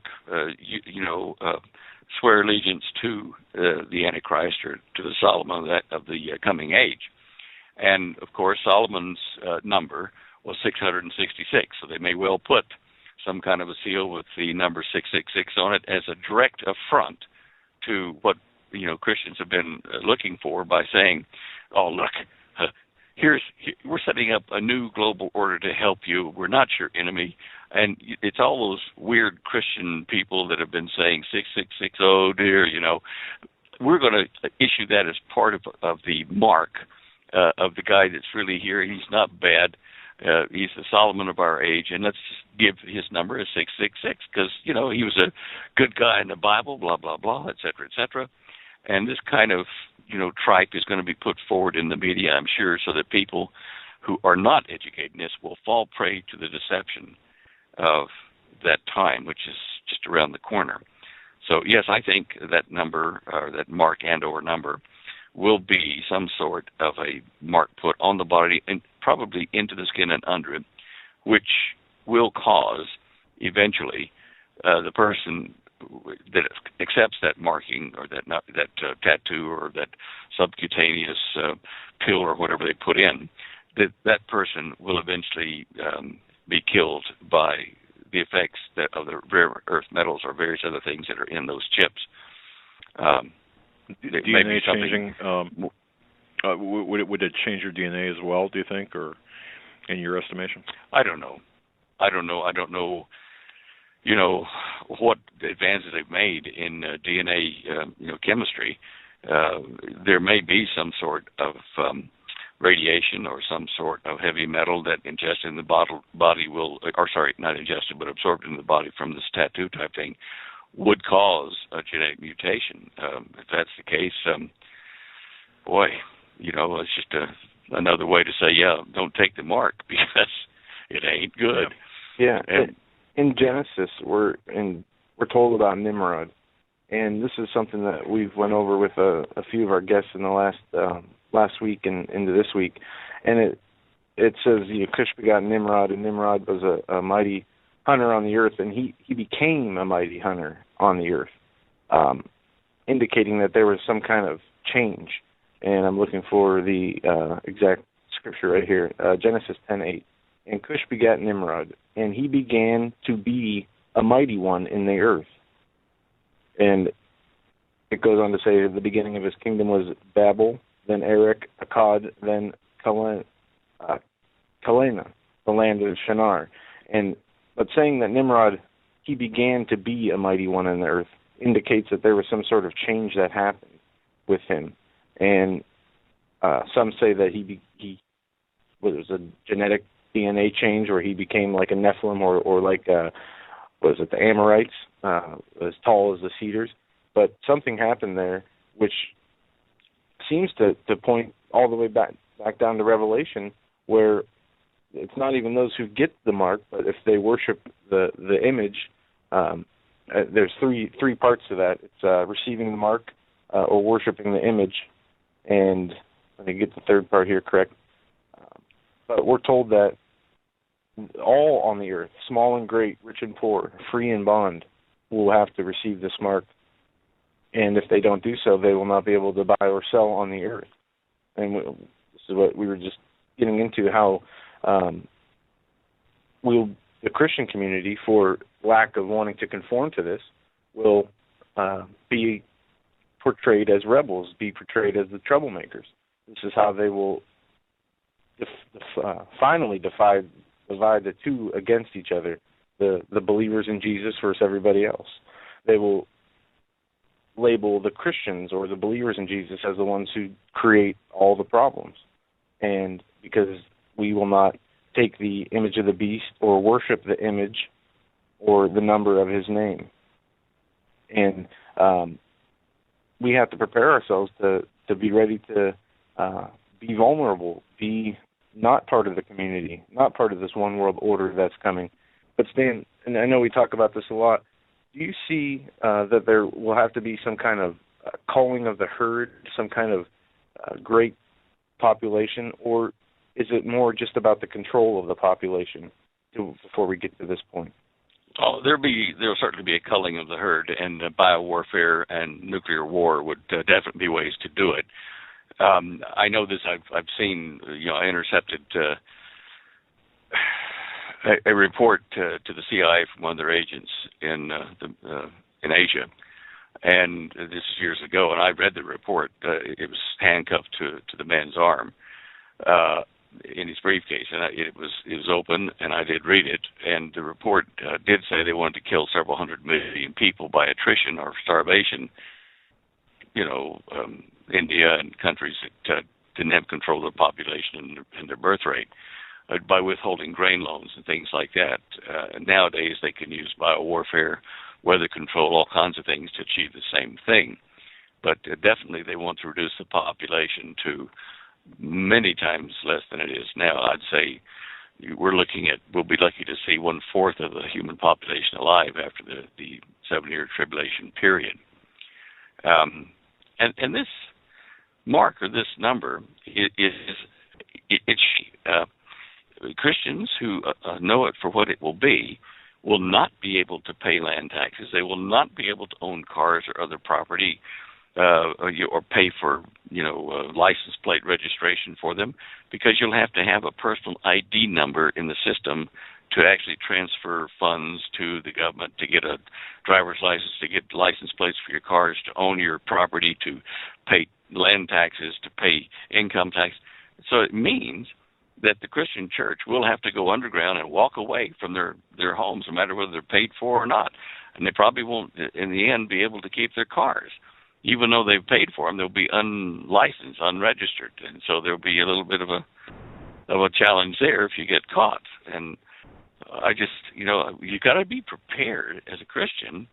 swear allegiance to the Antichrist or to the Solomon of the coming age. And, of course, Solomon's number was 666, so they may well put some kind of a seal with the number 666 on it as a direct affront to what Christians have been looking for by saying, "Oh, look, we're setting up a new global order to help you. We're not your enemy." And it's all those weird Christian people that have been saying 666. Oh dear, we're going to issue that as part of the mark of the guy that's really here. He's not bad. He's the Solomon of our age, and let's give his number as 666 because he was a good guy in the Bible. Blah blah blah, etc. etc. And this kind of tripe is going to be put forward in the media, I'm sure, so that people who are not educated in this will fall prey to the deception of that time, which is just around the corner. So yes, I think that number, or that mark and/or number, will be some sort of a mark put on the body and probably into the skin and under it, which will cause eventually the person that accepts that marking or that tattoo or that subcutaneous pill or whatever they put in, that person will eventually be killed by the effects of the rare earth metals or various other things that are in those chips. DNA changing, would it change your DNA as well, do you think, or in your estimation? I don't know. I don't know, what advances they've made in DNA, chemistry. There may be some sort of radiation or some sort of heavy metal that ingested in the body will, or sorry, not ingested, but absorbed in the body from this tattoo type thing, would cause a genetic mutation. If that's the case, it's just another way to say, don't take the mark because it ain't good. Yeah. In Genesis, we're told about Nimrod, and this is something that we've went over with a few of our guests in the last week and into this week, and it says Cush begot Nimrod, and Nimrod was a mighty hunter on the earth, and he became a mighty hunter on the earth, indicating that there was some kind of change. And I'm looking for the exact scripture right here, Genesis 10:8. And Cush begat Nimrod, and he began to be a mighty one in the earth. And it goes on to say the beginning of his kingdom was Babel, then Erech, Akkad, then Calena, the land of Shinar. But saying that Nimrod, he began to be a mighty one in the earth, indicates that there was some sort of change that happened with him. And some say that he was a genetic DNA change where he became like a Nephilim or like, the Amorites, as tall as the cedars. But something happened there which seems to point all the way back down to Revelation, where it's not even those who get the mark, but if they worship the image, there's three parts to that. It's receiving the mark or worshiping the image, and let me get the third part here correct. But we're told that all on the earth, small and great, rich and poor, free and bond, will have to receive this mark. And if they don't do so, they will not be able to buy or sell on the earth. And this is what we were just getting into, how the Christian community, for lack of wanting to conform to this, will be portrayed as rebels, be portrayed as the troublemakers. This is how they will finally divide the two against each other, the believers in Jesus versus everybody else. They will label the Christians or the believers in Jesus as the ones who create all the problems. And because we will not take the image of the beast or worship the image or the number of his name. And we have to prepare ourselves to be ready to be vulnerable, be not part of the community, not part of this one world order that's coming. But Stan, and I know we talk about this a lot, do you see that there will have to be some kind of culling of the herd, some kind of great population, or is it more just about the control of the population before we get to this point? Oh, there'll certainly be a culling of the herd, and biowarfare and nuclear war would definitely be ways to do it. I know this. I've seen. I intercepted a report to the CIA from one of their agents in Asia, and this is years ago. And I read the report. It was handcuffed to the man's arm in his briefcase, and it was open, and I did read it. And the report did say they wanted to kill several hundred million people by attrition or starvation. India and countries that didn't have control of their population and their birth rate, by withholding grain loans and things like that. Nowadays, they can use biowarfare, weather control, all kinds of things to achieve the same thing. But definitely they want to reduce the population to many times less than it is now. I'd say we'll be lucky to see 1/4 of the human population alive after the 7-year tribulation period. And this mark, or this number, Christians who know it for what it will be will not be able to pay land taxes. They will not be able to own cars or other property, or pay for license plate registration for them, because you'll have to have a personal ID number in the system to actually transfer funds to the government, to get a driver's license, to get license plates for your cars, to own your property, to pay land taxes, to pay income tax. So it means that the Christian church will have to go underground and walk away from their homes, no matter whether they're paid for or not. And they probably won't, in the end, be able to keep their cars. Even though they've paid for them, they'll be unlicensed, unregistered. And so there'll be a little bit of a challenge there if you get caught. And I just, you got to be prepared as a Christian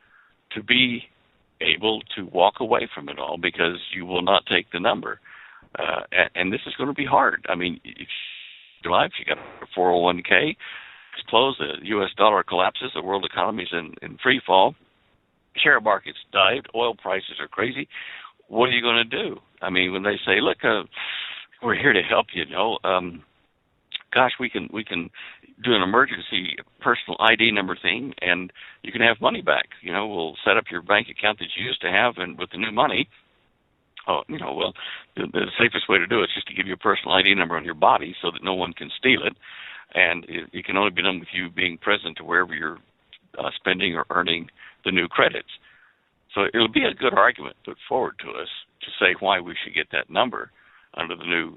to be able to walk away from it all, because you will not take the number. And this is going to be hard. I mean, if your life, you got a 401k, it's closed, the U.S. dollar collapses, the world economy is in free fall, share markets dived, oil prices are crazy. What are you going to do? I mean, when they say, look, we're here to help you, gosh, we can do an emergency personal ID number thing, and you can have money back. We'll set up your bank account that you used to have, and with the new money, the safest way to do it is just to give you a personal ID number on your body so that no one can steal it, and it can only be done with you being present to wherever you're spending or earning the new credits. So it'll be a good argument put forward to us to say why we should get that number under the new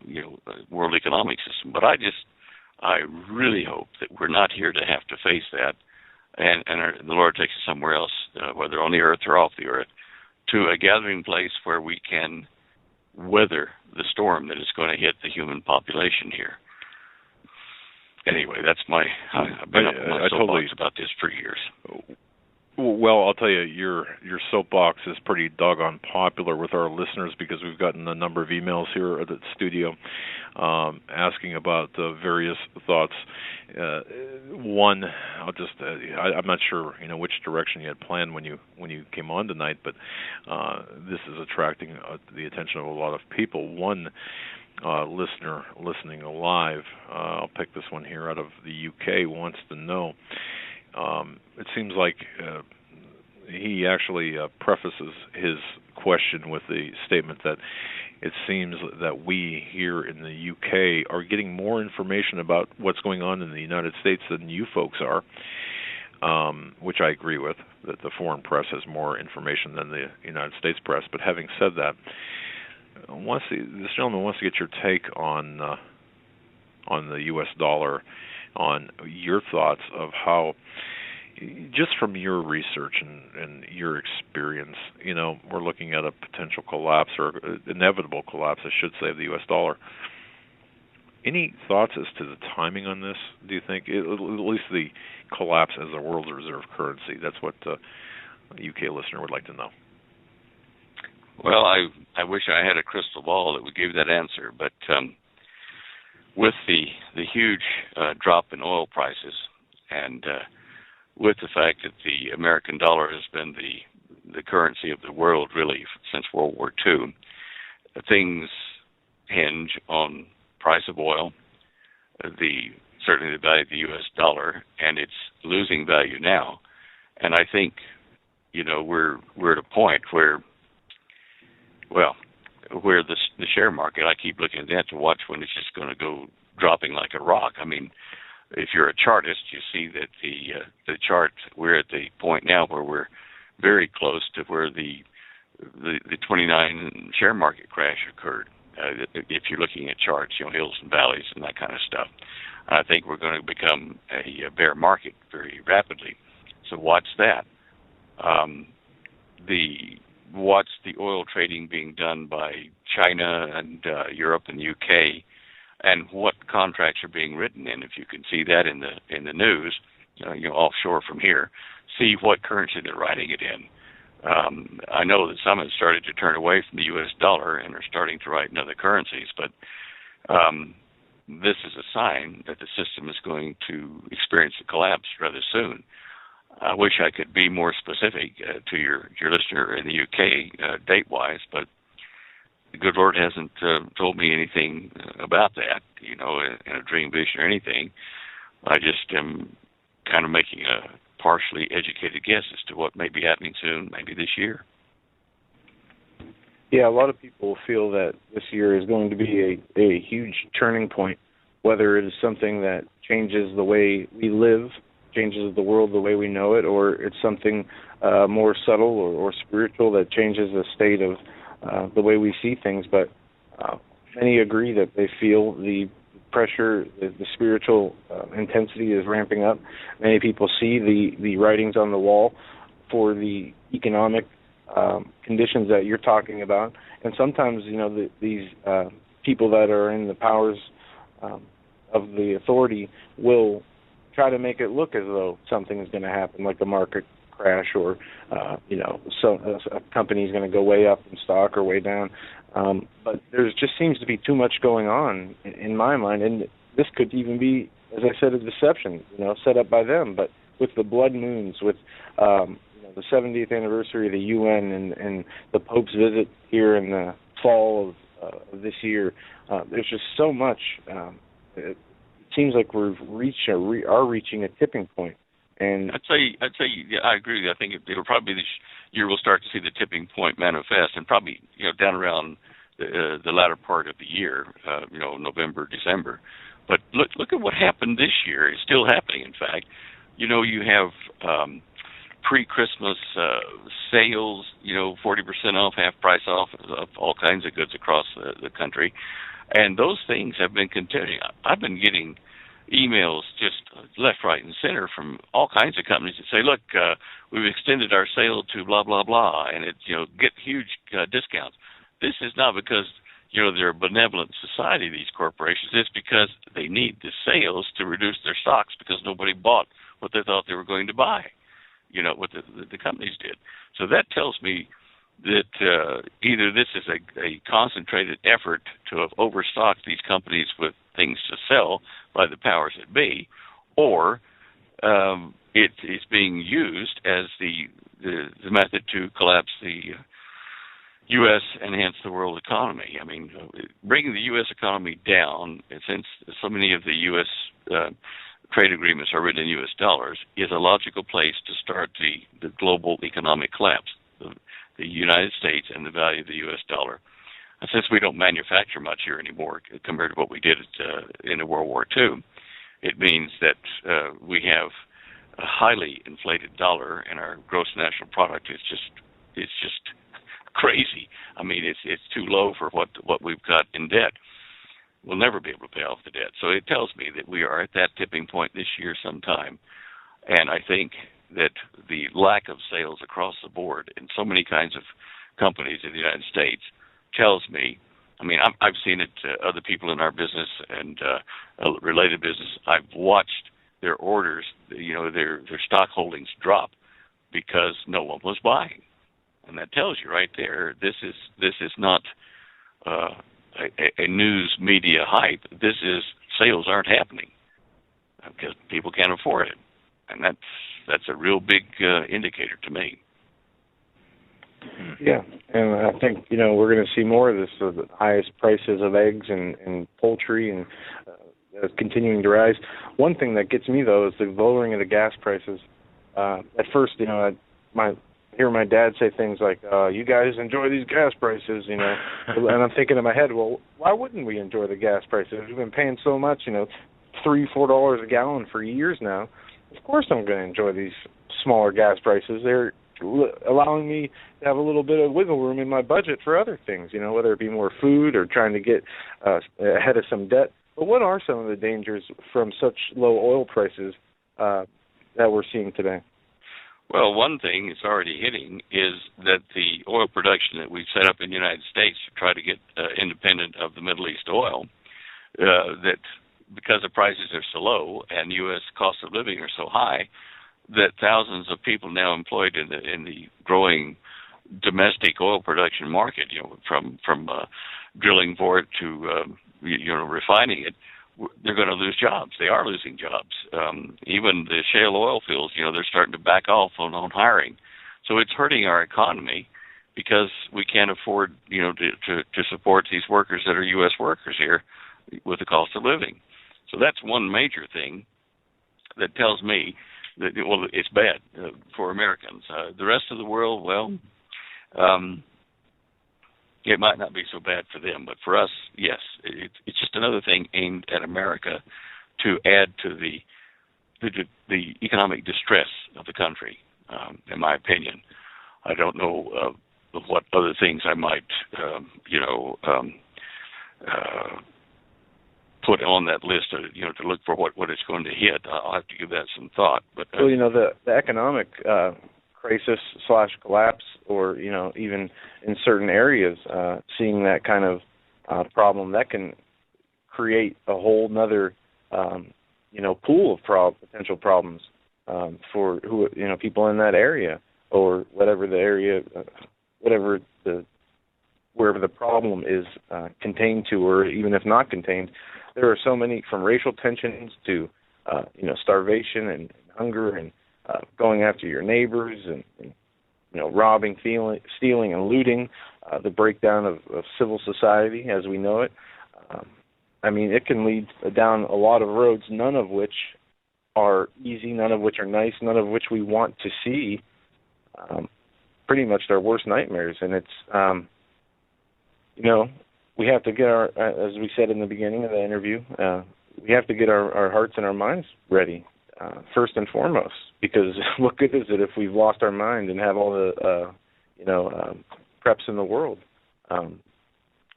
world economic system. But I really hope that we're not here to have to face that, and the Lord takes us somewhere else, whether on the earth or off the earth, to a gathering place where we can weather the storm that is going to hit the human population here. Anyway, that's I've been up on my soapbox about this for years. Well, I'll tell you, your soapbox is pretty doggone popular with our listeners, because we've gotten a number of emails here at the studio asking about various thoughts. One, I'm not sure which direction you had planned when you came on tonight, but this is attracting the attention of a lot of people. One listener listening live, I'll pick this one here out of the UK, wants to know. It seems like he actually prefaces his question with the statement that it seems that we here in the UK are getting more information about what's going on in the United States than you folks are, which I agree with, that the foreign press has more information than the United States press. But having said that, this gentleman wants to get your take on the U.S. dollar, on your thoughts of how, just from your research and your experience, we're looking at a potential collapse, or inevitable collapse, I should say, of the U.S. dollar. Any thoughts as to the timing on this, do you think? At least the collapse as a world reserve currency. That's what a UK listener would like to know. Well, I wish I had a crystal ball that would give that answer, but with the huge drop in oil prices and with the fact that the American dollar has been the currency of the world really since World War II, things hinge on price of oil, certainly the value of the U.S. dollar, and it's losing value now. And I think, we're at a point where the share market, I keep looking at that to watch when it's just going to go dropping like a rock. I mean, if you're a chartist, you see that the chart, we're at the point now where we're very close to where the 29 share market crash occurred. If you're looking at charts, hills and valleys and that kind of stuff. I think we're going to become a bear market very rapidly. So watch that. Watch the oil trading being done by China and Europe and UK, and what contracts are being written in. If you can see that in the news, offshore from here, see what currency they're writing it in. I know that some have started to turn away from the U.S. dollar and are starting to write in other currencies, but this is a sign that the system is going to experience a collapse rather soon. I wish I could be more specific to your listener in the UK date-wise, but the good Lord hasn't told me anything about that, in a dream vision or anything. I just am kind of making a partially educated guess as to what may be happening soon, maybe this year. Yeah, a lot of people feel that this year is going to be a huge turning point, whether it is something that changes the way we live, changes the world the way we know it, or it's something more subtle or spiritual that changes the state of the way we see things. But many agree that they feel the pressure, the spiritual intensity is ramping up. Many people see the writings on the wall for the economic conditions that you're talking about. And sometimes, these people that are in the powers of the authority will try to make it look as though something is going to happen, like a market crash, or a company is going to go way up in stock or way down. But there just seems to be too much going on in my mind, and this could even be, as I said, a deception, set up by them. But with the blood moons, with the 70th anniversary of the UN and the Pope's visit here in the fall of this year, there's just so much. It seems like are reaching a tipping point. And I'd say, yeah, I agree. I think it'll probably this year we'll start to see the tipping point manifest, and probably down around the latter part of the year, November, December. But look at what happened this year. It's still happening. In fact, you have pre-Christmas sales, 40% off, half price off of all kinds of goods across the country, and those things have been continuing. I've been getting emails just left, right, and center from all kinds of companies that say, look, we've extended our sale to blah, blah, blah, and it, get huge discounts. This is not because, they're a benevolent society, these corporations. It's because they need the sales to reduce their stocks because nobody bought what they thought they were going to buy, what the companies did. So that tells me that either this is a concentrated effort to have overstocked these companies with things to sell by the powers that be, or it is being used as the method to collapse the U.S. and hence the world economy. I mean, bringing the U.S. economy down, since so many of the U.S. Trade agreements are written in U.S. dollars, is a logical place to start the global economic collapse. The United States and the value of the U.S. dollar. And since we don't manufacture much here anymore compared to what we did in World War II, it means that we have a highly inflated dollar, and our gross national product is just crazy. I mean, it's too low for what we've got in debt. We'll never be able to pay off the debt. So it tells me that we are at that tipping point this year sometime, and I think that the lack of sales across the board in so many kinds of companies in the United States tells me, I've seen it to other people in our business and related business. I've watched their orders, their stock holdings drop because no one was buying. And that tells you right there, this is not a news media hype. This is sales aren't happening because people can't afford it. and that's a real big indicator to me. Yeah, and I think we're going to see more of this. So the highest prices of eggs and poultry and continuing to rise. One thing that gets me though is the lowering of the gas prices. At first, I hear my dad say things like, "You guys enjoy these gas prices," and I'm thinking in my head, well, why wouldn't we enjoy the gas prices? We've been paying so much, $3-4 a gallon for years now. Of course, I'm going to enjoy these smaller gas prices. They're allowing me to have a little bit of wiggle room in my budget for other things, whether it be more food or trying to get ahead of some debt. But what are some of the dangers from such low oil prices that we're seeing today? Well, one thing it's already hitting is that the oil production that we've set up in the United States to try to get independent of the Middle East oil, that because the prices are so low and U.S. cost of living are so high, that thousands of people now employed in the growing domestic oil production market, from drilling for it to refining it, they're going to lose jobs. They are losing jobs. Even the shale oil fields, they're starting to back off on hiring. So it's hurting our economy because we can't afford, to support these workers that are U.S. workers here with the cost of living. So that's one major thing that tells me that, it's bad for Americans. The rest of the world, it might not be so bad for them, but for us, yes, it's just another thing aimed at America to add to the economic distress of the country, in my opinion. I don't know of what other things I might, put on that list, to look for what it's going to hit. I'll have to give that some thought. But the economic crisis / collapse, or even in certain areas, seeing that kind of problem, that can create a whole nother pool of potential problems for people in that area, or whatever the area, wherever the problem is contained to, or even if not contained. There are so many, from racial tensions to starvation and hunger and going after your neighbors and robbing, stealing, and looting, the breakdown of civil society as we know it. It can lead down a lot of roads, none of which are easy, none of which are nice, none of which we want to see. Pretty much their worst nightmares. And it's, we have to get as we said in the beginning of the interview, we have to get our hearts and our minds ready, first and foremost, because what good is it if we've lost our mind and have all the, preps in the world?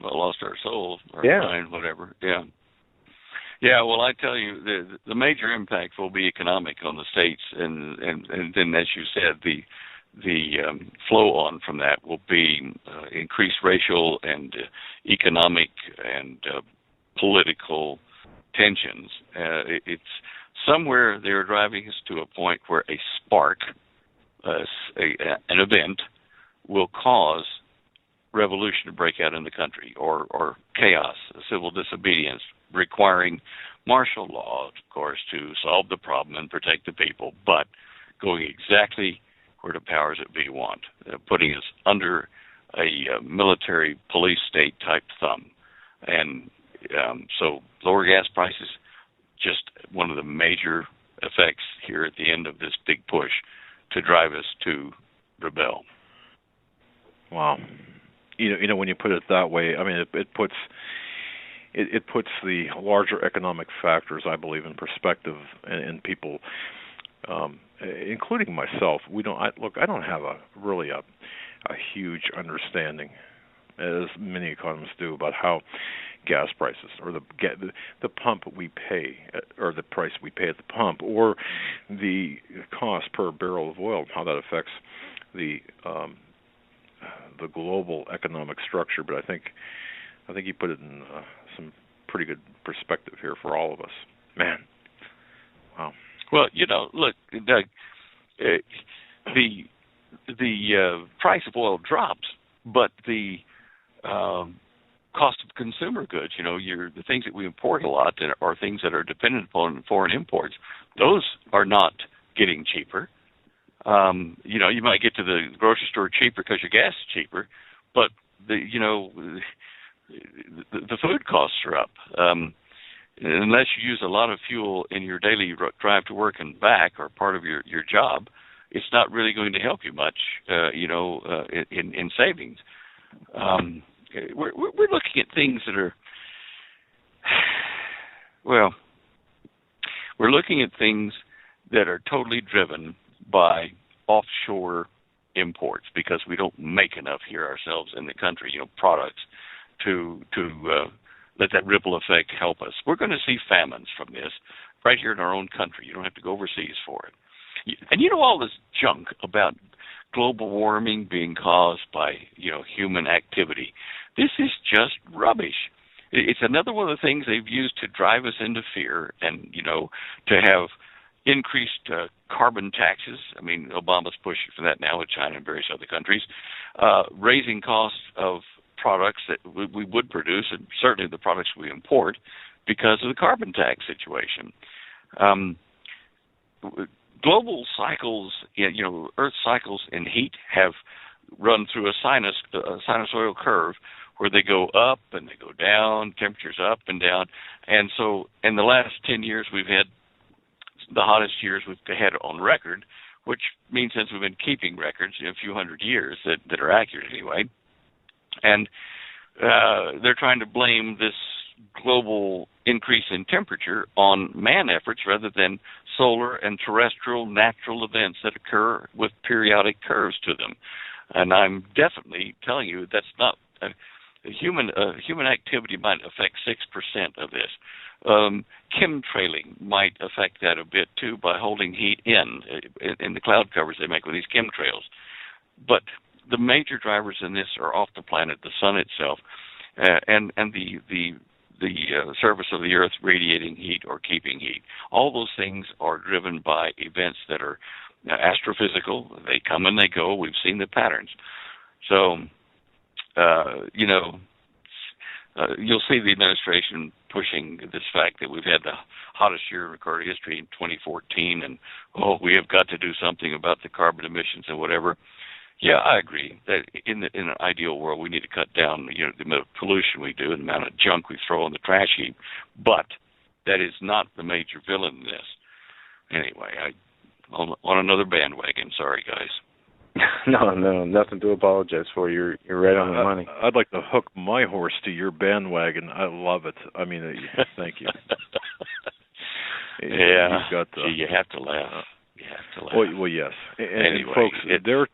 Lost our soul, our yeah. mind, whatever. Yeah. Yeah, well, I tell you, the major impact will be economic on the states, and then, as you said, the flow on from that will be increased racial and economic and political tensions. It's somewhere they're driving us to a point where a spark, an event, will cause revolution to break out in the country, or chaos, civil disobedience, requiring martial law, of course, to solve the problem and protect the people, but going exactly where the powers that be want, putting us under a military police state type thumb. And so lower gas prices, just one of the major effects here at the end of this big push to drive us to rebel. Wow. When you put it that way, it puts the larger economic factors, I believe, in perspective, and people, including myself. I don't have a huge understanding, as many economists do, about how gas prices, or the pump we pay, or the price we pay at the pump, or the cost per barrel of oil, how that affects the global economic structure. But I think you put it in some pretty good perspective here for all of us. Man, wow. Well, look, Doug, the price of oil drops, but the cost of consumer goods, the things that we import a lot are things that are dependent upon foreign imports. Those are not getting cheaper. You might get to the grocery store cheaper because your gas is cheaper, but the food costs are up. Unless you use a lot of fuel in your daily drive to work and back, or part of your job, it's not really going to help you much, in savings. We're looking at things that are, well, we're looking at things that are totally driven by offshore imports, because we don't make enough here ourselves in the country, products to let that ripple effect help us. We're going to see famines from this right here in our own country. You don't have to go overseas for it. And all this junk about global warming being caused by, human activity. This is just rubbish. It's another one of the things they've used to drive us into fear and, to have increased carbon taxes. I mean, Obama's pushing for that now with China and various other countries, raising costs of products that we would produce, and certainly the products we import, because of the carbon tax situation. Global cycles, Earth cycles in heat have run through a sinusoidal curve where they go up and they go down, temperatures up and down. And so in the last 10 years, we've had the hottest years we've had on record, which means since we've been keeping records, a few hundred years that are accurate anyway. And they're trying to blame this global increase in temperature on man efforts rather than solar and terrestrial natural events that occur with periodic curves to them. And I'm definitely telling you that's not human activity might affect 6% of this. Chemtrailing might affect that a bit too by holding heat in the cloud covers they make with these chemtrails. But the major drivers in this are off the planet, the sun itself, and the surface of the Earth radiating heat or keeping heat. All those things are driven by events that are astrophysical. They come and they go. We've seen the patterns. So, you'll see the administration pushing this fact that we've had the hottest year in recorded history in 2014, and, we have got to do something about the carbon emissions and whatever. Yeah, I agree that in an ideal world we need to cut down, the amount of pollution we do and the amount of junk we throw in the trash heap. But that is not the major villain in this. Anyway, on another bandwagon. Sorry, guys. No, nothing to apologize for. You're right on the money. I'd like to hook my horse to your bandwagon. I love it. I mean, thank you. Yeah, you have to laugh. Well, yes. And folks, dare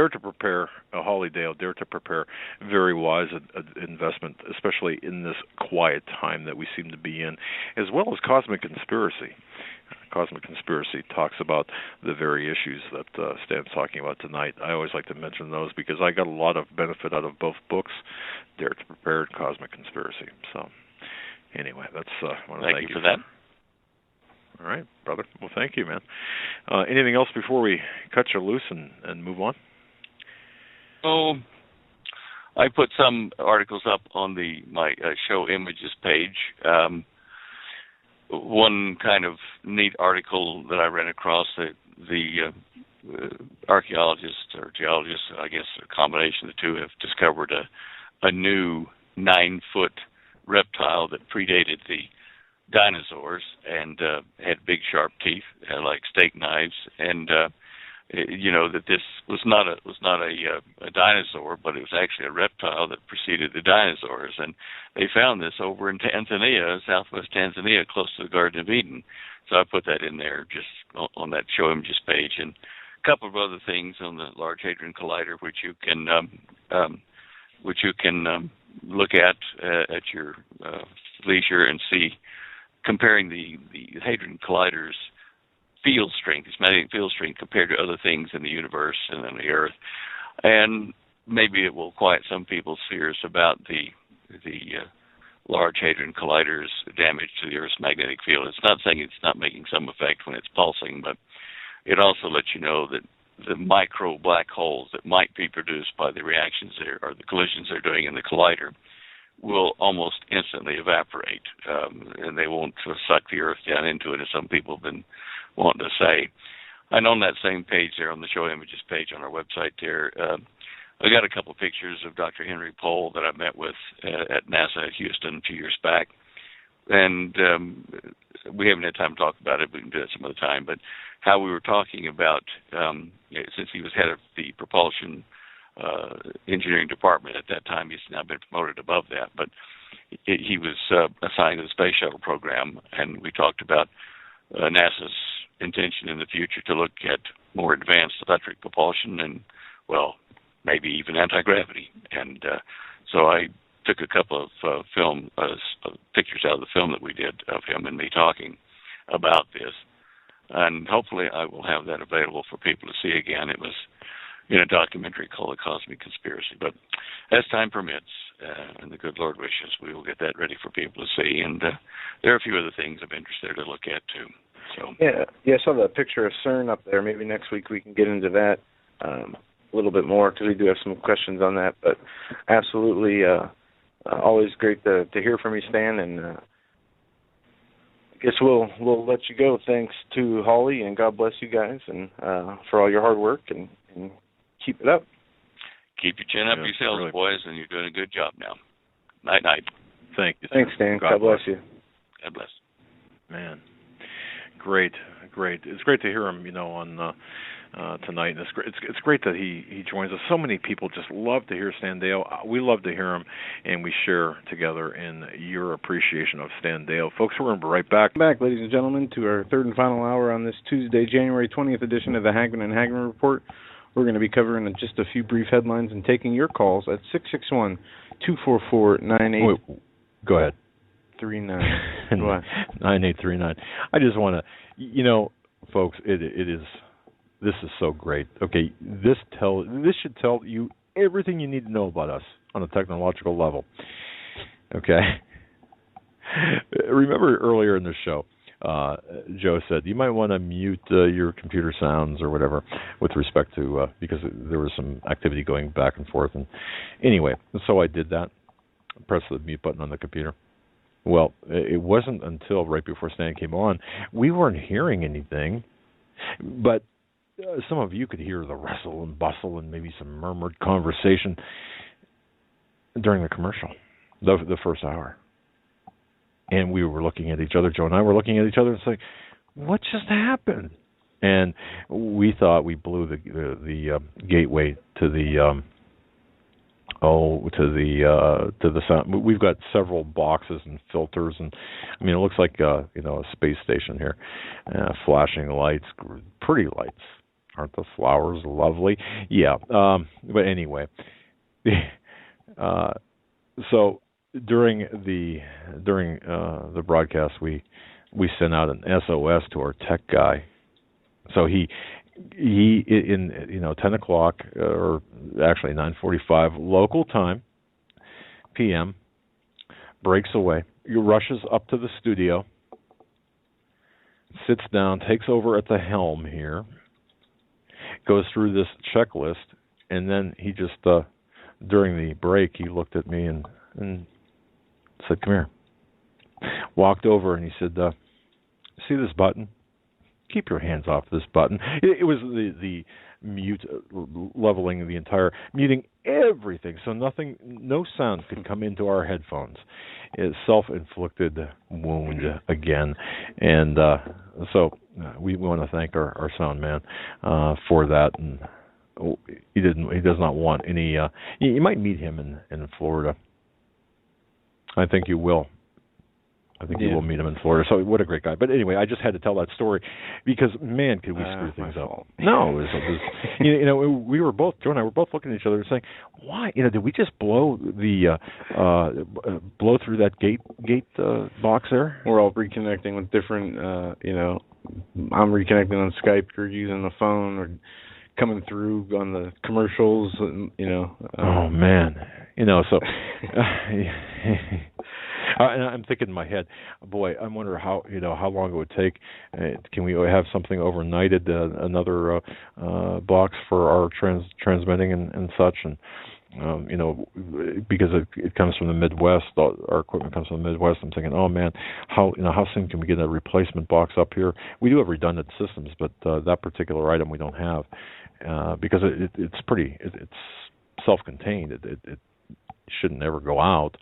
to prepare, Holly Dale, dare to prepare very wise investment, especially in this quiet time that we seem to be in, as well as Cosmic Conspiracy. Cosmic Conspiracy talks about the very issues that Stan's talking about tonight. I always like to mention those because I got a lot of benefit out of both books, Dare to Prepare and Cosmic Conspiracy. So, anyway, that's I want to thank you for that. All right, brother. Well, thank you, man. Anything else before we cut you loose and move on? Oh, I put some articles up on my show images page. One kind of neat article that I ran across that the archaeologists or geologists, I guess a combination of the two, have discovered a new 9-foot reptile that predated the dinosaurs and had big sharp teeth like steak knives, and that this was not a dinosaur, but it was actually a reptile that preceded the dinosaurs. And they found this over in Tanzania, southwest Tanzania, close to the Garden of Eden. So I put that in there just on that show images page, and a couple of other things on the Large Hadron Collider, which you can look at your leisure and see, comparing the Hadron Collider's field strength, its magnetic field strength, compared to other things in the universe and in the Earth. And maybe it will quiet some people's fears about the Large Hadron Collider's damage to the Earth's magnetic field. It's not saying it's not making some effect when it's pulsing, but it also lets you know that the micro black holes that might be produced by the reactions there, or the collisions they're doing in the collider, will almost instantly evaporate, and they won't suck the Earth down into it, as some people have been wanting to say. And on that same page there, on the show images page on our website there, I got a couple of pictures of Dr. Henry Pohl that I met with at NASA at Houston a few years back. And we haven't had time to talk about it. We can do it some other time. But how we were talking about, since he was head of the propulsion engineering department at that time, he's now been promoted above that. But he was assigned to the space shuttle program, and we talked about NASA's intention in the future to look at more advanced electric propulsion and, well, maybe even anti-gravity. And so I took a couple of pictures out of the film that we did of him and me talking about this. And hopefully I will have that available for people to see again. It was in a documentary called The Cosmic Conspiracy. But as time permits, and the good Lord wishes, we will get that ready for people to see. And there are a few other things of interest there to look at, too. So Yeah, I saw the picture of CERN up there. Maybe next week we can get into that a little bit more, because we do have some questions on that. But absolutely, always great to hear from you, Stan. And I guess we'll let you go. Thanks to Holly, and God bless you guys, and for all your hard work, and keep it up. Keep your chin up yourselves, really, boys, and you're doing a good job now. Night. Thank you. Thanks, Stan. God bless you. God bless. Man, great. It's great to hear him, on tonight. And it's great that he joins us. So many people just love to hear Stan Deyo. We love to hear him, and we share together in your appreciation of Stan Deyo. Folks, we're going to be right back. Ladies and gentlemen, to our third and final hour on this Tuesday, January 20th edition of the Hagmann Hagmann Report. We're going to be covering just a few brief headlines and taking your calls at 661-244-9839. Go ahead. 9839. I just want to, folks, this is so great. Okay, this should tell you everything you need to know about us on a technological level. Okay. Remember earlier in the show, Joe said you might want to mute your computer sounds or whatever with respect to because there was some activity going back and forth. And anyway, so I did that. Pressed the mute button on the computer. Well, it wasn't until right before Stan came on, we weren't hearing anything, but some of you could hear the rustle and bustle and maybe some murmured conversation during the commercial, the first hour. And we were looking at each other, Joe and I were looking at each other and saying, what just happened? And we thought we blew the gateway to the sound. We've got several boxes and filters, and I mean it looks like a space station here. Flashing lights, pretty lights. Aren't the flowers lovely? Yeah. But anyway, so during the broadcast, we sent out an SOS to our tech guy. So he in 10 o'clock or actually 9:45 local time p.m. breaks away. He rushes up to the studio, sits down, takes over at the helm here, goes through this checklist, and then he just during the break he looked at me and said, "Come here." Walked over and he said, "See this button? Keep your hands off this button." It was the mute, leveling the entire, muting everything, so no sound could come into our headphones. It's self-inflicted wound again, and so we want to thank our sound man for that. And he does not want any. You might meet him in Florida. I think you will. You will meet him in Florida. So what a great guy. But anyway, I just had to tell that story because, man, could we screw things up. No, it was we were both, Joe and I were both looking at each other and saying, why? Did we just blow the blow through that gate box there? We're all reconnecting with different, I'm reconnecting on Skype, you're using the phone or coming through on the commercials, oh, man. So... and I'm thinking in my head, boy, I wonder how long it would take. Can we have something overnighted, another box for our transmitting and such? And because it comes from the Midwest. Our equipment comes from the Midwest. I'm thinking, oh man, how soon can we get a replacement box up here? We do have redundant systems, but that particular item we don't have because it's self-contained. It shouldn't ever go out.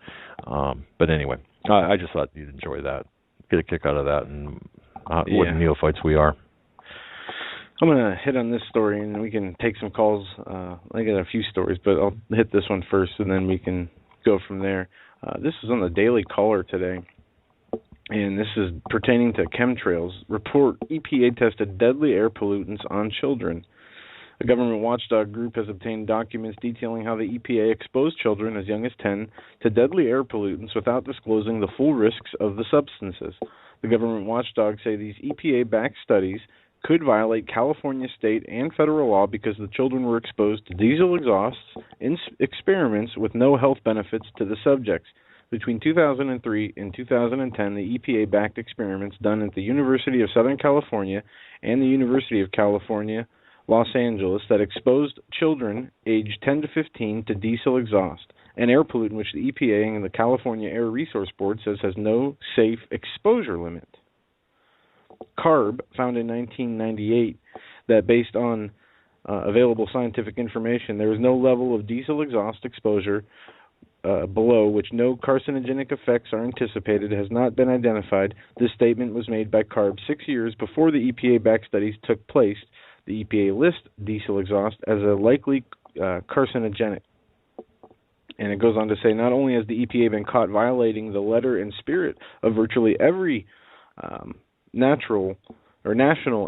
But anyway, I just thought you'd enjoy that, get a kick out of that, and what neophytes we are. I'm going to hit on this story, and we can take some calls. I got a few stories, but I'll hit this one first, and then we can go from there. This is on the Daily Caller today, and this is pertaining to chemtrails. Report EPA tested deadly air pollutants on children. A government watchdog group has obtained documents detailing how the EPA exposed children as young as 10 to deadly air pollutants without disclosing the full risks of the substances. The government watchdogs say these EPA-backed studies could violate California state and federal law because the children were exposed to diesel exhausts in experiments with no health benefits to the subjects. Between 2003 and 2010, the EPA-backed experiments done at the University of Southern California and the University of California, Los Angeles, that exposed children aged 10 to 15 to diesel exhaust, an air pollutant which the EPA and the California Air Resource Board says has no safe exposure limit. CARB found in 1998 that based on available scientific information, there is no level of diesel exhaust exposure below which no carcinogenic effects are anticipated has not been identified. This statement was made by CARB 6 years before the EPA-backed studies took place. The EPA lists diesel exhaust as a likely carcinogenic. And it goes on to say, not only has the EPA been caught violating the letter and spirit of virtually every national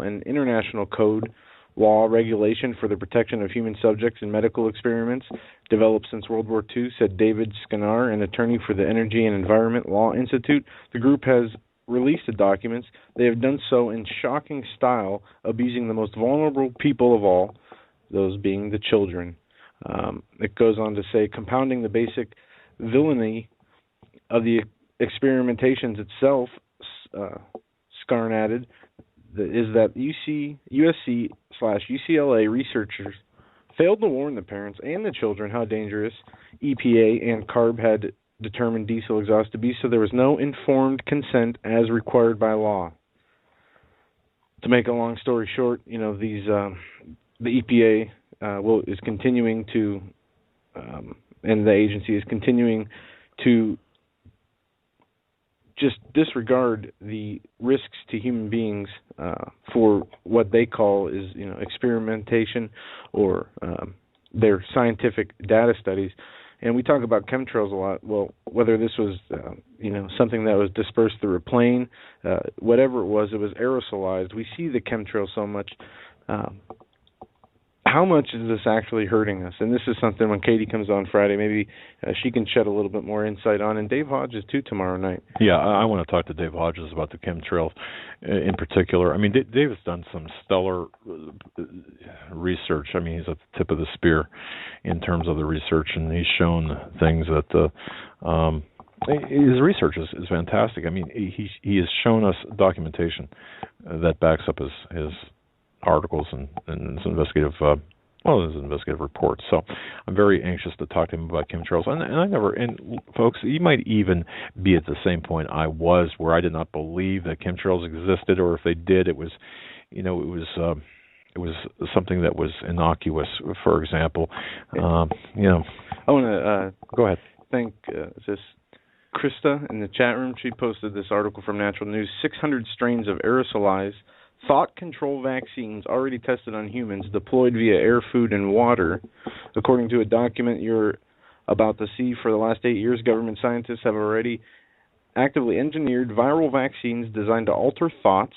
and international code, law, regulation for the protection of human subjects in medical experiments developed since World War II, said David Scanar, an attorney for the Energy and Environment Law Institute. The group has released the documents. They have done so in shocking style, abusing the most vulnerable people of all, those being the children. It goes on to say, compounding the basic villainy of the experimentations itself, Scarn added, is that USC/UCLA researchers failed to warn the parents and the children how dangerous EPA and CARB had determined diesel exhaust to be, so there was no informed consent as required by law. To make a long story short, the EPA is continuing to, and the agency is continuing to just disregard the risks to human beings for what they call is, experimentation or their scientific data studies. And we talk about chemtrails a lot. Well, whether this was, something that was dispersed through a plane, whatever it was aerosolized. We see the chemtrails so much. How much is this actually hurting us? And this is something when Katie comes on Friday, maybe she can shed a little bit more insight on. And Dave Hodges, too, tomorrow night. Yeah, I want to talk to Dave Hodges about the chemtrails in particular. I mean, Dave has done some stellar research. I mean, he's at the tip of the spear in terms of the research, and he's shown things that his research is fantastic. I mean, he has shown us documentation that backs up his articles and his investigative reports. So I'm very anxious to talk to him about chemtrails. And folks, you might even be at the same point I was, where I did not believe that chemtrails existed, or if they did, it was something that was innocuous. For example, I want to go ahead. Thank this Krista in the chat room. She posted this article from Natural News: 600 strains of aerosolized thought control vaccines already tested on humans, deployed via air, food, and water. According to a document you're about to see, for the last 8 years, government scientists have already actively engineered viral vaccines designed to alter thoughts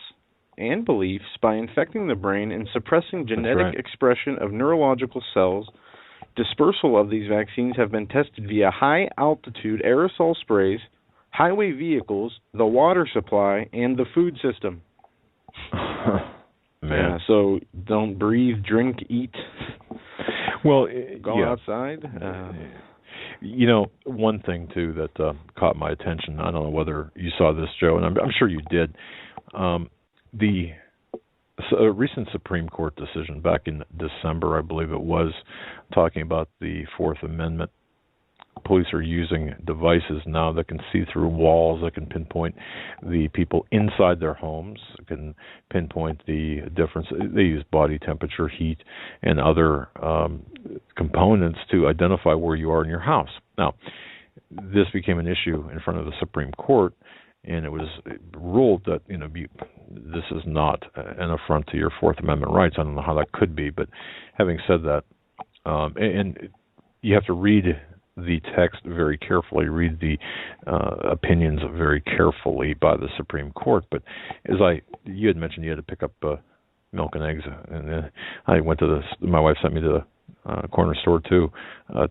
and beliefs by infecting the brain and suppressing genetic expression of neurological cells. Dispersal of these vaccines have been tested via high-altitude aerosol sprays, highway vehicles, the water supply, and the food system. Man. So don't breathe, drink, eat. Well, go outside. One thing too that caught my attention. I don't know whether you saw this, Joe, and I'm sure you did. The a recent Supreme Court decision back in December, I believe it was, talking about the Fourth Amendment. Police are using devices now that can see through walls, that can pinpoint the people inside their homes, can pinpoint the difference. They use body temperature, heat, and other components to identify where you are in your house. Now, this became an issue in front of the Supreme Court, and it was ruled that this is not an affront to your Fourth Amendment rights. I don't know how that could be, but having said that, and you have to read the text very carefully, read the opinions very carefully by the Supreme Court. But as you had mentioned, you had to pick up milk and eggs, and I went to my wife sent me to the corner store too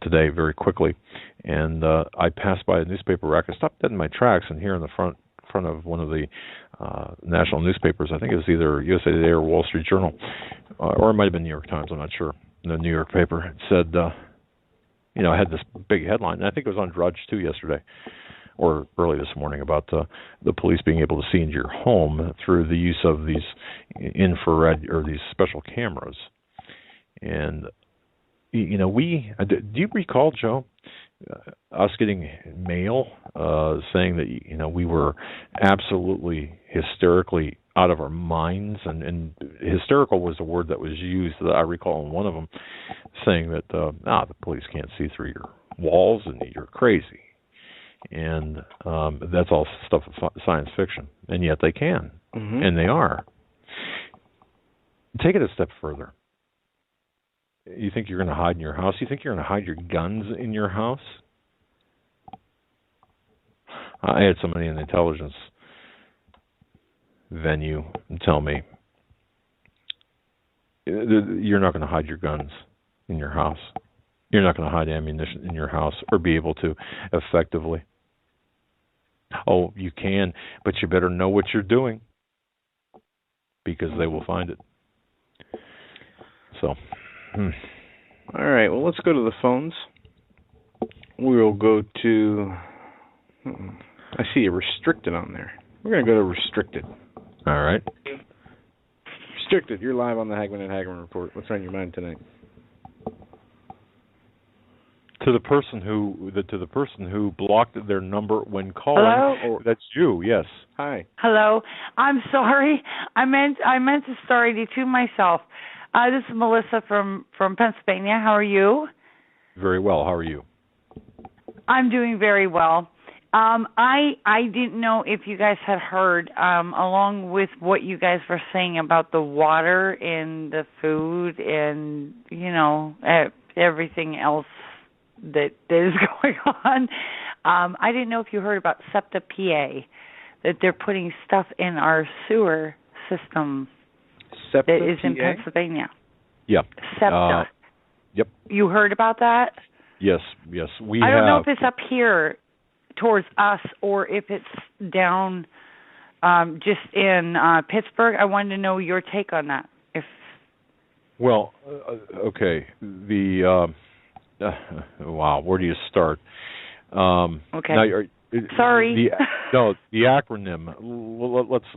today very quickly, and I passed by a newspaper rack. I stopped dead in my tracks, and here in the front of one of the national newspapers, I think it was either USA Today or Wall Street Journal, or it might have been New York Times, I'm not sure, the New York paper, it said, I had this big headline, and I think it was on Drudge too yesterday, or early this morning, about the police being able to see into your home through the use of these infrared or these special cameras. And do you recall, Joe, us getting mail saying that we were absolutely hysterically out of our minds, and hysterical was the word that was used that I recall in one of them, saying that the police can't see through your walls and you're crazy, and that's all stuff of science fiction, and yet they can, and they are. Take it a step further. You think you're going to hide in your house? You think you're going to hide your guns in your house? I had somebody in the intelligence venue tell me, you're not going to hide your guns in your house. You're not going to hide ammunition in your house or be able to effectively. Oh, you can, but you better know what you're doing, because they will find it. So... All right, well, let's go to the phones. We'll go to... I see a restricted on there. We're going to go to restricted. All right. Restricted, you're live on the Hagmann and Hagmann Report. What's on your mind tonight? To the person who blocked their number when calling. Hello? Oh, that's you. Yes. Hi. Hello. I'm sorry. I meant to start to myself. This is Melissa from Pennsylvania. How are you? Very well. How are you? I'm doing very well. I didn't know if you guys had heard, along with what you guys were saying about the water and the food and, everything else that is going on. I didn't know if you heard about SEPTA PA, that they're putting stuff in our sewer system. SEPTA that is in PA? Yeah. Pennsylvania. SEPTA. Yep. You heard about that? Yes. I don't know if it's up here towards us or if it's down just in Pittsburgh. I wanted to know your take on that. Well, okay. Wow, where do you start? Okay. Now, sorry. The acronym.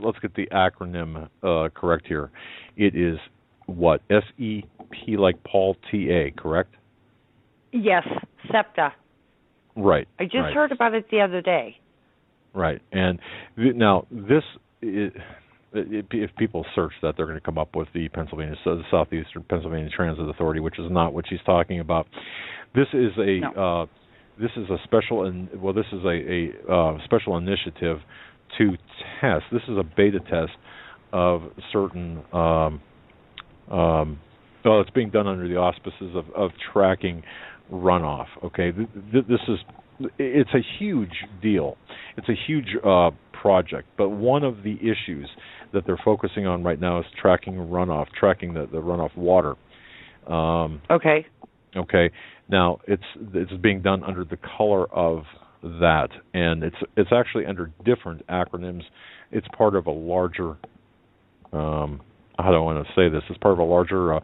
Let's get the acronym correct here. It is what? SEP like Paul TA, correct? Yes, SEPTA. Right. I just heard about it the other day. Right, and now this is, if people search that, they're going to come up with the Southeastern Pennsylvania Transit Authority, which is not what she's talking about. This is a this is a special special initiative to test. This is a beta test of certain. It's being done under the auspices of tracking runoff. Okay, it's a huge deal. It's a huge project. But one of the issues that they're focusing on right now is tracking runoff, tracking the runoff water. Okay. Okay. Now it's being done under the color of that, and it's actually under different acronyms. It's part of a larger. How do I want to say this? It's part of a larger.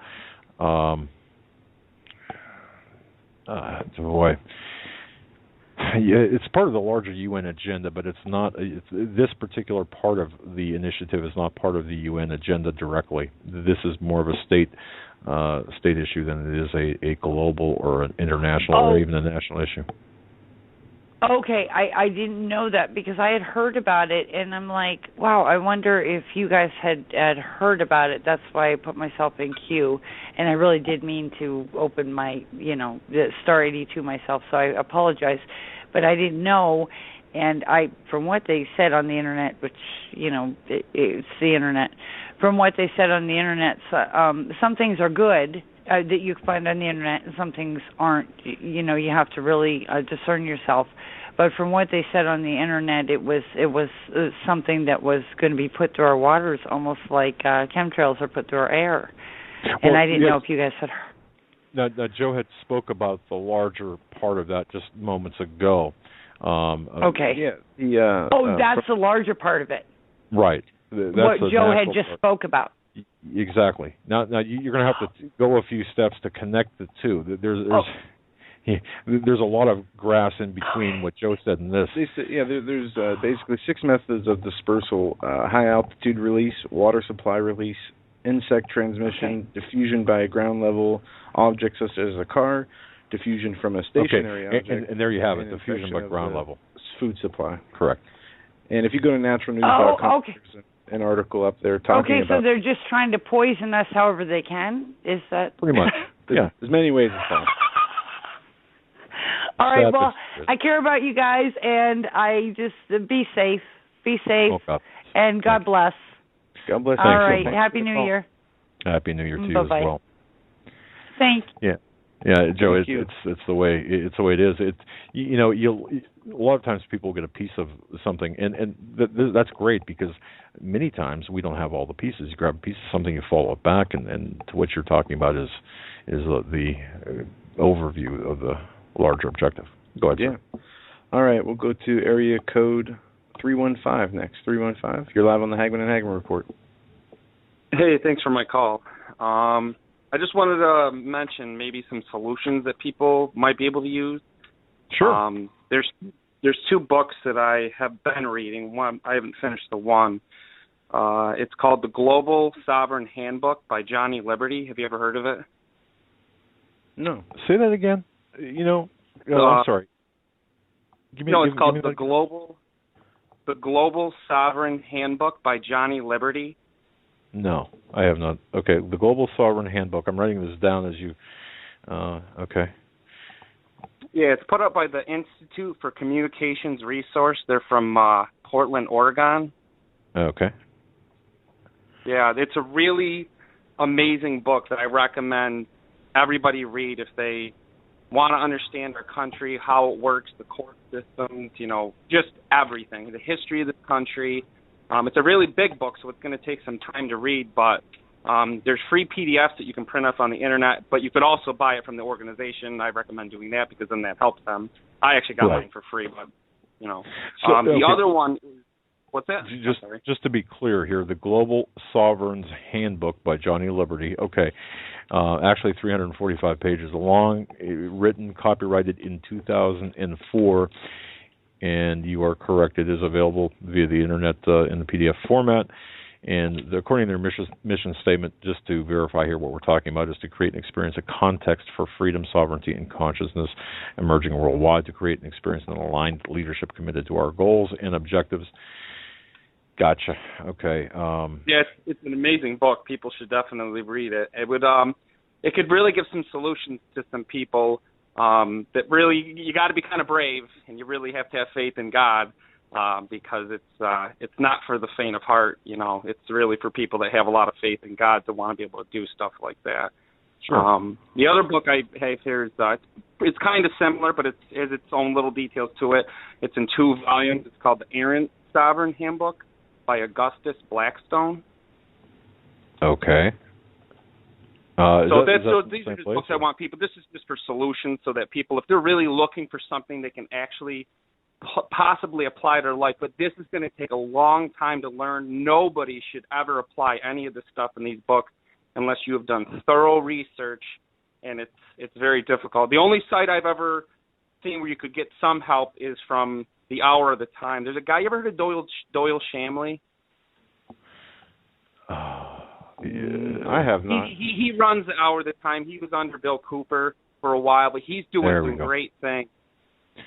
it's part of the larger UN agenda, but it's not. This particular part of the initiative is not part of the UN agenda directly. This is more of a state issue than it is a global or an international or even a national issue. Okay, I didn't know that because I had heard about it, and I'm like, wow, I wonder if you guys had heard about it. That's why I put myself in queue, and I really did mean to open my, the Star 82 myself, so I apologize, but I didn't know, and from what they said on the internet, which, it's the internet, from what they said on the internet, some things are good that you can find on the internet, and some things aren't. You have to really discern yourself. But from what they said on the internet, it was something that was going to be put through our waters, almost like chemtrails are put through our air. And I didn't know if you guys had heard. Now, Joe had spoke about the larger part of that just moments ago. Okay. Yeah. That's the larger part of it. Right. That's what Joe had just spoke about. Exactly. Now you're going to have to go a few steps to connect the two. There's a lot of grass in between what Joe said and this. There's basically 6 methods of dispersal: high altitude release, water supply release, insect transmission, diffusion by ground level objects such as a car, diffusion from a stationary object, and there you have it, diffusion by ground level. Food supply. Correct. And if you go to naturalnews.com, there's an article up there talking about... Okay, so they're just trying to poison us however they can? Is that... Pretty much, yeah. There's many ways as possible. All right, well, I care about you guys, and I just be safe. Be safe, and God bless. God bless. All right, Happy New Year. Happy New Year to you as well. Thank you. Yeah, Joe, it's the way it is. A lot of times people get a piece of something, and that's great because many times we don't have all the pieces. You grab a piece of something, you follow it back, and to what you're talking about is the overview of the larger objective. Go ahead. Yeah. All right, we'll go to area code 315 next. 315. You're live on the Hagmann and Hagmann Report. Hey, thanks for my call. I just wanted to mention maybe some solutions that people might be able to use. Sure. There's 2 books that I have been reading. One, I haven't finished the one. It's called The Global Sovereign Handbook by Johnny Liberty. Have you ever heard of it? No. Say that again. I'm sorry. It's called The Global Sovereign Handbook by Johnny Liberty. No, I have not. Okay, The Global Sovereign Handbook. I'm writing this down as you... okay. Yeah, it's put up by the Institute for Communications Resource. They're from Portland, Oregon. Okay. Yeah, it's a really amazing book that I recommend everybody read if they want to understand our country, how it works, the court systems, just everything, the history of the country. It's a really big book, so it's going to take some time to read, but there's free PDFs that you can print off on the internet, but you could also buy it from the organization. I recommend doing that because then that helps them. I actually got mine for free, but, the other one is, what's that? Just to be clear here, The Global Sovereign's Handbook by Johnny Liberty. Okay. Actually 345 pages long, written, copyrighted in 2004. And you are correct, it is available via the internet in the PDF format. And according to their mission statement, just to verify here what we're talking about, is to create and experience a context for freedom, sovereignty, and consciousness emerging worldwide, to create and experience an aligned leadership committed to our goals and objectives. Gotcha. Okay. Yeah, it's an amazing book. People should definitely read it. It could really give some solutions to some people that really, you got to be kind of brave, and you really have to have faith in God, because it's not for the faint of heart. It's really for people that have a lot of faith in God to want to be able to do stuff like that. Sure. The other book I have here is it's kind of similar, but it has its own little details to it. It's in 2 volumes. It's called The Errant Sovereign Handbook by Augustus Blackstone. Okay. These are just books I want people. This is just for solutions, so that people, if they're really looking for something, they can actually possibly apply to their life. But this is going to take a long time to learn. Nobody should ever apply any of the stuff in these books unless you have done thorough research, and it's very difficult. The only site I've ever seeing where you could get some help is from the Hour of the Time. There's a guy, you ever heard of Doyle Shamley? Yeah, I have not. He runs the Hour of the Time. He was under Bill Cooper for a while, but he's doing some great things.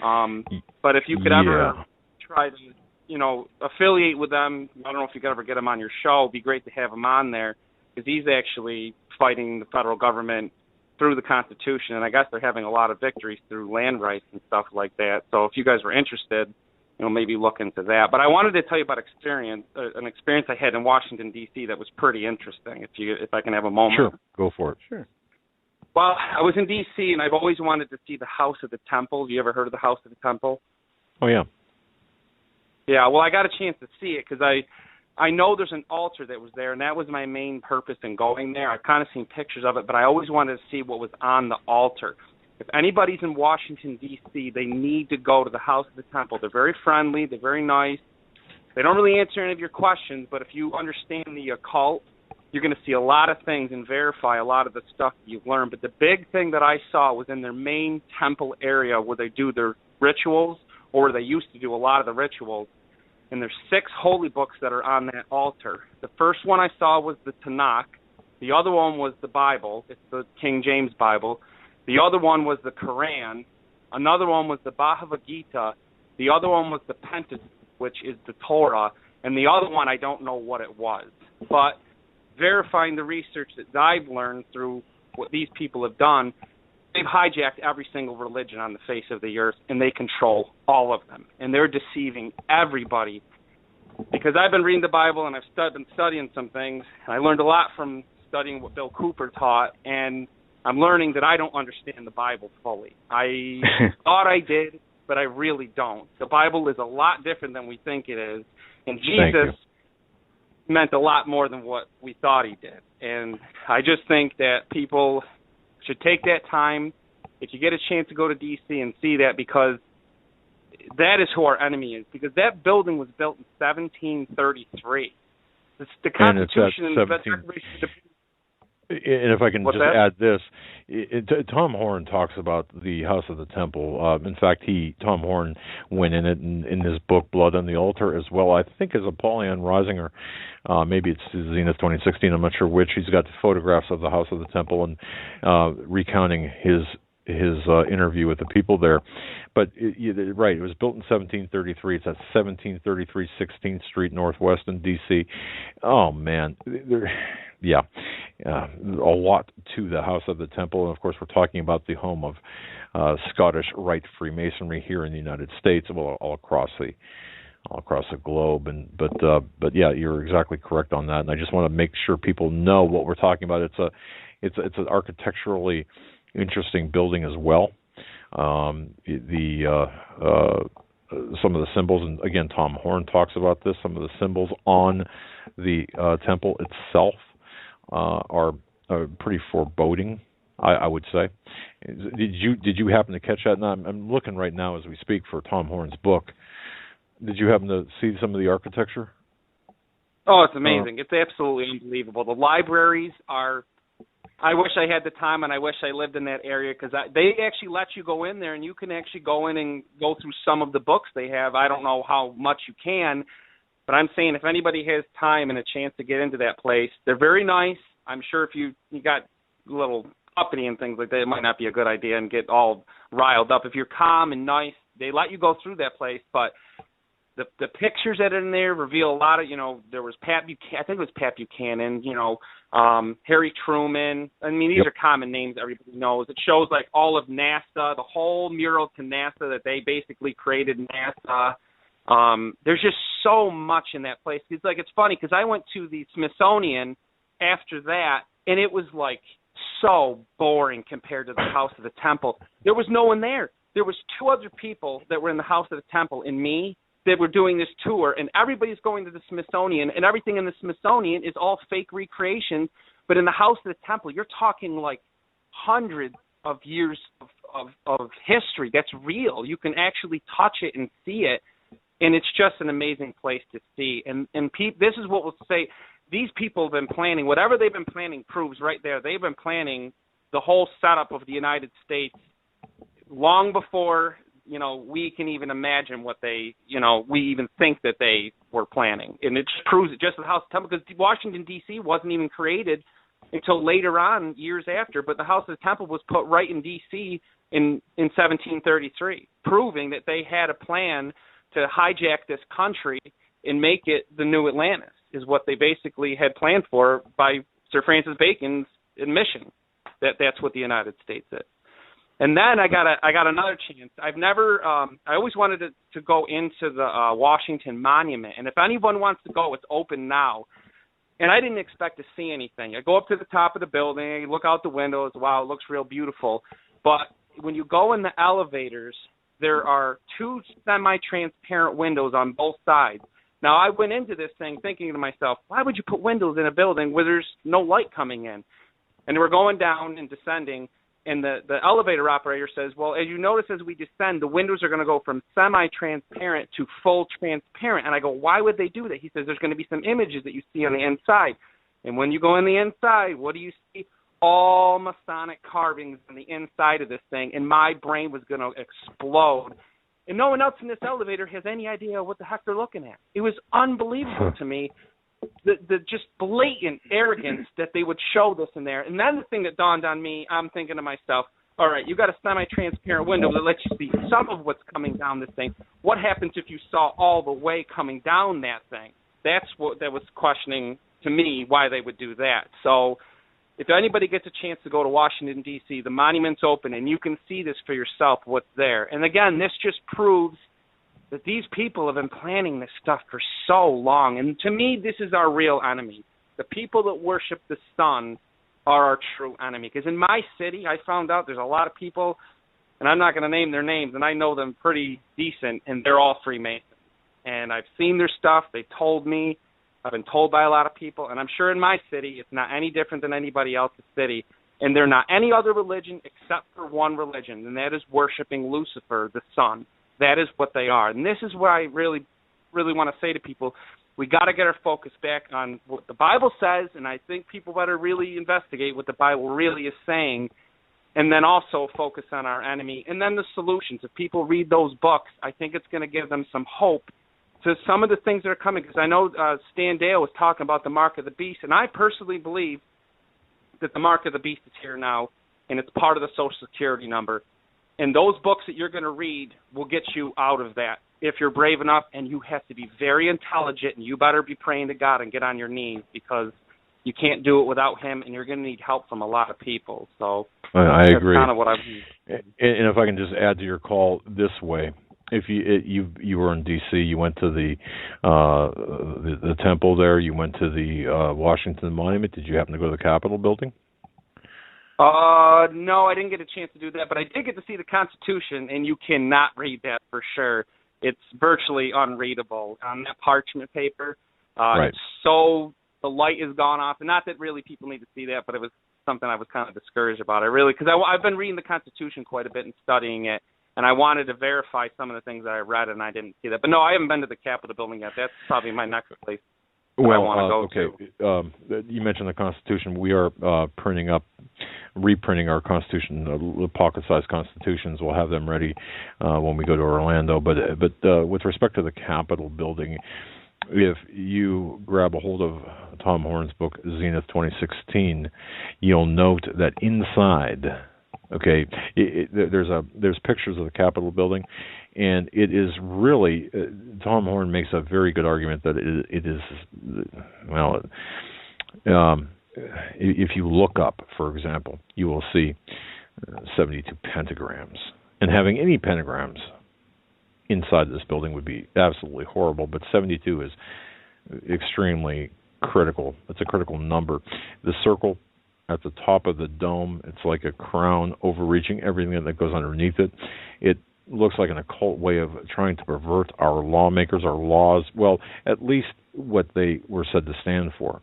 But if you could ever try to, affiliate with them, I don't know if you could ever get him on your show. It'd be great to have him on there, because he's actually fighting the federal government through the Constitution, and I guess they're having a lot of victories through land rights and stuff like that. So if you guys were interested, maybe look into that. But I wanted to tell you about an experience I had in Washington, D.C. that was pretty interesting, if I can have a moment. Sure, go for it. Sure. Well, I was in D.C., and I've always wanted to see the House of the Temple. Have you ever heard of the House of the Temple? Oh, yeah. Yeah, well, I got a chance to see it because I know there's an altar that was there, and that was my main purpose in going there. I've kind of seen pictures of it, but I always wanted to see what was on the altar. If anybody's in Washington, D.C., they need to go to the House of the Temple. They're very friendly. They're very nice. They don't really answer any of your questions, but if you understand the occult, you're going to see a lot of things and verify a lot of the stuff you've learned. But the big thing that I saw was in their main temple area where they do their rituals, or where they used to do a lot of the rituals. And there's 6 holy books that are on that altar. The first one I saw was the Tanakh. The other one was the Bible. It's the King James Bible. The other one was the Quran. Another one was the Bhagavad Gita. The other one was the Pentateuch, which is the Torah. And the other one, I don't know what it was. But verifying the research that I've learned through what these people have done, they've hijacked every single religion on the face of the earth, and they control all of them. And they're deceiving everybody. Because I've been reading the Bible, and I've been studying some things, and I learned a lot from studying what Bill Cooper taught, and I'm learning that I don't understand the Bible fully. I thought I did, but I really don't. The Bible is a lot different than we think it is, and Jesus meant a lot more than what we thought he did. And I just think that people should take that time, if you get a chance to go to D.C. and see that, because that is who our enemy is. Because that building was built in 1733. The Constitution and the Declaration of And if I can just add this, Tom Horn talks about the House of the Temple. In fact, Tom Horn went in it in his book Blood on the Altar as well. I think as a Apollyon Rising, or maybe it's Zenith 2016. I'm not sure which. He's got the photographs of the House of the Temple and recounting his interview with the people there. But right, it was built in 1733. It's at 1733 16th Street Northwest in D.C. Oh man, a lot to the House of the Temple, and of course we're talking about the home of Scottish Rite Freemasonry here in the United States, well, all across the globe. But yeah, you're exactly correct on that, and I just want to make sure people know what we're talking about. It's an architecturally interesting building as well. Some of the symbols, and again, Tom Horn talks about this. Some of the symbols on the temple itself are pretty foreboding, I would say. Did you happen to catch that? And I'm looking right now as we speak for Tom Horn's book. Did you happen to see some of the architecture? Oh, it's amazing. It's absolutely unbelievable. The libraries are, I wish I had the time, and I wish I lived in that area, because they actually let you go in there, and you can actually go in and go through some of the books they have. I don't know how much you can, but I'm saying if anybody has time and a chance to get into that place, they're very nice. I'm sure if you got a little uppity and things like that, it might not be a good idea and get all riled up. If you're calm and nice, they let you go through that place, but the pictures that are in there reveal a lot of, there was Pat Buchanan, I think it was Pat Buchanan, Harry Truman. I mean, these are common names everybody knows. It shows like all of NASA, the whole mural to NASA that they basically created NASA. There's just so much in that place. It's funny because I went to the Smithsonian after that, and it was like so boring compared to the House of the Temple. There was no one there. There was 2 other people that were in the House of the Temple and me that were doing this tour, and everybody's going to the Smithsonian, and everything in the Smithsonian is all fake recreations. But in the House of the Temple, you're talking like hundreds of years of history that's real. You can actually touch it and see it, and it's just an amazing place to see. And this is what we'll say. These people have been planning. Whatever they've been planning proves right there. They've been planning the whole setup of the United States long before we can even imagine what they, we even think that they were planning. And it just proves it, just the House of Temple, because Washington, D.C. wasn't even created until later on, years after, but the House of Temple was put right in D.C. in 1733, proving that they had a plan to hijack this country and make it the new Atlantis, is what they basically had planned for by Sir Francis Bacon's admission that that's what the United States is. And then I got another chance. I've never I always wanted to go into the Washington Monument, and if anyone wants to go, it's open now. And I didn't expect to see anything. I go up to the top of the building, look out the windows. Wow, it looks real beautiful. But when you go in the elevators, there are two semi-transparent windows on both sides. Now, I went into this thing thinking to myself, why would you put windows in a building where there's no light coming in? And we're going down and descending, and the elevator operator says, well, as you notice as we descend, the windows are going to go from semi-transparent to full transparent. And I go, why would they do that? He says, there's going to be some images that you see on the inside. And when you go on the inside, what do you see? All Masonic carvings on the inside of this thing. And my brain was going to explode. And no one else in this elevator has any idea what the heck they're looking at. It was unbelievable to me. The just blatant arrogance that they would show this in there. And then the thing that dawned on me, I'm thinking to myself, all right, you got a semi-transparent window that lets you see some of what's coming down this thing. What happens if you saw all the way coming down that thing? That's what that was questioning to me, why they would do that. So if anybody gets a chance to go to Washington, D.C., the monument's open, and you can see this for yourself, what's there. And again, this just proves that these people have been planning this stuff for so long. And to me, this is our real enemy. The people that worship the sun are our true enemy. Because in my city, I found out there's a lot of people, and I'm not going to name their names, and I know them pretty decent, and they're all Freemasons. And I've seen their stuff. They told me. I've been told by a lot of people. And I'm sure in my city, it's not any different than anybody else's city. And they're not any other religion except for one religion, and that is worshiping Lucifer, the sun. That is what they are. And this is what I really, really want to say to people. We got to get our focus back on what the Bible says, and I think people better really investigate what the Bible really is saying, and then also focus on our enemy, and then the solutions. If people read those books, I think it's going to give them some hope to some of the things that are coming, because I know Stan Deyo was talking about the mark of the beast, and I personally believe that the mark of the beast is here now, and it's part of the Social Security number. And those books that you're going to read will get you out of that if you're brave enough, and you have to be very intelligent, and you better be praying to God and get on your knees, because you can't do it without him, and you're going to need help from a lot of people. So I agree. That's kind of what and if I can just add to your call this way, if you were in D.C., you went to the temple there, you went to the Washington Monument. Did you happen to go to the Capitol building? No, I didn't get a chance to do that, but I did get to see the Constitution, and you cannot read that for sure. It's virtually unreadable on that parchment paper. Right. It's so the light is gone off, and not that really people need to see that, but it was something I was kind of discouraged about. Because I've been reading the Constitution quite a bit and studying it, and I wanted to verify some of the things that I read, and I didn't see that. But no, I haven't been to the Capitol building yet. That's probably my next place. I want to go to. You mentioned the Constitution. We are reprinting our Constitution, the pocket-sized Constitutions. We'll have them ready when we go to Orlando. But with respect to the Capitol building, if you grab a hold of Tom Horn's book, Zenith 2016, you'll note that inside, there's pictures of the Capitol building, and it is really, Tom Horn makes a very good argument that it is, if you look up, for example, you will see 72 pentagrams. And having any pentagrams inside this building would be absolutely horrible, but 72 is extremely critical. It's a critical number. The circle at the top of the dome, it's like a crown overreaching everything that goes underneath it. It looks like an occult way of trying to pervert our lawmakers, our laws, well, at least what they were said to stand for.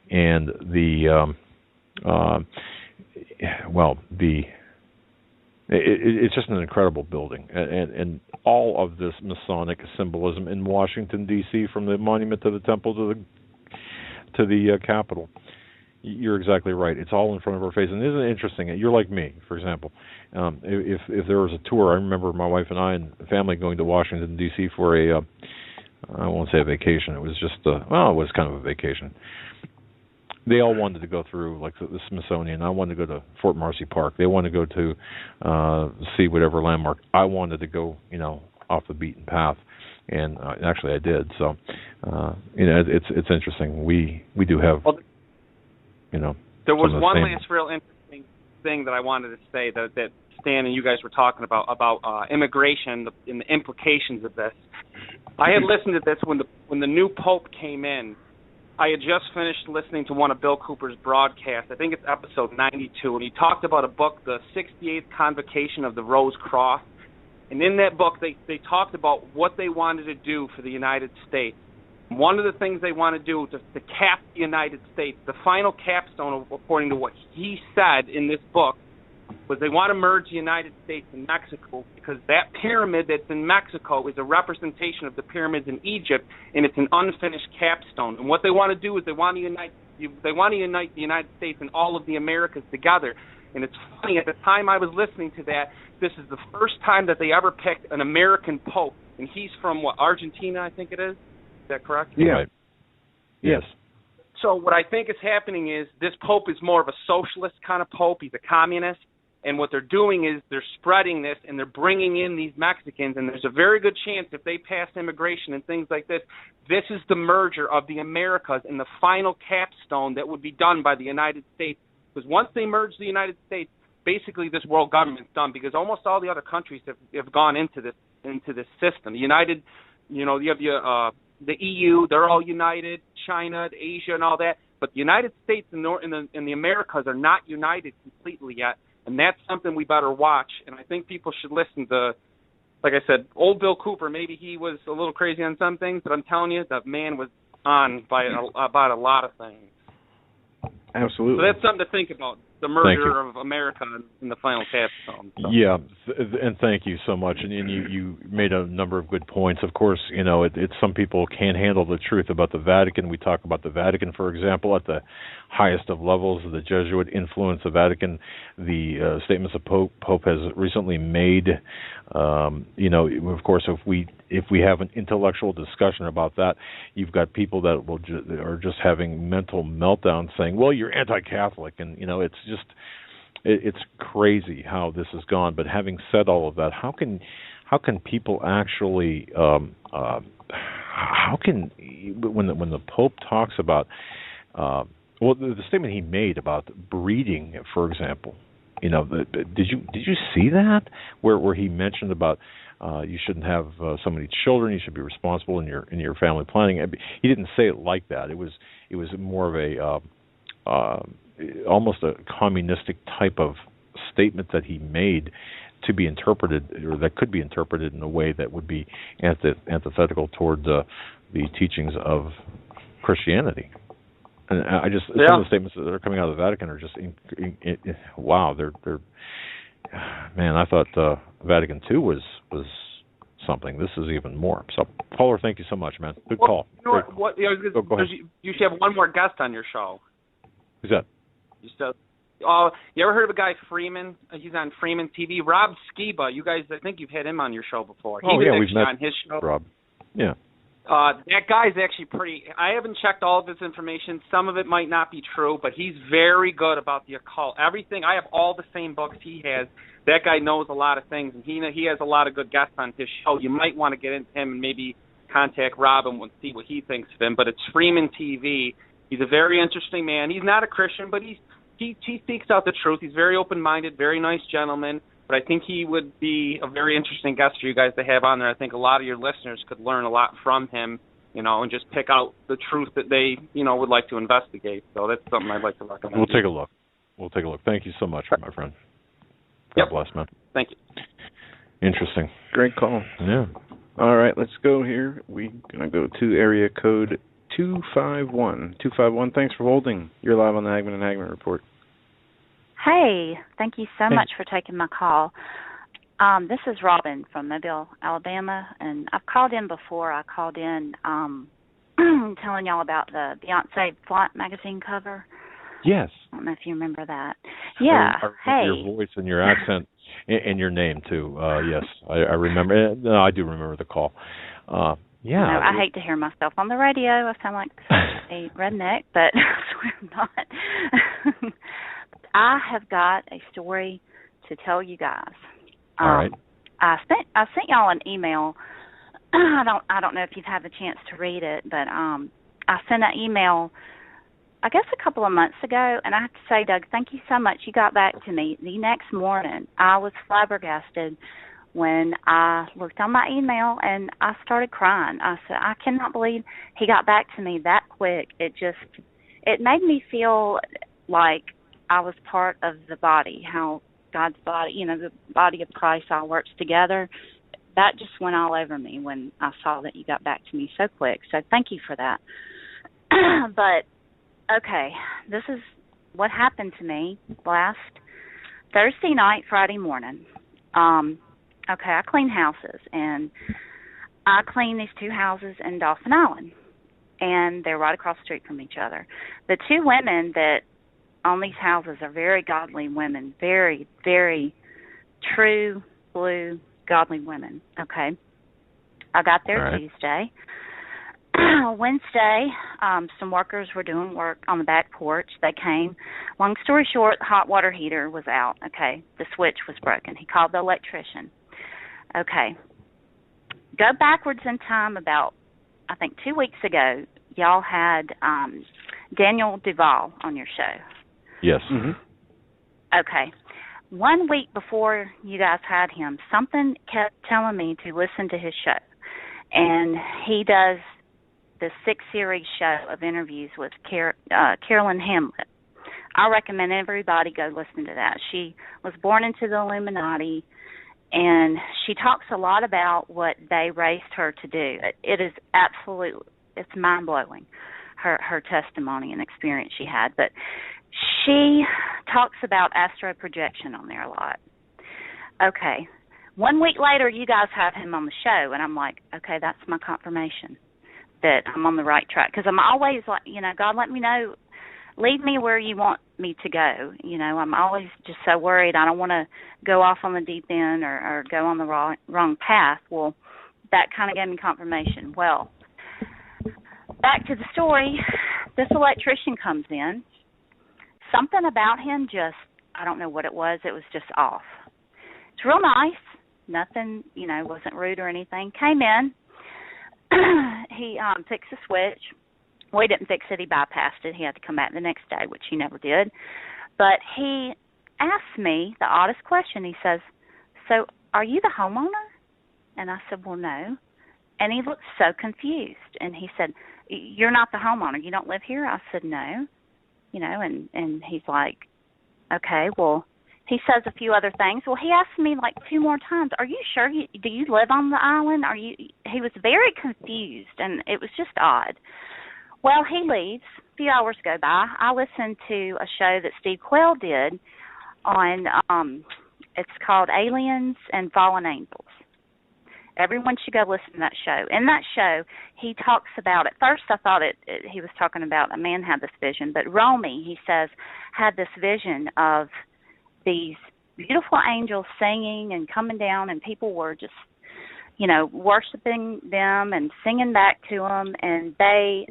And it's just an incredible building. And all of this Masonic symbolism in Washington, D.C., from the monument to the temple to the Capitol. You're exactly right. It's all in front of our face. And isn't it interesting? You're like me, for example. If there was a tour, I remember my wife and I and the family going to Washington, D.C. for I won't say a vacation. It was just, it was kind of a vacation. They all wanted to go through, like, the Smithsonian. I wanted to go to Fort Marcy Park. They wanted to go to see whatever landmark. I wanted to go, off the beaten path. And actually I did. So, it's interesting. We do have... Well, there was one last real interesting thing that I wanted to say that Stan and you guys were talking about immigration and the implications of this. I had listened to this when the new Pope came in. I had just finished listening to one of Bill Cooper's broadcasts. I think it's episode 92, and he talked about a book, the 68th Convocation of the Rose Cross. And in that book, they talked about what they wanted to do for the United States. One of the things they want to do to cap the United States, the final capstone, according to what he said in this book, was they want to merge the United States and Mexico, because that pyramid that's in Mexico is a representation of the pyramids in Egypt, and it's an unfinished capstone. And what they want to do is they want to unite the United States and all of the Americas together. And it's funny, at the time I was listening to that, this is the first time that they ever picked an American pope, and he's from, Argentina, I think it is? Is that correct? Yeah. Right. Yes. So what I think is happening is this pope is more of a socialist kind of pope. He's a communist. And what they're doing is they're spreading this, and they're bringing in these Mexicans, and there's a very good chance if they pass immigration and things like this, this is the merger of the Americas and the final capstone that would be done by the United States. Because once they merge the United States, basically this world government's done, because almost all the other countries have gone into this system. The United, you have the EU, they're all united, China, Asia, and all that. But the United States and the Americas are not united completely yet. And that's something we better watch. And I think people should listen to, like I said, old Bill Cooper. Maybe he was a little crazy on some things, but I'm telling you, that man was on about a lot of things. Absolutely. So that's something to think about, the merger of America and the final capstone. So. Yeah, and thank you so much. And you made a number of good points. Of course, it's some people can't handle the truth about the Vatican. We talk about the Vatican, for example, at the highest of levels, the Jesuit influence of Vatican, the statements the Pope has recently made. Of course, if we have an intellectual discussion about that, you've got people that are just having mental meltdowns saying, well, you're anti-Catholic, and it's crazy how this has gone. But having said all of that, how can people actually when the Pope talks about the statement he made about breeding, for example, did you see that where he mentioned about you shouldn't have so many children, you should be responsible in your family planning? He didn't say it like that. It was more of a almost a communistic type of statement that he made, to be interpreted, or that could be interpreted in a way that would be antithetical toward the teachings of Christianity. And some of the statements that are coming out of the Vatican are just wow. They're man. I thought Vatican II was something. This is even more. So, caller, thank you so much, man. Good call. Go ahead. You should have one more guest on your show. Who's that? You ever heard of a guy, Freeman? He's on Freeman TV. Rob Skiba. You guys, I think you've had him on your show before. We've met on his show. Rob. Yeah. That guy's actually pretty. I haven't checked all of his information. Some of it might not be true, but he's very good about the occult. Everything. I have all the same books he has. That guy knows a lot of things, and he has a lot of good guests on his show. You might want to get into him and maybe contact Rob and see what he thinks of him. But it's Freeman TV. He's a very interesting man. He's not a Christian, but he seeks out the truth. He's very open-minded, very nice gentleman. But I think he would be a very interesting guest for you guys to have on there. I think a lot of your listeners could learn a lot from him, and just pick out the truth that they, would like to investigate. So that's something I'd like to recommend. We'll take a look. Thank you so much, my friend. God bless, man. Thank you. Interesting. Great call. Yeah. All right, let's go here. We're going to go to area code 251. 251, thanks for holding. You're live on the Hagmann Hagmann Report. Hey, thank you so much for taking my call. This is Robin from Mobile, Alabama, and I've called in before. I called in telling y'all about the Beyonce Flaunt magazine cover. Yes. I don't know if you remember that. Yeah. I remember your voice and your accent and your name too. Yes, I remember. No, I do remember the call. Yeah. No, I hate to hear myself on the radio. I sound like a redneck, but I swear I'm not. I have got a story to tell you guys. All right. I sent y'all an email. I don't know if you've had the chance to read it, but I sent an email, I guess a couple of months ago, and I have to say, Doug, thank you so much. You got back to me. The next morning, I was flabbergasted when I looked on my email and I started crying. I said, I cannot believe he got back to me that quick. It made me feel like I was part of the body, how God's body, the body of Christ all works together. That just went all over me when I saw that you got back to me so quick. So thank you for that. But, okay, this is what happened to me last Thursday night, Friday morning. Okay, I clean houses, and I clean these two houses in Dauphin Island, and they're right across the street from each other. The two women that own these houses are very godly women, very, very true, blue, godly women, okay? I got there Tuesday. Wednesday, some workers were doing work on the back porch. They came. Long story short, the hot water heater was out, okay? The switch was broken. He called the electrician. Okay. Go backwards in time about, I think, 2 weeks ago, y'all had Daniel Duval on your show. Yes. Mm-hmm. Okay. 1 week before you guys had him, something kept telling me to listen to his show. And he does the 6-series show of interviews with Carolyn Hamlet. I recommend everybody go listen to that. She was born into the Illuminati, and she talks a lot about what they raised her to do. It is it's mind-blowing, her testimony and experience she had. But she talks about astral projection on there a lot. Okay. 1 week later, you guys have him on the show, and I'm like, okay, that's my confirmation that I'm on the right track. Because I'm always like, God, let me know, lead me where you want me to go. I'm always just so worried. I don't want to go off on the deep end or go on the wrong path. Well, that kind of gave me confirmation. Well, back to the story. This electrician comes in. Something about him I don't know what it was. It was just off. It's real nice. Nothing, wasn't rude or anything. Came in. He fixed the switch. Well, he didn't fix it. He bypassed it. He had to come back the next day, which he never did. But he asked me the oddest question. He says, so are you the homeowner? And I said, well, no. And he looked so confused. And he said, you're not the homeowner. You don't live here? I said, no. And he's like, okay, well, he says a few other things. Well, he asked me like 2 more times, are you sure? Do you live on the island? He was very confused, and it was just odd. Well, he leaves. A few hours go by. I listened to a show that Steve Quayle did on, it's called Aliens and Fallen Angels. Everyone should go listen to that show. In that show, he talks about, at first I thought he was talking about a man had this vision, but Romy, he says, had this vision of these beautiful angels singing and coming down, and people were just, worshiping them and singing back to them, and they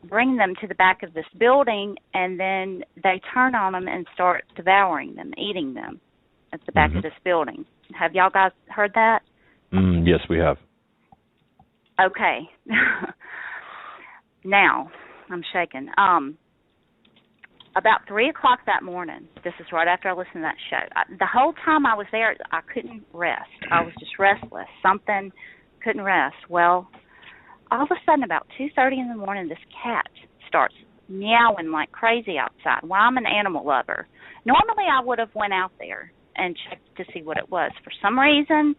bring them to the back of this building, and then they turn on them and start devouring them, eating them at the back of this building. Have y'all guys heard that? Yes, we have. Okay. Now, I'm shaking. About 3 o'clock that morning, this is right after I listened to that show, the whole time I was there, I couldn't rest. I was just restless. Something couldn't rest. Well, all of a sudden, about 2:30 in the morning, this cat starts meowing like crazy outside. Well, I'm an animal lover. Normally, I would have went out there and checked to see what it was. For some reason,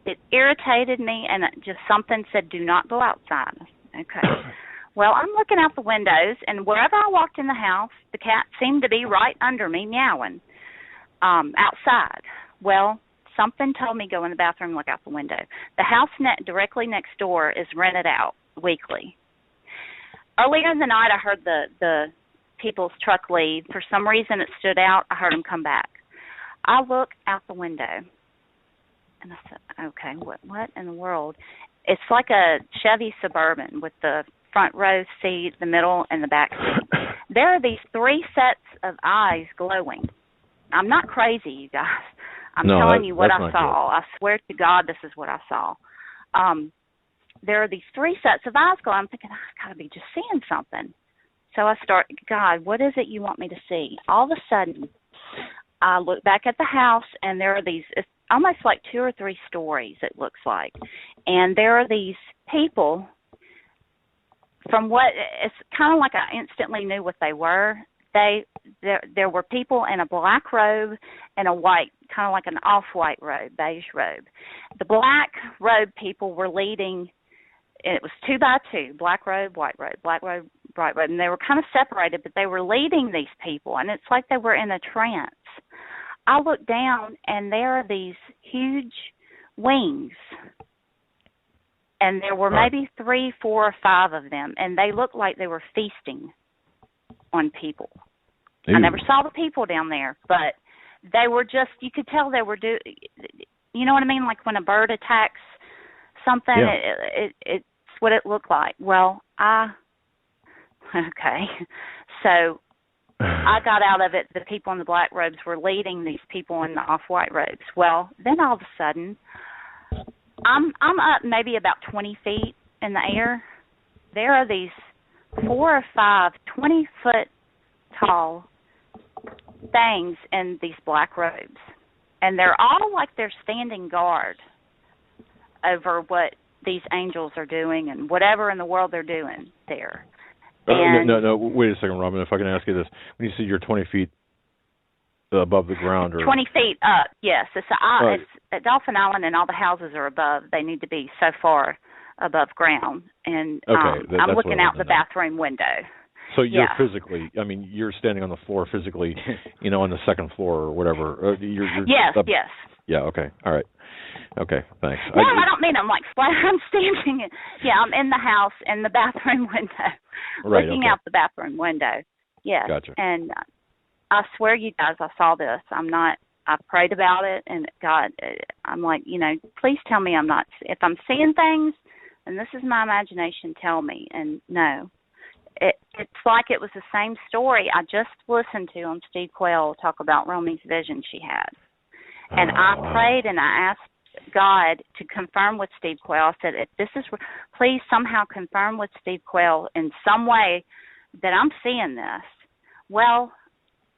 it irritated me, and just something said, do not go outside. Okay. Well, I'm looking out the windows, and wherever I walked in the house, the cat seemed to be right under me meowing outside. Well, something told me go in the bathroom and look out the window. The house directly next door is rented out weekly. Earlier in the night, I heard the people's truck leave. For some reason, it stood out. I heard them come back. I look out the window, and I said, okay, what in the world? It's like a Chevy Suburban with the front row seat, the middle, and the back seat. There are these 3 sets of eyes glowing. I'm not crazy, you guys. I'm telling you what I saw. Good. I swear to God, this is what I saw. There are these 3 sets of eyes glowing. I'm thinking, I got to be just seeing something. So I start, God, what is it you want me to see? All of a sudden, I look back at the house, and there are these, it's almost like 2 or 3 stories, it looks like. And there are these people, from what, it's kind of like I instantly knew what they were. There were people in a black robe and a white, kind of like an off-white robe, beige robe. The black robe people were leading, it was 2 by 2, black robe, white robe, black robe, white robe, and they were kind of separated, but they were leading these people, and it's like they were in a trance. I looked down, and there are these huge wings, and there were maybe 3, 4, or 5 of them, and they looked like they were feasting on people. Ew. I never saw the people down there, but they were just, you could tell they were you know what I mean? Like when a bird attacks something, it's what it looked like. Well, okay. So I got out of it, the people in the black robes were leading these people in the off-white robes. Well, then all of a sudden, I'm up maybe about 20 feet in the air. There are these 4 or 5 20-foot tall things in these black robes. And they're all like they're standing guard over what these angels are doing and whatever in the world they're doing there. No, wait a second, Robin, if I can ask you this. When you say you're 20 feet above the ground, or 20 feet up, yes. It's at Dolphin Island, and all the houses are above. They need to be so far above ground. And I'm looking out the bathroom window. So you're physically, I mean, you're standing on the floor physically, on the second floor or whatever. You're yes, yes. Yeah, okay. All right. Okay, thanks. No, I don't mean I'm like flat. I'm standing. I'm in the house in the bathroom window, looking out the bathroom window. Yes. Gotcha. And I swear, you guys, I saw this. I prayed about it, and God, I'm like, please tell me I'm not. If I'm seeing things, and this is my imagination, tell me. And no. It's like it was the same story I just listened to on Steve Quayle talk about Romy's vision she had. And I prayed and I asked God to confirm with Steve Quayle. I said, if this is, please somehow confirm with Steve Quayle in some way that I'm seeing this. Well,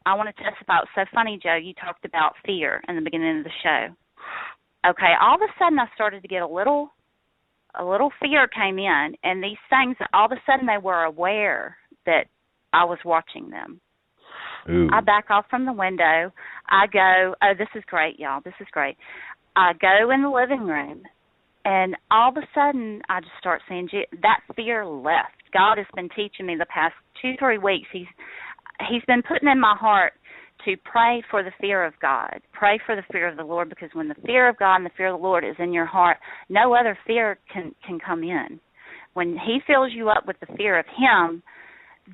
I want to testify. It was so funny, Joe, you talked about fear in the beginning of the show. Okay, all of a sudden I started to get a little fear came in, and these things, all of a sudden they were aware that I was watching them. Ooh. I back off from the window. I go, this is great, y'all. This is great. I go in the living room, and all of a sudden I just start seeing that fear left. God has been teaching me the past 2-3 weeks. He's been putting in my heart to pray for the fear of God. Pray for the fear of the Lord, because when the fear of God and the fear of the Lord is in your heart, no other fear can come in. When He fills you up with the fear of Him,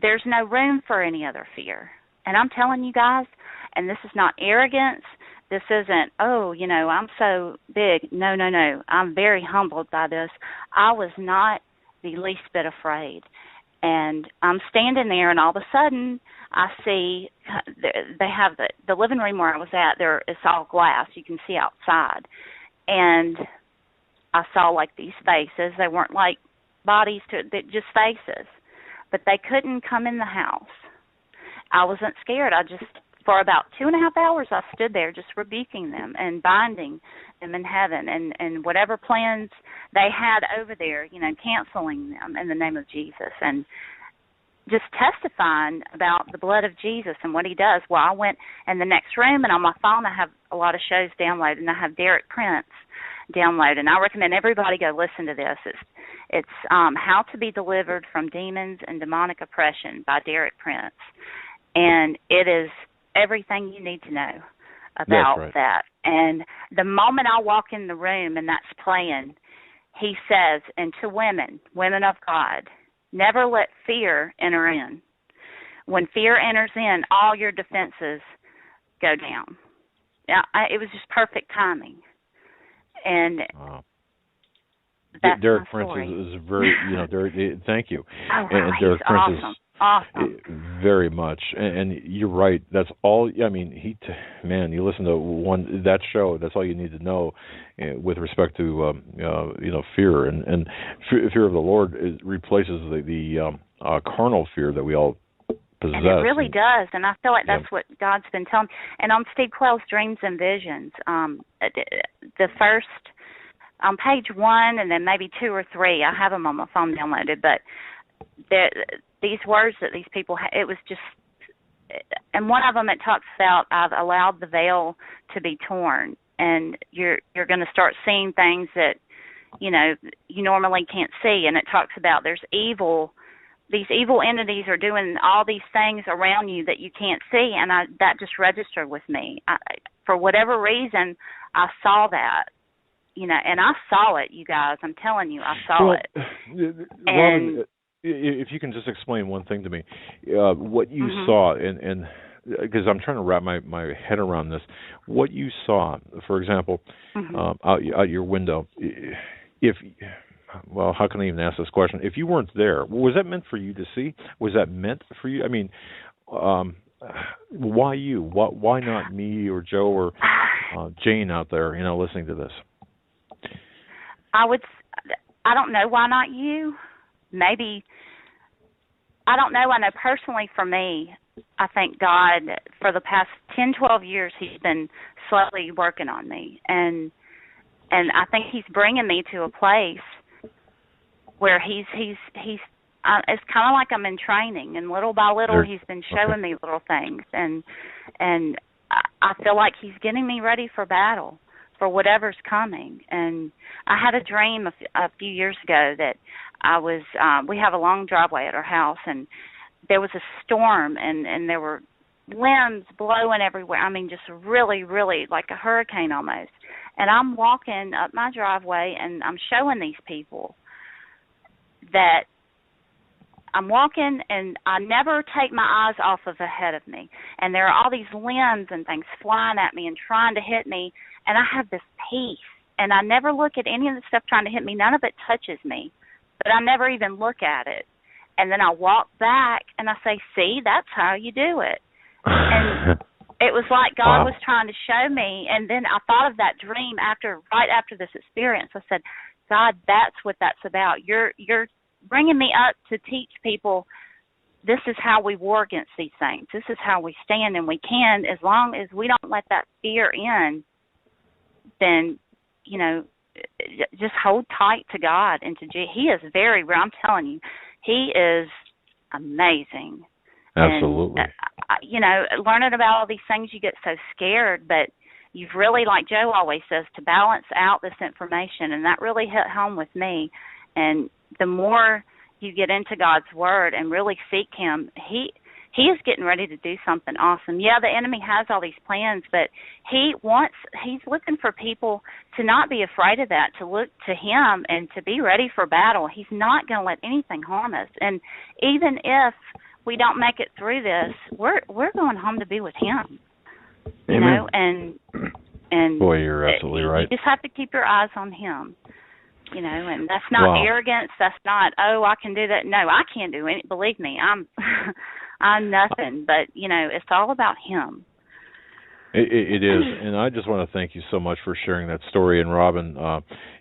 there's no room for any other fear. And I'm telling you guys, and this is not arrogance, this isn't, I'm so big. No. I'm very humbled by this. I was not the least bit afraid. And I'm standing there, and all of a sudden, I see they have the living room where I was at. It's all glass. You can see outside. And I saw like these faces. They weren't like bodies, just faces. But they couldn't come in the house. I wasn't scared. For about 2.5 hours, I stood there just rebuking them and binding them in heaven and whatever plans they had over there, canceling them in the name of Jesus, and just testifying about the blood of Jesus and what He does. Well, I went in the next room, and on my phone I have a lot of shows downloaded, and I have Derek Prince downloaded, and I recommend everybody go listen to this. It's How to Be Delivered from Demons and Demonic Oppression by Derek Prince, and it is everything you need to know about that. And the moment I walk in the room and that's playing, he says, and to women of God, never let fear enter in. when fear enters in, all your defenses go down. Yeah, it was just perfect timing. And that's Derek my Prince story. is very, Derek, thank you. Oh, and Derek Prince awesome. is Awesome. very much. And you're right. That's all. I mean, you listen to that show. That's all you need to know with respect to fear and fear of the Lord replaces the carnal fear that we all possess. And it really does, and I feel like that's what God's been telling me. And on Steve Quayle's Dreams and Visions, the first, on page 1 and then maybe 2 or 3, I have them on my phone downloaded, but these words that these people, it was just, and one of them it talks about, I've allowed the veil to be torn, and you're going to start seeing things that, you normally can't see, and it talks about there's evil. These evil entities are doing all these things around you that you can't see, and that just registered with me. For whatever reason, I saw that, and I saw it, you guys. I'm telling you, I saw it. Robin, if you can just explain one thing to me, what you saw, and because I'm trying to wrap my head around this, what you saw, for example, out your window, well, how can I even ask this question? If you weren't there, was that meant for you to see? Was that meant for you? I mean, why you? Why not me or Joe or Jane out there, listening to this? I don't know why not you. Maybe, I don't know. I know personally for me, I thank God for the past 10, 12 years, he's been slowly working on me. And I think he's bringing me to a place where he's it's kind of like I'm in training, and little by little he's been showing me little things, and I feel like he's getting me ready for battle, for whatever's coming. And I had a dream a few years ago that I was we have a long driveway at our house, and there was a storm, and there were limbs blowing everywhere. I mean, just really, really like a hurricane almost. And I'm walking up my driveway, and I'm showing these people that I'm walking, and I never take my eyes off of ahead of me. And there are all these limbs and things flying at me and trying to hit me, and I have this peace. And I never look at any of the stuff trying to hit me. None of it touches me, but I never even look at it. And then I walk back, and I say, see, that's how you do it. And it was like God was trying to show me. And then I thought of that dream right after this experience. I said, God, that's what that's about. You're bringing me up to teach people this is how we war against these things. This is how we stand, and we can, as long as we don't let that fear in, then, just hold tight to God and to Jesus. He is very real. I'm telling you, he is amazing. Absolutely. And, learning about all these things, you get so scared, but you've really, like Joe always says, to balance out this information, and that really hit home with me. And the more you get into God's Word and really seek Him, He is getting ready to do something awesome. Yeah, the enemy has all these plans, but he's looking for people to not be afraid of that, to look to Him and to be ready for battle. He's not going to let anything harm us. And even if we don't make it through this, we're going home to be with Him. Amen. And boy, you're absolutely right. You just have to keep your eyes on Him. And that's not arrogance. That's not, I can do that. No, I can't do it. Believe me, I'm nothing. But, it's all about Him. It is, and I just want to thank you so much for sharing that story. And Robin,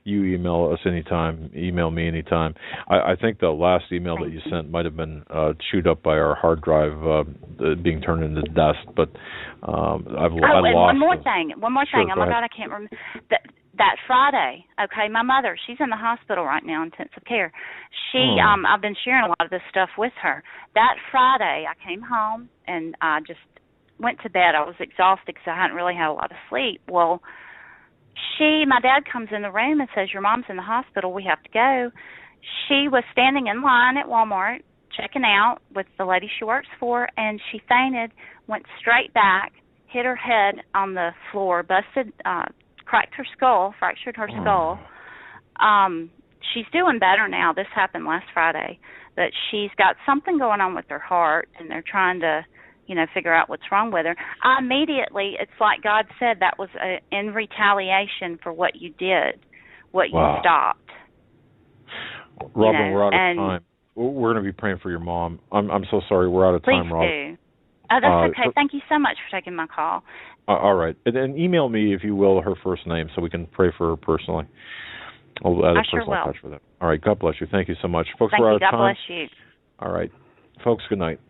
you email us anytime, email me anytime. I think the last email that you sent might have been chewed up by our hard drive being turned into dust, but I lost. One more thing. Sure, oh my God, I can't remember. That Friday, okay, my mother, she's in the hospital right now, intensive care. I've been sharing a lot of this stuff with her. That Friday, I came home and I just went to bed. I was exhausted because I hadn't really had a lot of sleep. Well, my dad comes in the room and says, your mom's in the hospital, we have to go. She was standing in line at Walmart checking out with the lady she works for, and she fainted, went straight back, hit her head on the floor, busted, cracked her skull, fractured her skull. She's doing better now. This happened last Friday. that she's got something going on with her heart, and they're trying to, figure out what's wrong with her. I immediately, it's like God said, that was in retaliation for what you did, what you stopped. Robin, we're out of time. We're going to be praying for your mom. I'm so sorry. We're out of time, Robin. Please do. Oh, that's okay. Thank you so much for taking my call. All right. And then email me, if you will, her first name so we can pray for her personally. I'll add a personal touch for that. All right. God bless you. Thank you so much. Folks, we're out of time. God bless you. All right. Folks, good night.